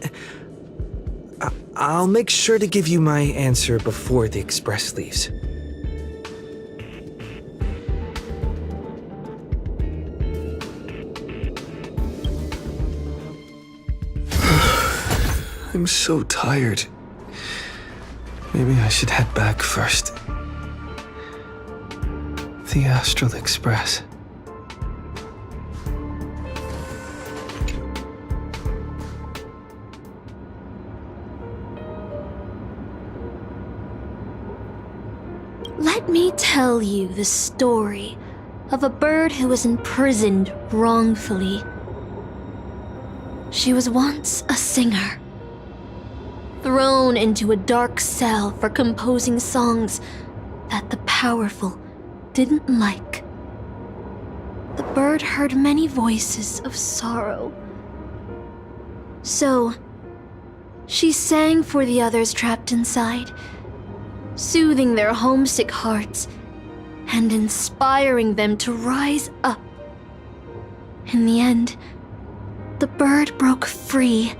I'll make sure to give you my answer before the express leaves. I'm so tired. Maybe I should head back first. The Astral Express. Let me tell you the story of a bird who was imprisoned wrongfully. She was once a singer, thrown into a dark cell for composing songs that the powerful didn't like. The bird heard many voices of sorrow. So, she sang for the others trapped inside, soothing their homesick hearts and inspiring them to rise up. In the end, the bird broke free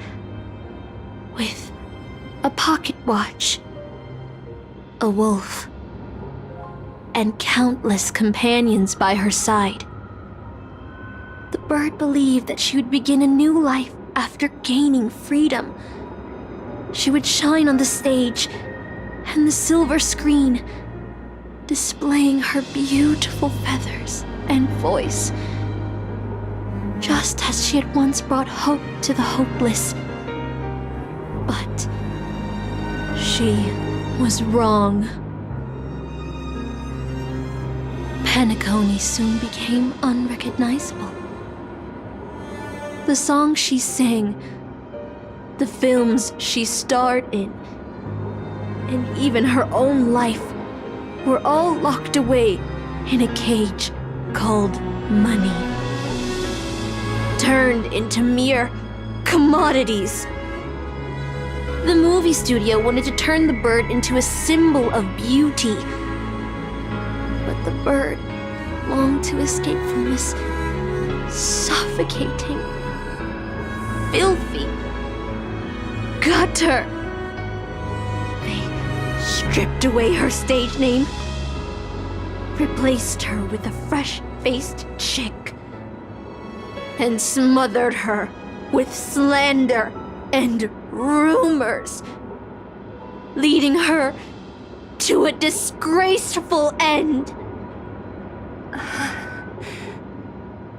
with a pocket watch, a wolf, and countless companions by her side. The bird believed that she would begin a new life after gaining freedom. She would shine on the stage and the silver screen, displaying her beautiful feathers and voice, just as she had once brought hope to the hopeless. But she was wrong. Penacony soon became unrecognizable. The songs she sang, the films she starred in, and even her own life were all locked away in a cage called money, turned into mere commodities. The movie studio wanted to turn the bird into a symbol of beauty, but the bird longed to escape from this suffocating, filthy gutter. They stripped away her stage name, replaced her with a fresh-faced chick, and smothered her with slander and rumors, leading her to a disgraceful end.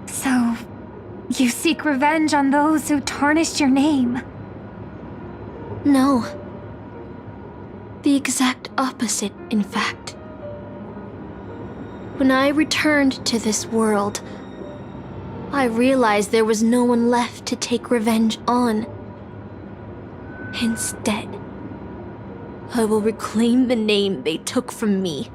So, you seek revenge on those who tarnished your name? No. The exact opposite, in fact. When I returned to this world, I realized there was no one left to take revenge on. Instead, I will reclaim the name they took from me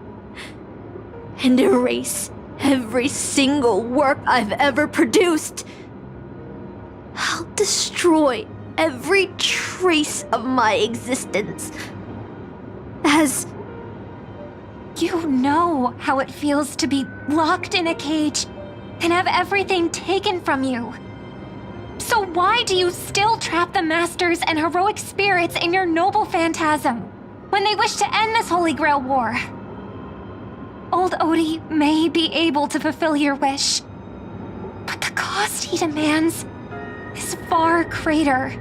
and erase every single work I've ever produced. I'll destroy every trace of my existence. As you know how it feels to be locked in a cage and have everything taken from you. So why do you still trap the masters and heroic spirits in your noble phantasm when they wish to end this Holy Grail war? Old Odie may be able to fulfill your wish, but the cost he demands is far greater.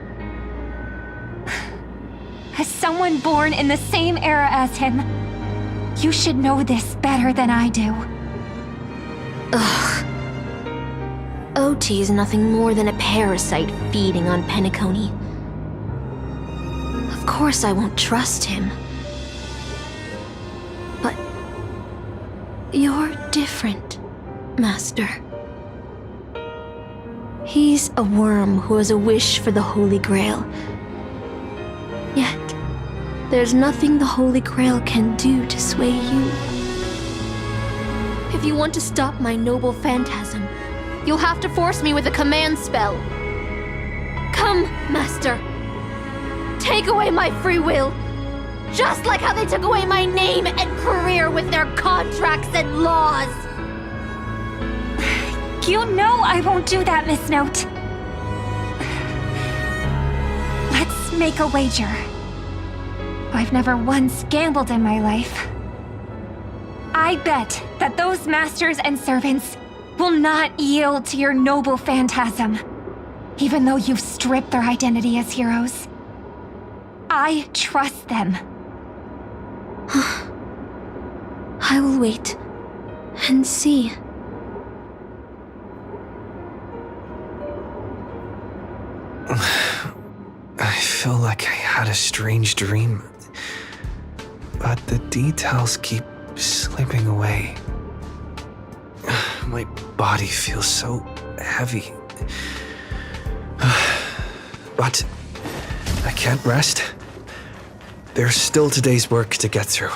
As someone born in the same era as him, you should know this better than I do. Ugh. OT is nothing more than a parasite feeding on Penacony. Of course I won't trust him. But you're different, Master. He's a worm who has a wish for the Holy Grail. Yet, there's nothing the Holy Grail can do to sway you. If you want to stop my noble phantasm, you'll have to force me with a command spell. Come, Master. Take away my free will, just like how they took away my name and career with their contracts and laws. You know I won't do that, Miss Note. Let's make a wager. I've never once gambled in my life. I bet that those masters and servants will not yield to your noble phantasm, even though you've stripped their identity as heroes. I trust them. I will wait and see. I feel like I had a strange dream, but the details keep slipping away. My body feels so heavy. But I can't rest. There's still today's work to get through.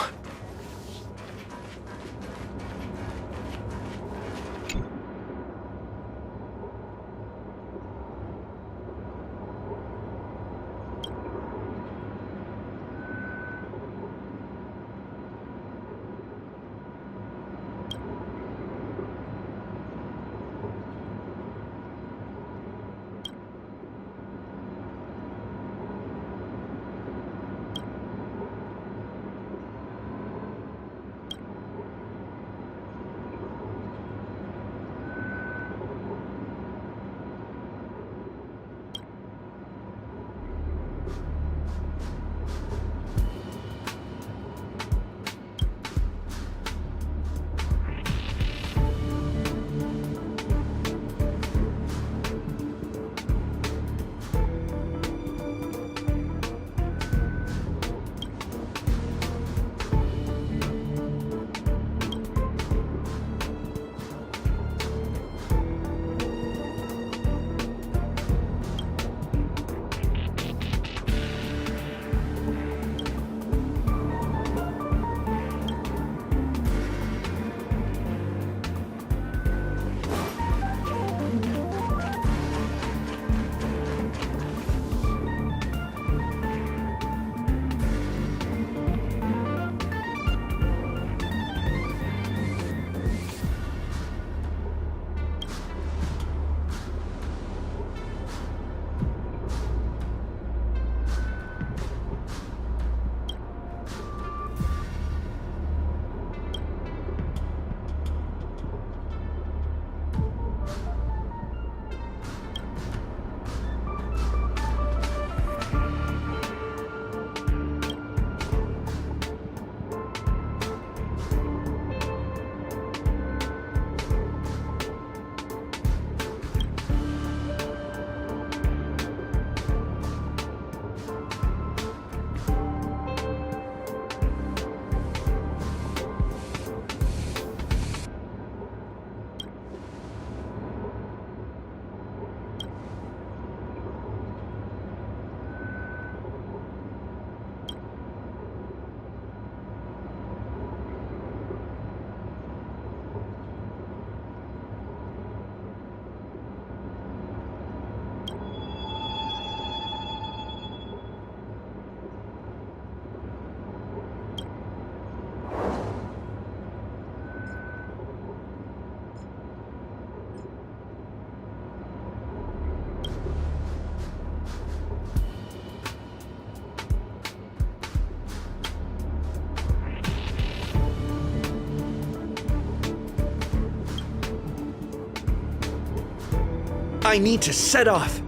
I need to set off.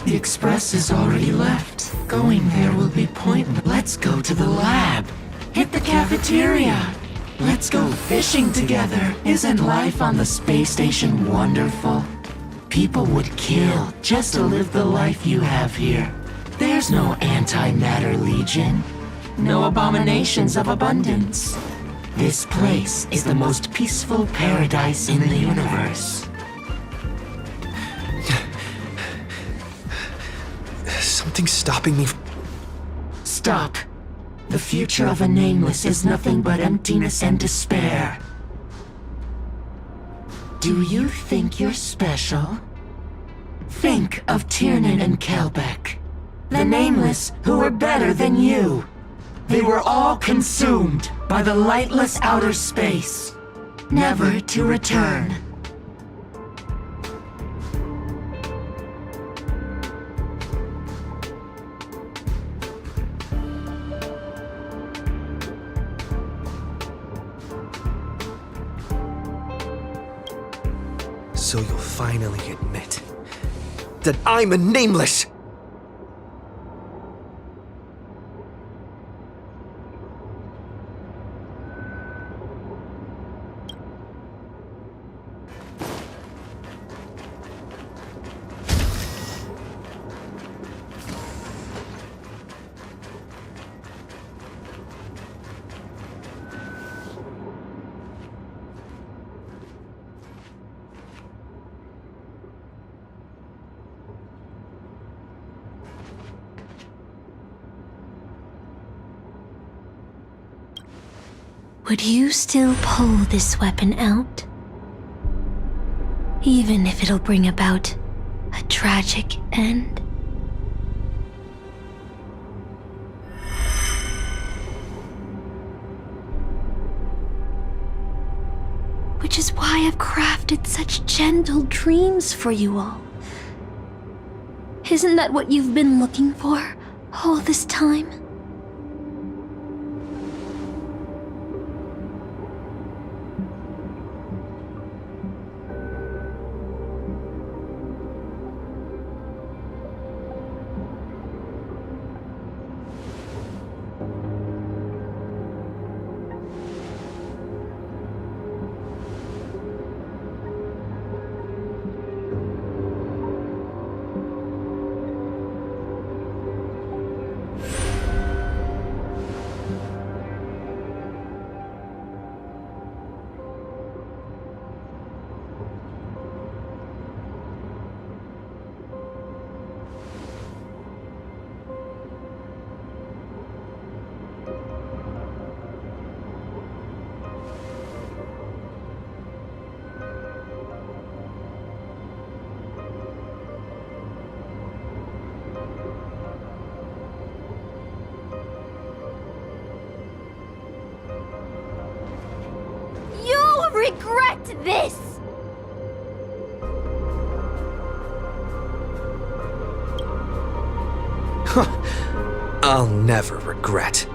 The express is already left. Going there will be pointless. Let's go to the lab. Hit the cafeteria. Let's go fishing together. Isn't life on the space station wonderful? People would kill just to live the life you have here. There's no antimatter legion. No abominations of abundance. This place is the most peaceful paradise in the universe. Something's stopping me. Stop. The future of a nameless is nothing but emptiness and despair. Do you think you're special? Think of Tiernan and Kelbeck, the nameless who were better than you. They were all consumed by the lightless outer space, never to return. So you'll finally admit that I'm a nameless! Would you still pull this weapon out? Even if it'll bring about a tragic end? Which is why I've crafted such gentle dreams for you all. Isn't that what you've been looking for all this time? Regret this! I'll never regret.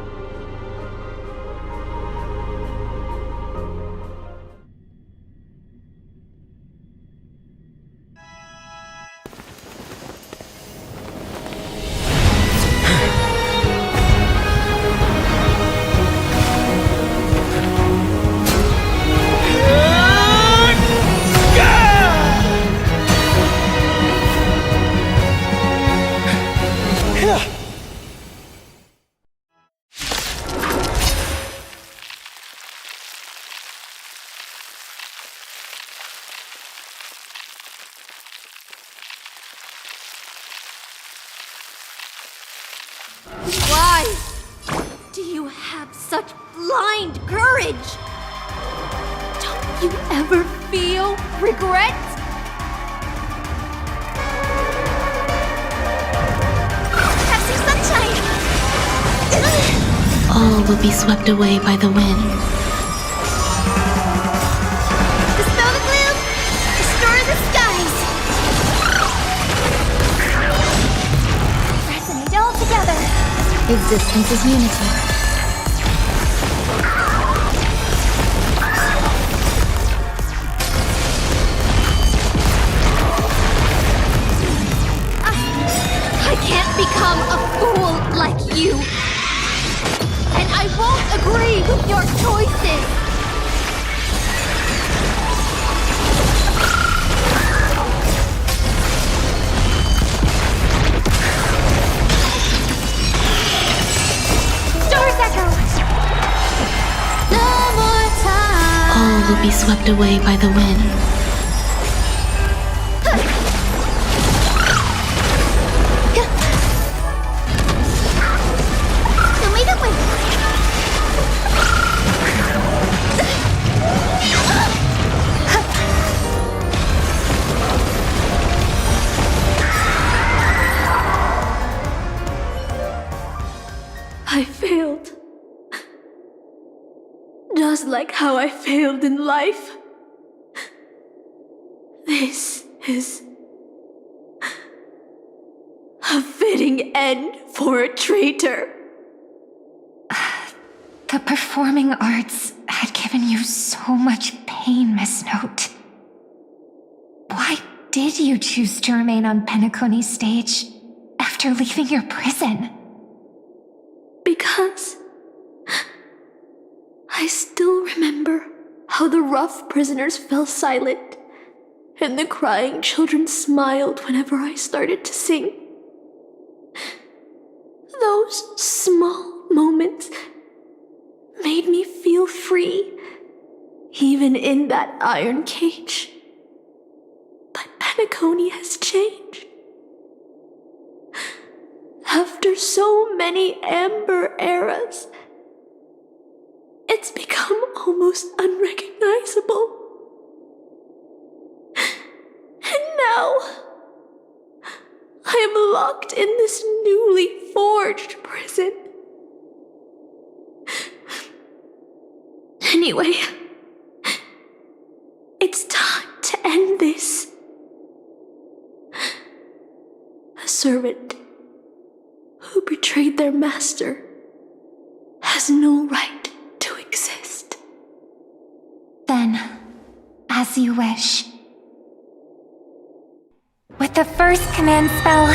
Why do you have such blind courage? Don't you ever feel regret? Have some sunshine! All will be swept away by the wind. Dispel the gloom! Restore the skies! Resonate all together! Existence is unity. I can't become a fool like you. And I won't agree with your choices. Stars echo. No more time. All will be swept away by the wind. I failed. Just like how I failed in life. This is a fitting end for a traitor. The performing arts had given you so much pain, Miss Note. did you choose to remain on Penacony's stage after leaving your prison? Because I still remember how the rough prisoners fell silent and the crying children smiled whenever I started to sing. Those small moments made me feel free, even in that iron cage. But Penacony has changed. After so many amber eras, it's become almost unrecognizable. And now, I am locked in this newly forged prison. Anyway, it's time to end this. A servant who betrayed their master has no right to exist. Then, as you wish. With the first command spell,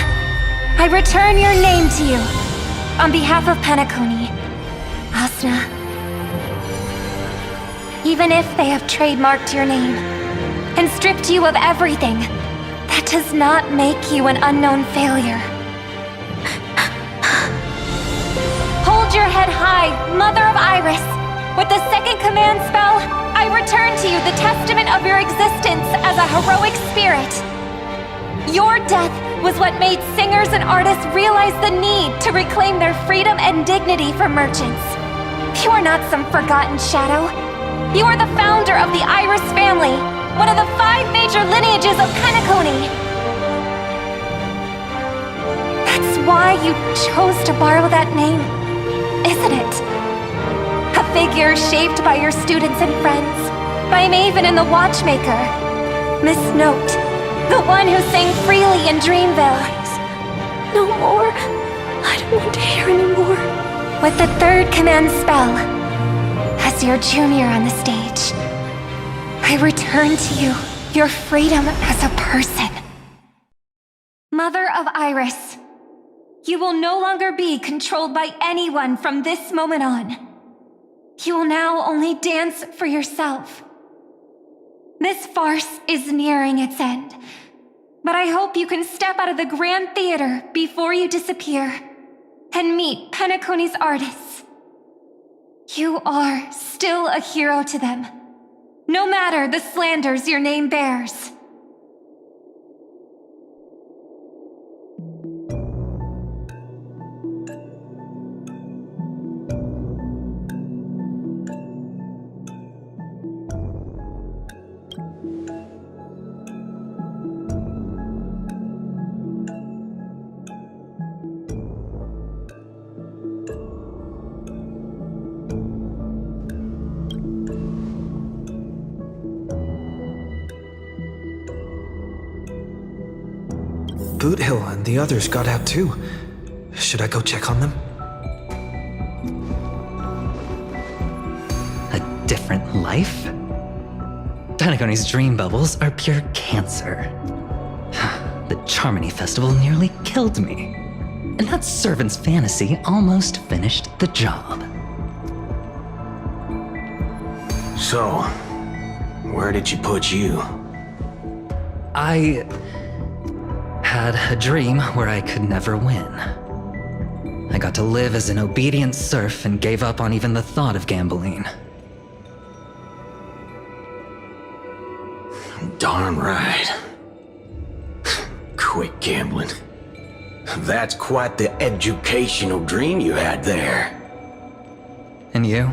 I return your name to you. On behalf of Penacony, Asna. Even if they have trademarked your name and stripped you of everything, that does not make you an unknown failure. Hold your head high, Mother of Iris. With the second command spell, I return to you the testament of your existence as a heroic spirit. Your death was what made singers and artists realize the need to reclaim their freedom and dignity for merchants. You are not some forgotten shadow. You are the founder of the Iris family, one of the 5 major lineages of Penacony. That's why you chose to borrow that name, isn't it? A figure shaped by your students and friends, by Maven and the Watchmaker, Miss Note, the one who sang freely in Dreamville. No more. I don't want to hear anymore. With the third command spell, as your junior on the stage, I return to you your freedom as a person. Mother of Iris, you will no longer be controlled by anyone from this moment on. You will now only dance for yourself. This farce is nearing its end, but I hope you can step out of the Grand Theater before you disappear and meet Penacony's artists. You are still a hero to them, no matter the slanders your name bears. Boothill and the others got out too. Should I go check on them? A different life? Penacony's dream bubbles are pure cancer. The Charmony Festival nearly killed me. And that servant's fantasy almost finished the job. So, where did she put you? I had a dream where I could never win. I got to live as an obedient serf and gave up on even the thought of gambling. Darn right. Quit gambling. That's quite the educational dream you had there. And you?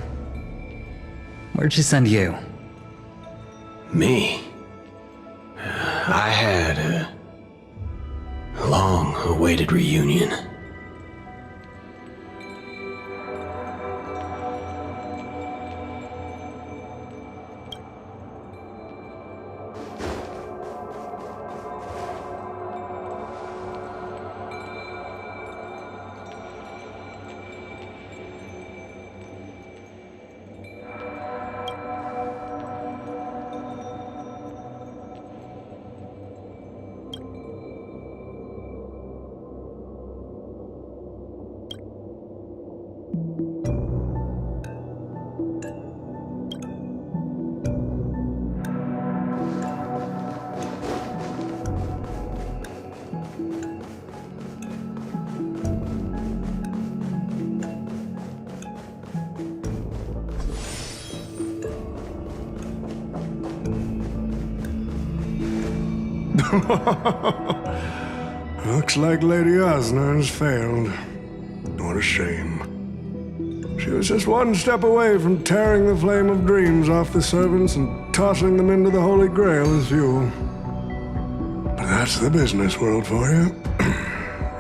Where'd she send you? Me? I had a long-awaited reunion. Looks like Lady Osner has failed. What a shame. She was just one step away from tearing the flame of dreams off the servants and tossing them into the Holy Grail as fuel. But that's the business world for you.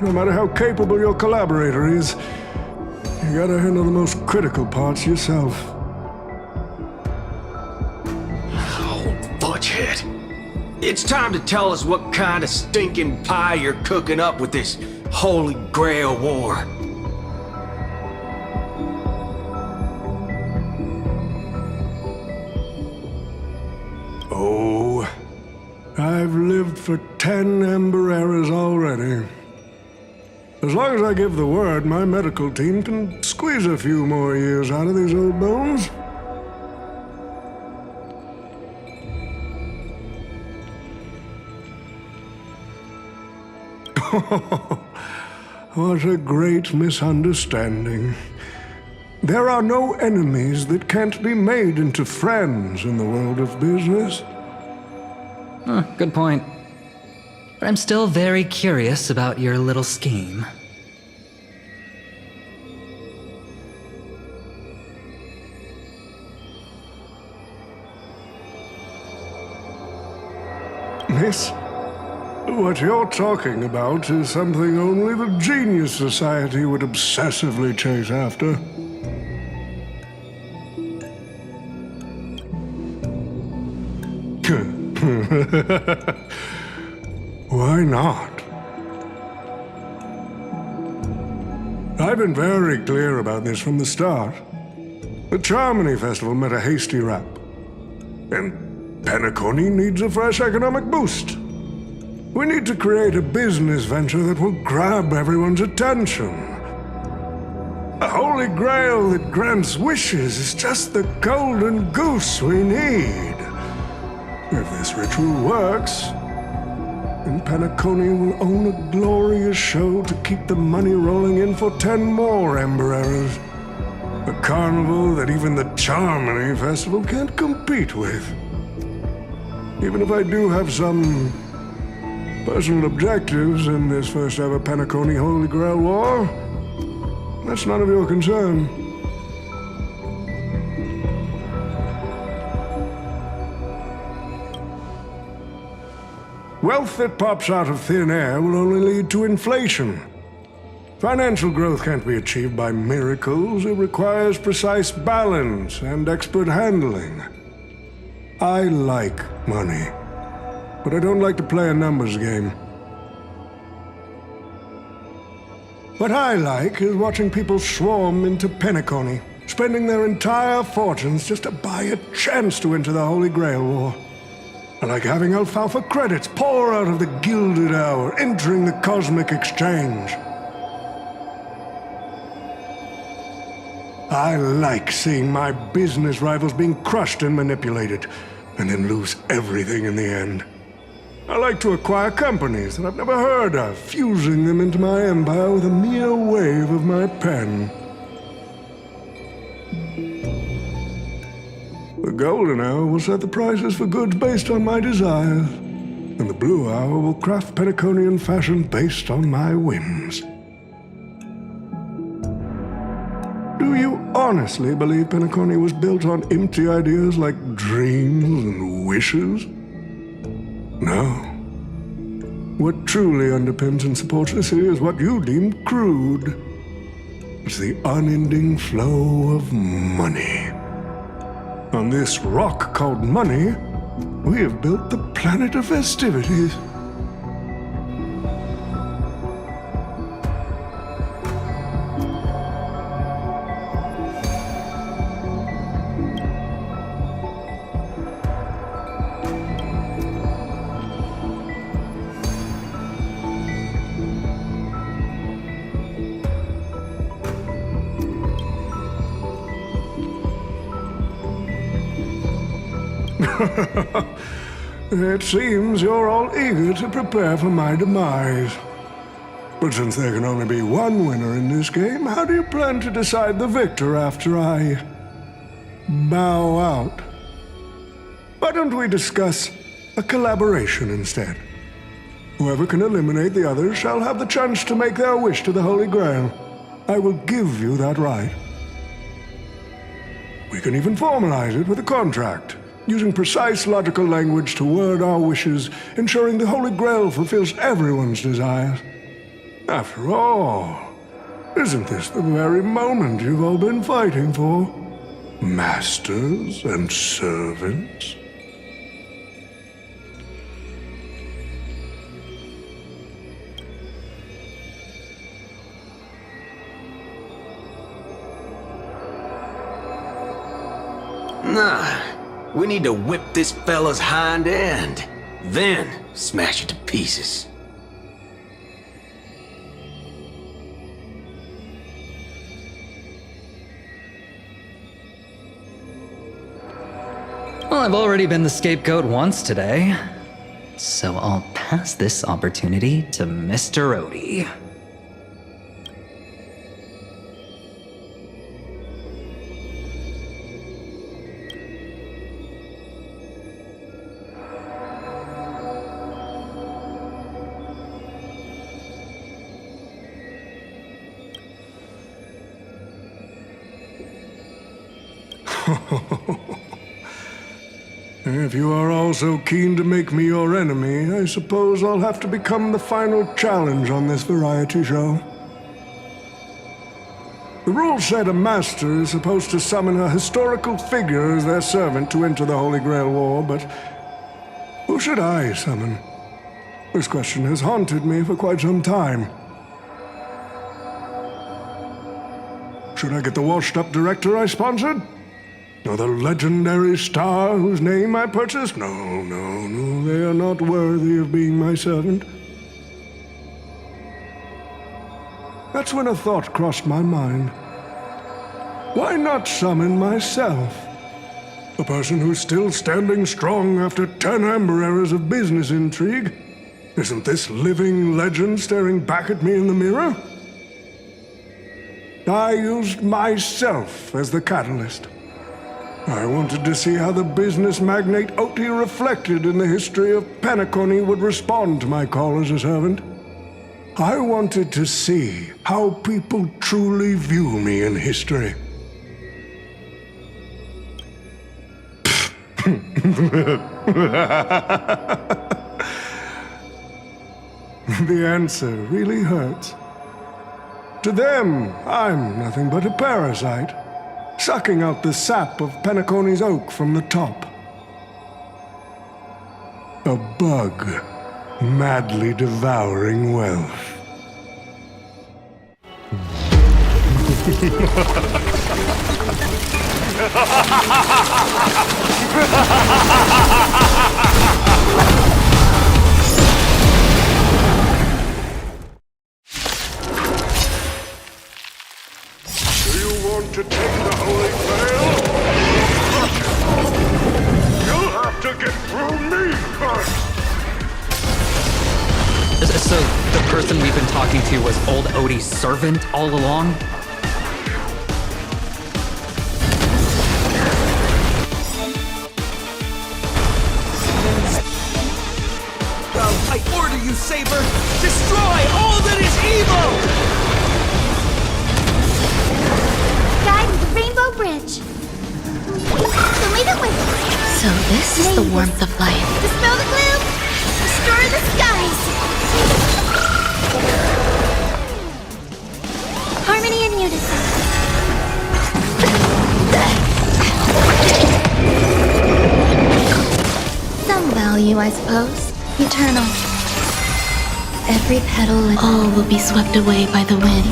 No matter how capable your collaborator is, you gotta handle the most critical parts yourself. Oh, Butchhead. It's time to tell us what kind of stinking pie you're cooking up with this Holy Grail War. Oh, I've lived for 10 Ember eras already. As long as I give the word, my medical team can squeeze a few more years out of these old bones. What a great misunderstanding. There are no enemies that can't be made into friends in the world of business. Good point. But I'm still very curious about your little scheme. Miss, what you're talking about is something only the Genius Society would obsessively chase after. Why not? I've been very clear about this from the start. The Charmony Festival met a hasty rap. And Penacony needs a fresh economic boost. We need to create a business venture that will grab everyone's attention. A holy grail that grants wishes is just the golden goose we need. If this ritual works, then Penacony will own a glorious show to keep the money rolling in for 10 more Ember eras. A carnival that even the Charmony Festival can't compete with. Even if I do have some personal objectives in this first ever Penacony Holy Grail War, that's none of your concern. Wealth that pops out of thin air will only lead to inflation. Financial growth can't be achieved by miracles. It requires precise balance and expert handling. I like money, but I don't like to play a numbers game. What I like is watching people swarm into Penacony, spending their entire fortunes just to buy a chance to enter the Holy Grail War. I like having alfalfa credits pour out of the Gilded Hour, entering the Cosmic Exchange. I like seeing my business rivals being crushed and manipulated, and then lose everything in the end. I like to acquire companies that I've never heard of, fusing them into my empire with a mere wave of my pen. The Golden Hour will set the prices for goods based on my desires, and the Blue Hour will craft Penaconian fashion based on my whims. Do you honestly believe Penacony was built on empty ideas like dreams and wishes? No. What truly underpins and supports this here is what you deem crude. It's the unending flow of money. On this rock called money, we have built the planet of festivities. It seems you're all eager to prepare for my demise. But since there can only be one winner in this game, how do you plan to decide the victor after I bow out? Why don't we discuss a collaboration instead? Whoever can eliminate the others shall have the chance to make their wish to the Holy Grail. I will give you that right. We can even formalize it with a contract, using precise logical language to word our wishes, ensuring the Holy Grail fulfills everyone's desires. After all, isn't this the very moment you've all been fighting for? Masters and servants? Nah, we need to whip this fella's hind end, then smash it to pieces. Well, I've already been the scapegoat once today, so I'll pass this opportunity to Mr. Odie. If you are all so keen to make me your enemy, I suppose I'll have to become the final challenge on this variety show. The rules said a master is supposed to summon a historical figure as their servant to enter the Holy Grail War, but who should I summon? This question has haunted me for quite some time. Should I get the washed-up director I sponsored? Or the legendary star whose name I purchased? No, they are not worthy of being my servant. That's when a thought crossed my mind. Why not summon myself? A person who's still standing strong after 10 amber eras of business intrigue? Isn't this living legend staring back at me in the mirror? I used myself as the catalyst. I wanted to see how the business magnate Oti reflected in the history of Penacony would respond to my call as a servant. I wanted to see how people truly view me in history. The answer really hurts. To them, I'm nothing but a parasite, sucking out the sap of Penacony's oak from the top. A bug, madly devouring wealth. To take the Holy Grail? You'll have to get through me first! So, the person we've been talking to was old Odie's servant all along? I order you, Saber! Destroy all that is evil! Rainbow Bridge. Believe it with. So this is the warmth of life. Dispel the gloom. Restore the skies. Harmony and unison. Some value, I suppose. Eternal. Every petal and all will be swept away by the wind.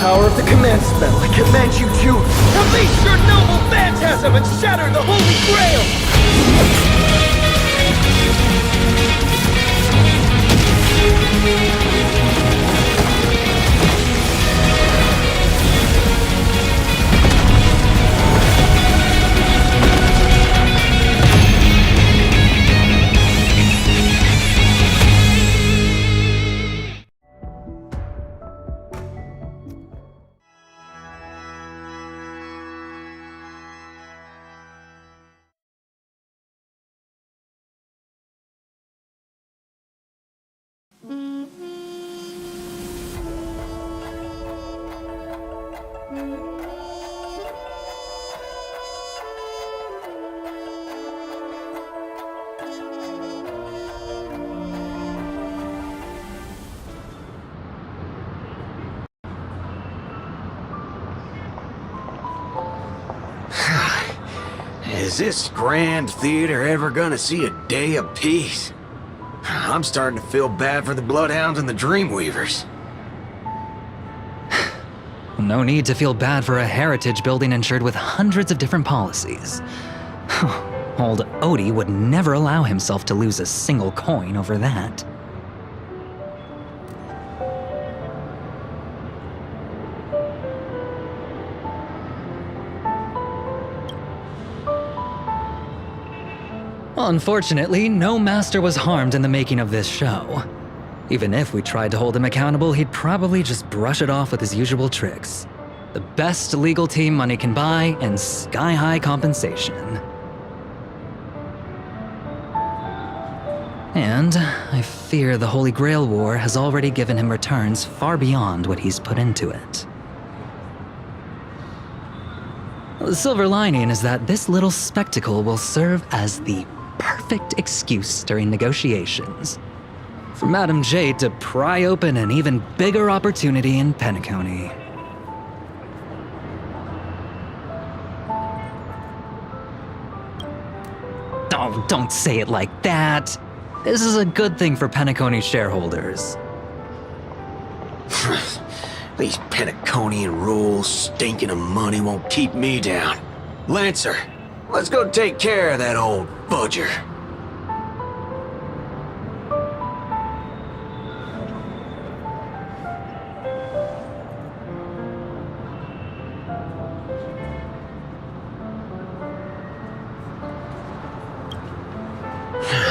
power of the command spell, I command you to release your noble phantasm and shatter the Holy Grail! Is this grand theater ever gonna see a day of peace? I'm starting to feel bad for the Bloodhounds and the Dreamweavers. No need to feel bad for a heritage building insured with hundreds of different policies. Old Odie would never allow himself to lose a single coin over that. Unfortunately, no master was harmed in the making of this show. Even if we tried to hold him accountable, he'd probably just brush it off with his usual tricks. The best legal team money can buy, and sky-high compensation. And I fear the Holy Grail War has already given him returns far beyond what he's put into it. The silver lining is that this little spectacle will serve as the perfect excuse during negotiations for Madame Jade to pry open an even bigger opportunity in Penacony. Oh, don't say it like that. This is a good thing for Penacony shareholders. These Penaconian rules, stinking of money won't keep me down. Lancer, let's go take care of that old fudger.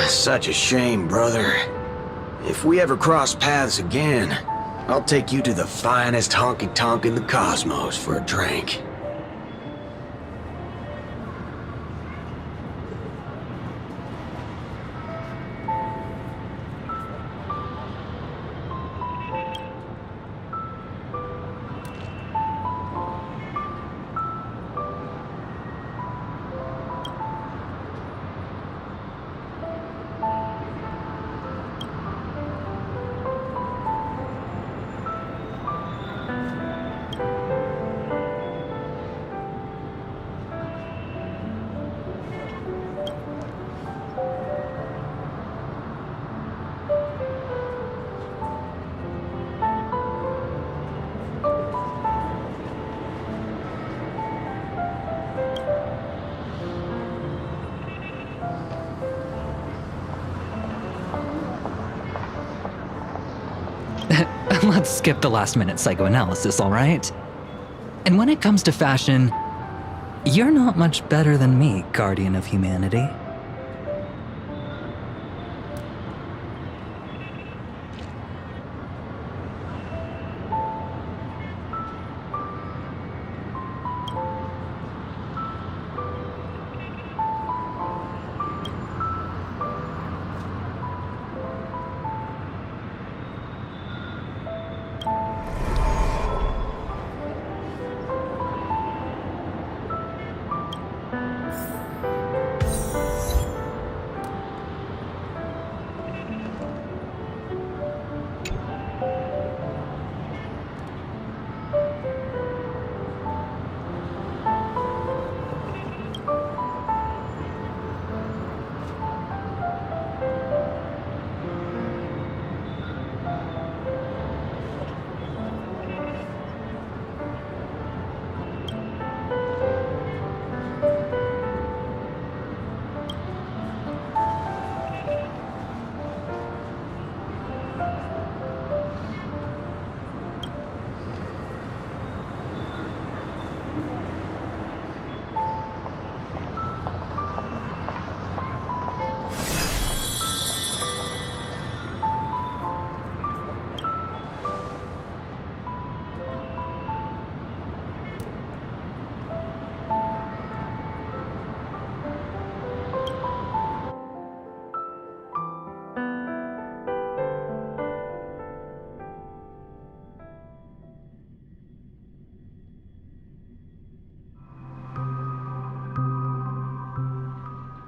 Such a shame, brother. If we ever cross paths again, I'll take you to the finest honky-tonk in the cosmos for a drink. Let's skip the last-minute psychoanalysis, all right? And when it comes to fashion, you're not much better than me, Guardian of Humanity.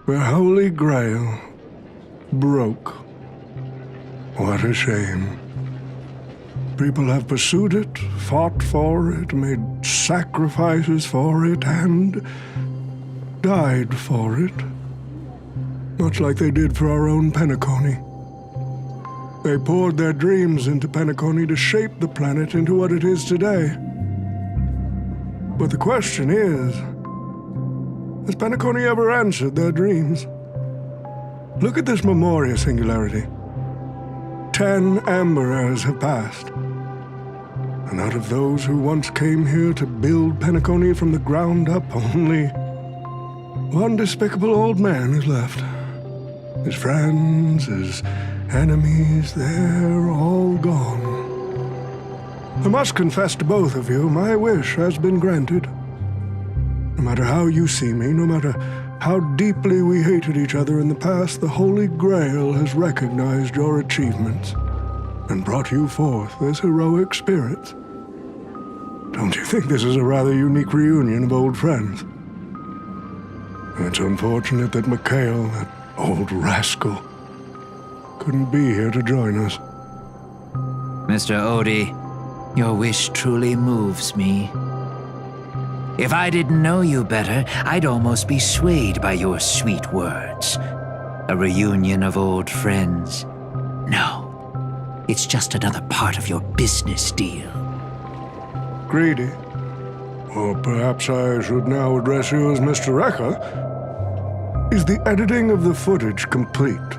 The Holy Grail broke. What a shame. People have pursued it, fought for it, made sacrifices for it, and died for it. Much like they did for our own Penacony. They poured their dreams into Penacony to shape the planet into what it is today. But the question is, has Penacony ever answered their dreams? Look at this Memoria singularity. 10 amber eras have passed. And out of those who once came here to build Penacony from the ground up, only one despicable old man is left. His friends, his enemies, they're all gone. I must confess to both of you, my wish has been granted. No matter how you see me, no matter how deeply we hated each other in the past, the Holy Grail has recognized your achievements and brought you forth as heroic spirits. Don't you think this is a rather unique reunion of old friends? It's unfortunate that Mikhail, that old rascal, couldn't be here to join us. Mr. Odie, your wish truly moves me. If I didn't know you better, I'd almost be swayed by your sweet words. A reunion of old friends. No, it's just another part of your business deal. Greedy? Or perhaps I should now address you as Mr. Rekka. Is the editing of the footage complete?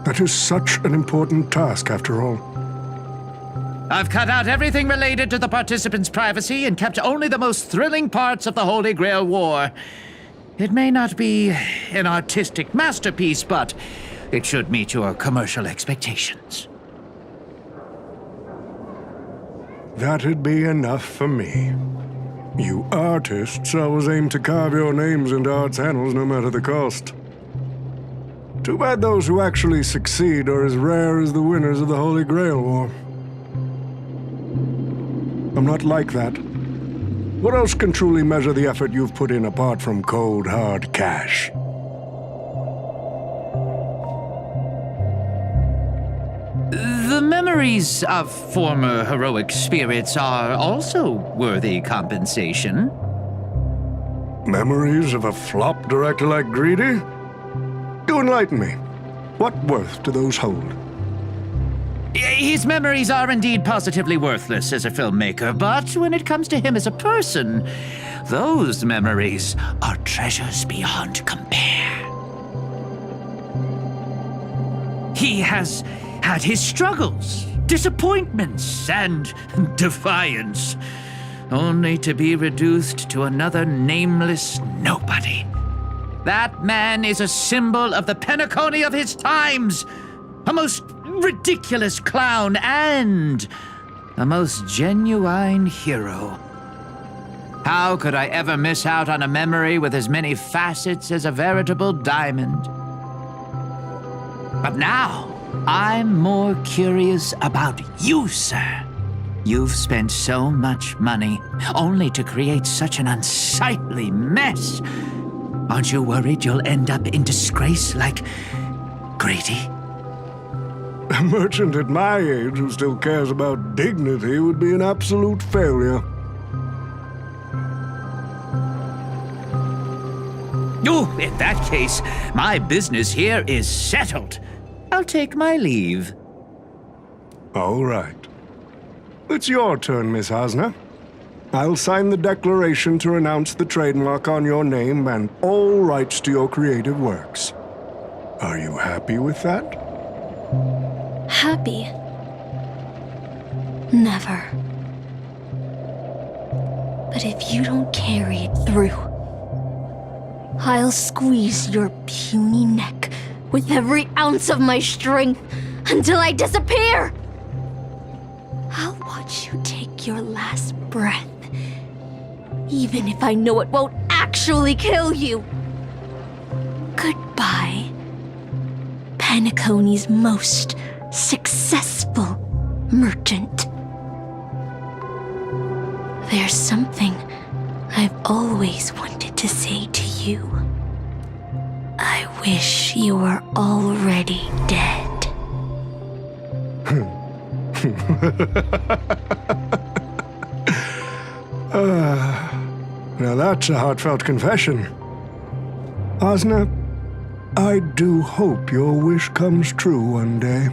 That is such an important task, after all. I've cut out everything related to the participants' privacy and kept only the most thrilling parts of the Holy Grail War. It may not be an artistic masterpiece, but it should meet your commercial expectations. That'd be enough for me. You artists always aim to carve your names into art's annals no matter the cost. Too bad those who actually succeed are as rare as the winners of the Holy Grail War. I'm not like that. What else can truly measure the effort you've put in apart from cold, hard cash? The memories of former heroic spirits are also worthy compensation. Memories of a flop director like Greedy? Do enlighten me. What worth do those hold? His memories are indeed positively worthless as a filmmaker, but when it comes to him as a person, those memories are treasures beyond compare. He has had his struggles, disappointments, and defiance, only to be reduced to another nameless nobody. That man is a symbol of the Penacony of his times, a most ridiculous clown and a most genuine hero. How could I ever miss out on a memory with as many facets as a veritable diamond? But now, I'm more curious about you, sir. You've spent so much money only to create such an unsightly mess. Aren't you worried you'll end up in disgrace like Grady? A merchant at my age who still cares about dignity would be an absolute failure. Oh, in that case, my business here is settled. I'll take my leave. All right. It's your turn, Miss Hasna. I'll sign the declaration to renounce the trademark on your name and all rights to your creative works. Are you happy with that? Happy? Never. But if you don't carry it through, I'll squeeze your puny neck with every ounce of my strength until I disappear! I'll watch you take your last breath, even if I know it won't actually kill you. Goodbye, Penacony's most successful merchant. There's something I've always wanted to say to you. I wish you were already dead. Now that's a heartfelt confession. Osna, I do hope your wish comes true one day.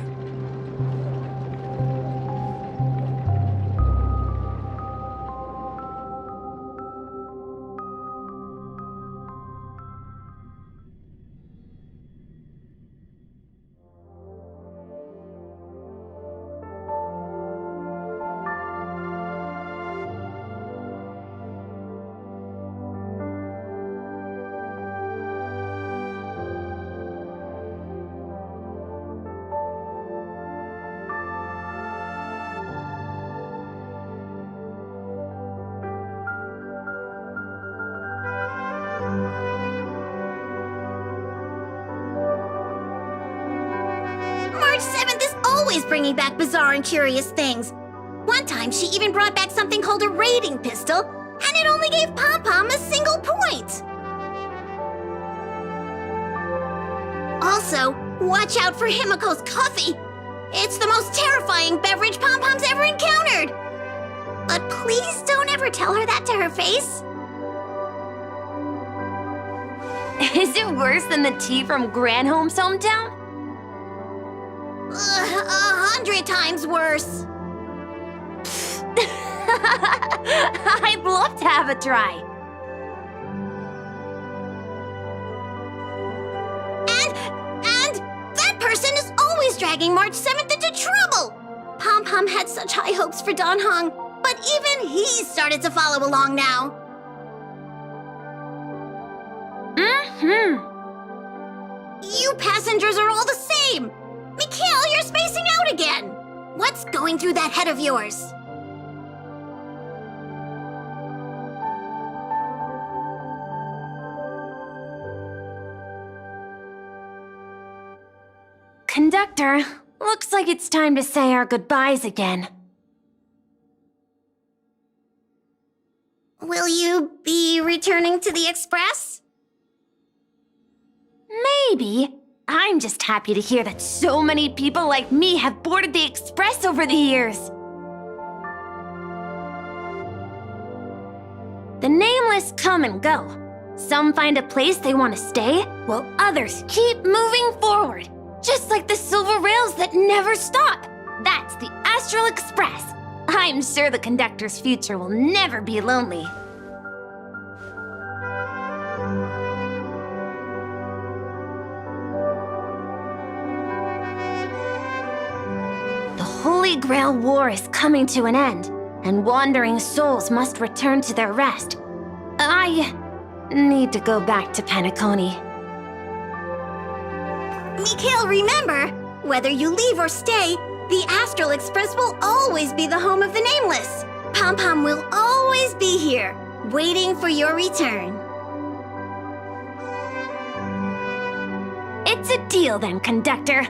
Bringing back bizarre and curious things. One time, she even brought back something called a raiding pistol, and it only gave Pom-Pom a single point. Also, watch out for Himiko's coffee. It's the most terrifying beverage Pom-Pom's ever encountered. But please don't ever tell her that to her face. Is it worse than the tea from Granholm's hometown? 100 times worse. I'd love to have a try. And that person is always dragging March 7th into trouble. Pom-Pom had such high hopes for Don Hong, but even he started to follow along now. You passengers are all the same. Mikhail, you're spacing out again! What's going through that head of yours? Conductor, looks like it's time to say our goodbyes again. Will you be returning to the Express? Maybe. I'm just happy to hear that so many people like me have boarded the Express over the years. The nameless come and go. Some find a place they want to stay, while others keep moving forward. Just like the silver rails that never stop. That's the Astral Express. I'm sure the conductor's future will never be lonely. The Holy Grail War is coming to an end, and wandering souls must return to their rest. I need to go back to Penacony. Mikhail, remember, whether you leave or stay, the Astral Express will always be the home of the Nameless. Pom-Pom will always be here, waiting for your return. It's a deal then, conductor.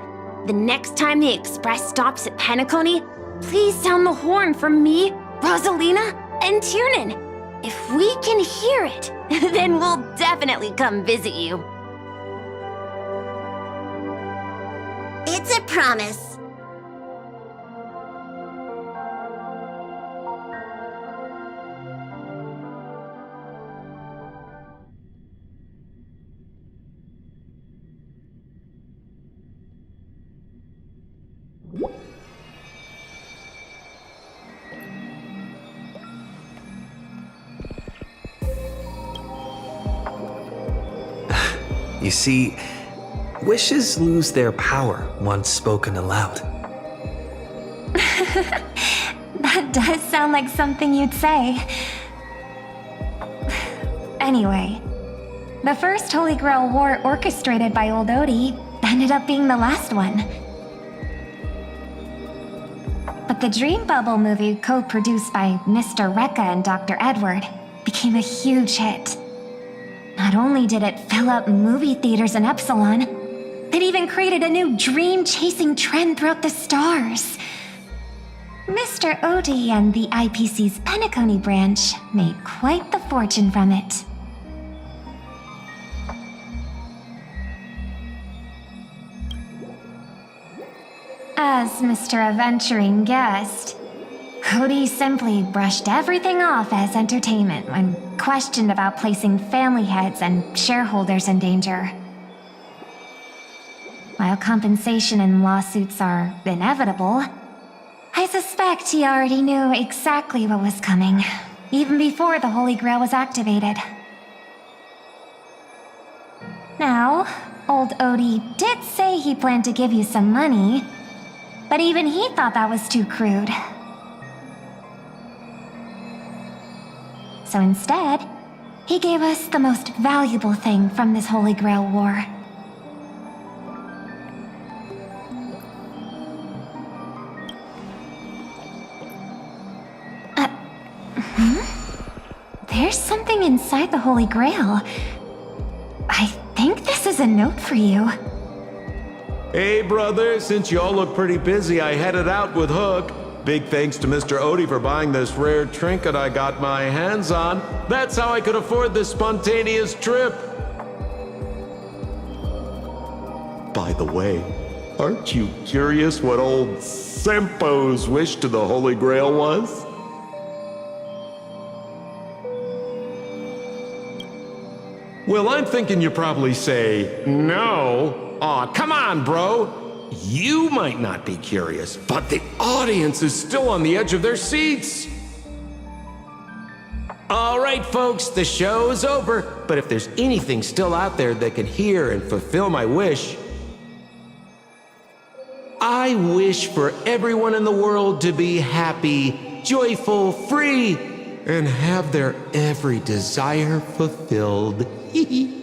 The next time the Express stops at Penacony, please sound the horn for me, Rosalina, and Tiernan. If we can hear it, then we'll definitely come visit you. It's a promise. You see, wishes lose their power once spoken aloud. That does sound like something you'd say. Anyway, the first Holy Grail War orchestrated by Old Odie ended up being the last one. But the Dream Bubble movie, co-produced by Mr. Rekka and Dr. Edward, became a huge hit. Not only did it fill up movie theaters in Epsilon, it even created a new dream-chasing trend throughout the stars. Mr. Odie and the IPC's Penacony branch made quite the fortune from it. was Mr. Adventuring Guest, Odie simply brushed everything off as entertainment when questioned about placing family heads and shareholders in danger. While compensation and lawsuits are inevitable, I suspect he already knew exactly what was coming, even before the Holy Grail was activated. Now, old Odie did say he planned to give you some money, but even he thought that was too crude. So instead, he gave us the most valuable thing from this Holy Grail war. There's something inside the Holy Grail. I think this is a note for you. Hey, brother, since y'all look pretty busy, I headed out with Hook. Big thanks to Mr. Odie for buying this rare trinket I got my hands on. That's how I could afford this spontaneous trip. By the way, aren't you curious what old Sempo's wish to the Holy Grail was? Well, I'm thinking you probably say, no. Aw, come on, bro. You might not be curious, but the audience is still on the edge of their seats. All right, folks, the show's over. But if there's anything still out there that can hear and fulfill my wish, I wish for everyone in the world to be happy, joyful, free, and have their every desire fulfilled. Hee hee.